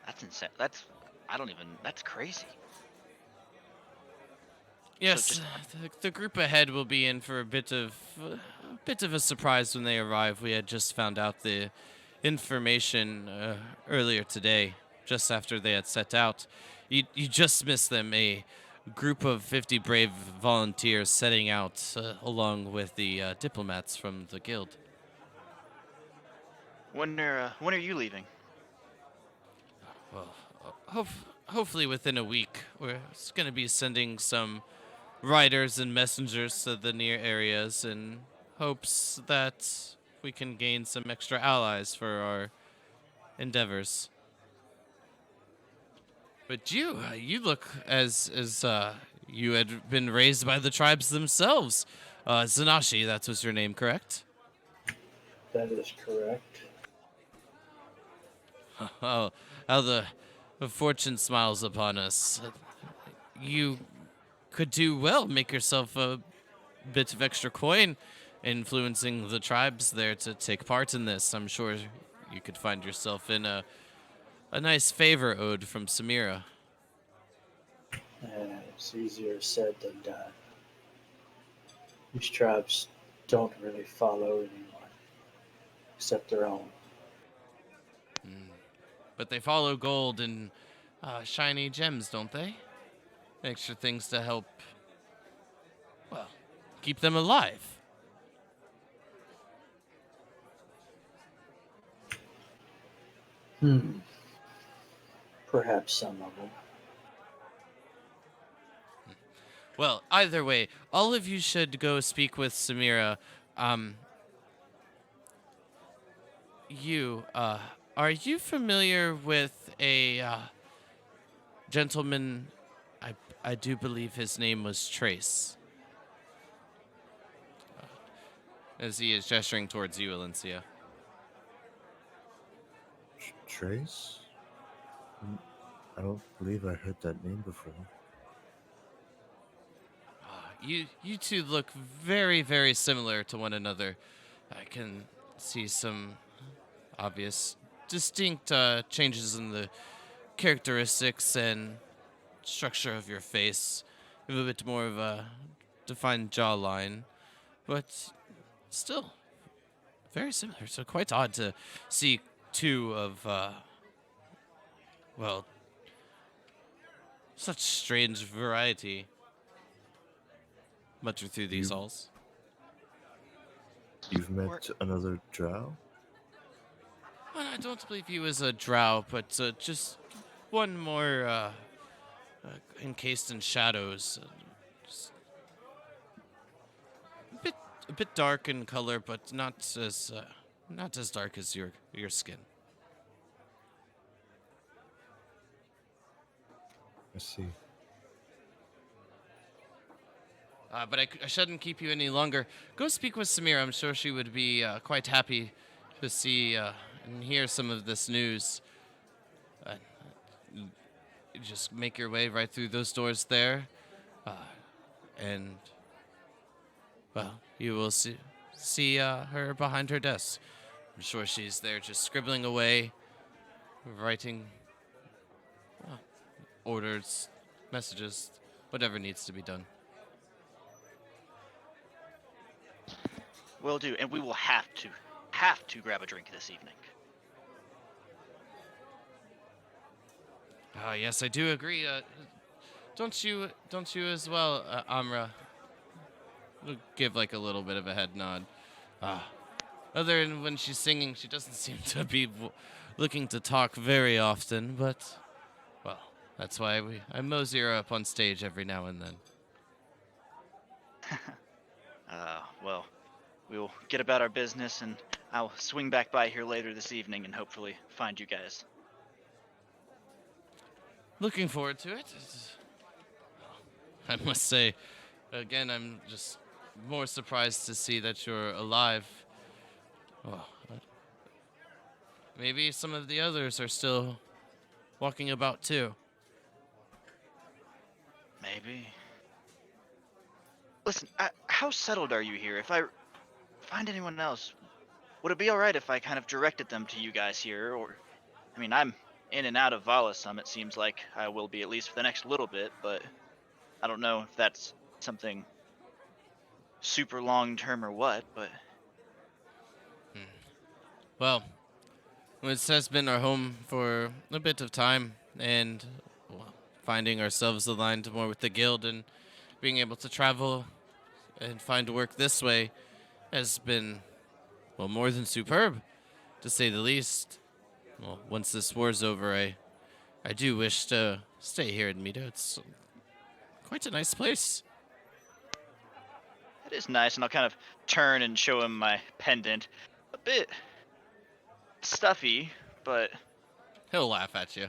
That's insane. That's crazy. Yes, the group ahead will be in for a bit of a surprise when they arrive. We had just found out the information earlier today, just after they had set out. You just missed them. A group of 50 brave volunteers setting out along with the diplomats from the guild. When are you leaving? Well, hopefully within a week. We're going to be sending some riders and messengers to the near areas in hopes that we can gain some extra allies for our endeavors. But you look as you had been raised by the tribes themselves. Zanashi, that was your name, correct? That is correct. Oh, how the fortune smiles upon us. You could do well, make yourself a bit of extra coin, influencing the tribes there to take part in this. I'm sure you could find yourself in a nice favor ode from Samira. It's easier said than done. These tribes don't really follow anyone except their own. But they follow gold and shiny gems, don't they? Extra things to help, well, keep them alive. Perhaps some of them. Well, either way, all of you should go speak with Samira. Are you familiar with a gentleman? I do believe his name was Trace. As he is gesturing towards you, Alencia. Trace? I don't believe I heard that name before. You two look very, very similar to one another. I can see some obvious, distinct changes in the characteristics and structure of your face. You have a bit more of a defined jawline, but still very similar. So quite odd to see two of, well, such strange variety mutter through these halls. You've met another drow? Well, I don't believe he was a drow, but just one more encased in shadows. Just a bit dark in color, but not as dark as your skin. I see. But I shouldn't keep you any longer. Go speak with Samira. I'm sure she would be quite happy to see and hear some of this news. You just make your way right through those doors there, and well, you will see her behind her desk. I'm sure she's there just scribbling away, writing orders, messages, whatever needs to be done. Will do, and we will have to grab a drink this evening. Yes, I do agree. Don't you as well, Amra? We'll give like a little bit of a head nod. Other than when she's singing, she doesn't seem to be looking to talk very often, but, well, that's why I mosey her up on stage every now and then. Well, we'll get about our business, and I'll swing back by here later this evening and hopefully find you guys. Looking forward to it. I must say, again, I'm just more surprised to see that you're alive. Oh, maybe some of the others are still walking about too. Maybe. Listen, how settled are you here? If I find anyone else, would it be alright if I kind of directed them to you guys here? Or, I mean, I'm in and out of Vala some, it seems like I will be at least for the next little bit, but I don't know if that's something super long term or what, but... Well, this has been our home for a bit of time, and well, finding ourselves aligned more with the guild and being able to travel and find work this way has been, well, more than superb, to say the least. Well, once this war's over, I do wish to stay here in Mita. It's quite a nice place. It is nice, and I'll kind of turn and show him my pendant. bit stuffy, but He'll laugh at you.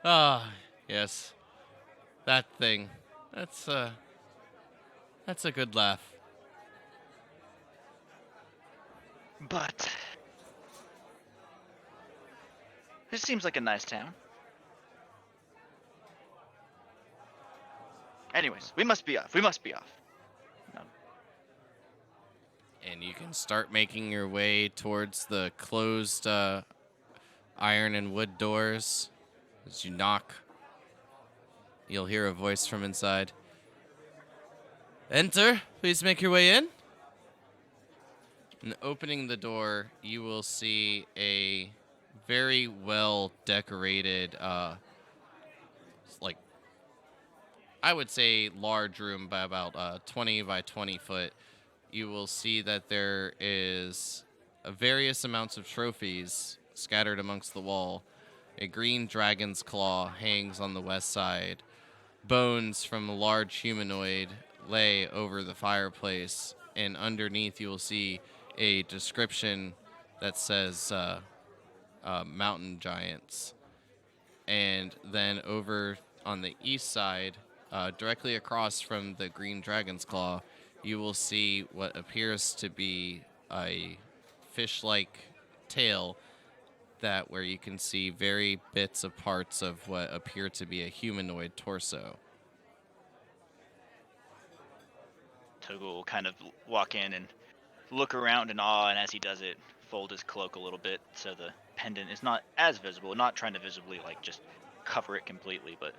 Ah, yes. That thing. That's a good laugh. but it seems like a nice town. Anyways, we must be off. No. And you can start making your way towards the closed iron and wood doors. As you knock, you'll hear a voice from inside. Enter. Please make your way in. And opening the door, you will see a very well decorated, like, I would say large room by about 20 by 20 foot. You will see that there is various amounts of trophies scattered amongst the wall. A green dragon's claw hangs on the west side. Bones from a large humanoid lay over the fireplace, and underneath you will see a description that says mountain giants. And then over on the east side, directly across from the green dragon's claw, you will see what appears to be a fish-like tail that where you can see very bits of parts of what appear to be a humanoid torso. Togo will kind of walk in and look around in awe, and as he does it, fold his cloak a little bit so the pendant is not as visible. Not trying to visibly like just cover it completely, but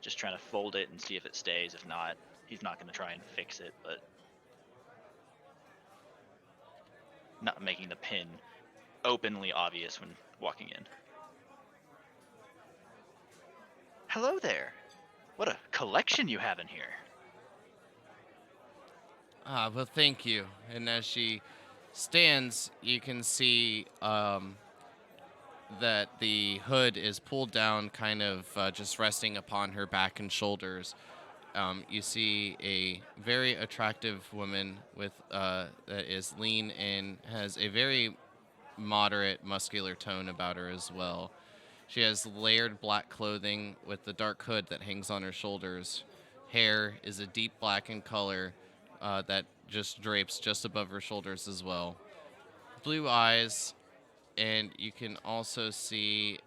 just trying to fold it and see if it stays. If not, he's not going to try and fix it, but not making the pin openly obvious when walking in. Hello there. What a collection you have in here. Ah, well, thank you. And as she stands, you can see that the hood is pulled down, kind of just resting upon her back and shoulders. You see a very attractive woman with that is lean and has a very moderate muscular tone about her as well. She has layered black clothing with the dark hood that hangs on her shoulders. Hair is a deep black in color that just drapes just above her shoulders as well. Blue eyes, and you can also see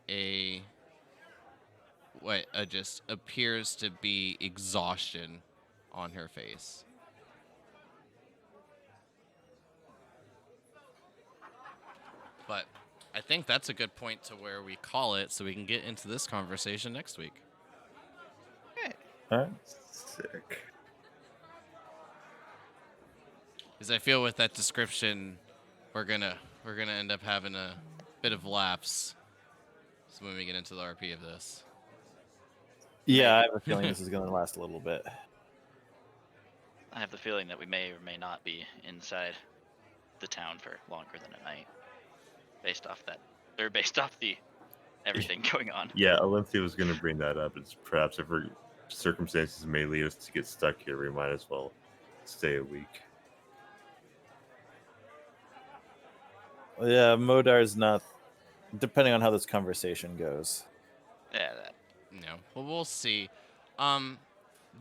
what just appears to be exhaustion on her face. But I think that's a good point to where we call it so we can get into this conversation next week. All right. Sick. Because I feel with that description, we're gonna end up having a bit of lapse so when we get into the RP of this. Yeah, I have a feeling this is going to last a little bit. I have the feeling that we may or may not be inside the town for longer than a night, based off the everything going on. Yeah, Olympia was going to bring that up. It's perhaps if her circumstances may lead us to get stuck here, we might as well stay a week. Yeah, Modar's not. Depending on how this conversation goes. Yeah, that. No, well, we'll see.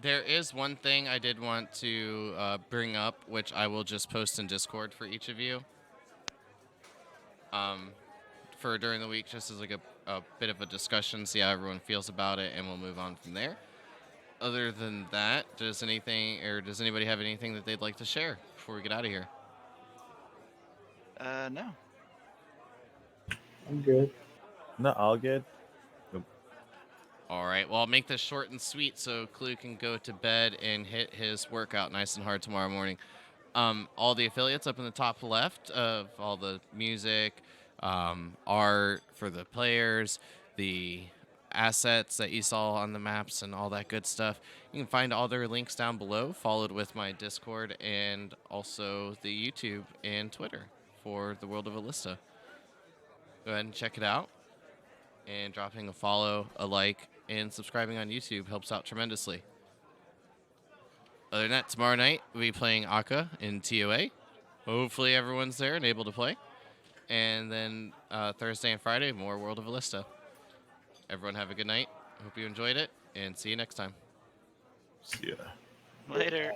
There is one thing I did want to bring up, which I will just post in Discord for each of you. For during the week, just as like a bit of a discussion, see how everyone feels about it, and we'll move on from there. Other than that, does anybody have anything that they'd like to share before we get out of here? No. I'm good. No, all good. All right, well, I'll make this short and sweet so Clue can go to bed and hit his workout nice and hard tomorrow morning. All the affiliates up in the top left of all the music, art for the players, the assets that you saw on the maps and all that good stuff. You can find all their links down below, followed with my Discord and also the YouTube and Twitter for the World of Elista. Go ahead and check it out. And dropping a follow, a like, and subscribing on YouTube helps out tremendously. Other than that, tomorrow night we'll be playing Akka in TOA. hopefully everyone's there and able to play. And then Thursday and Friday, more World of Elista. Everyone have a good night. Hope you enjoyed it, and see you next time. See ya. Later.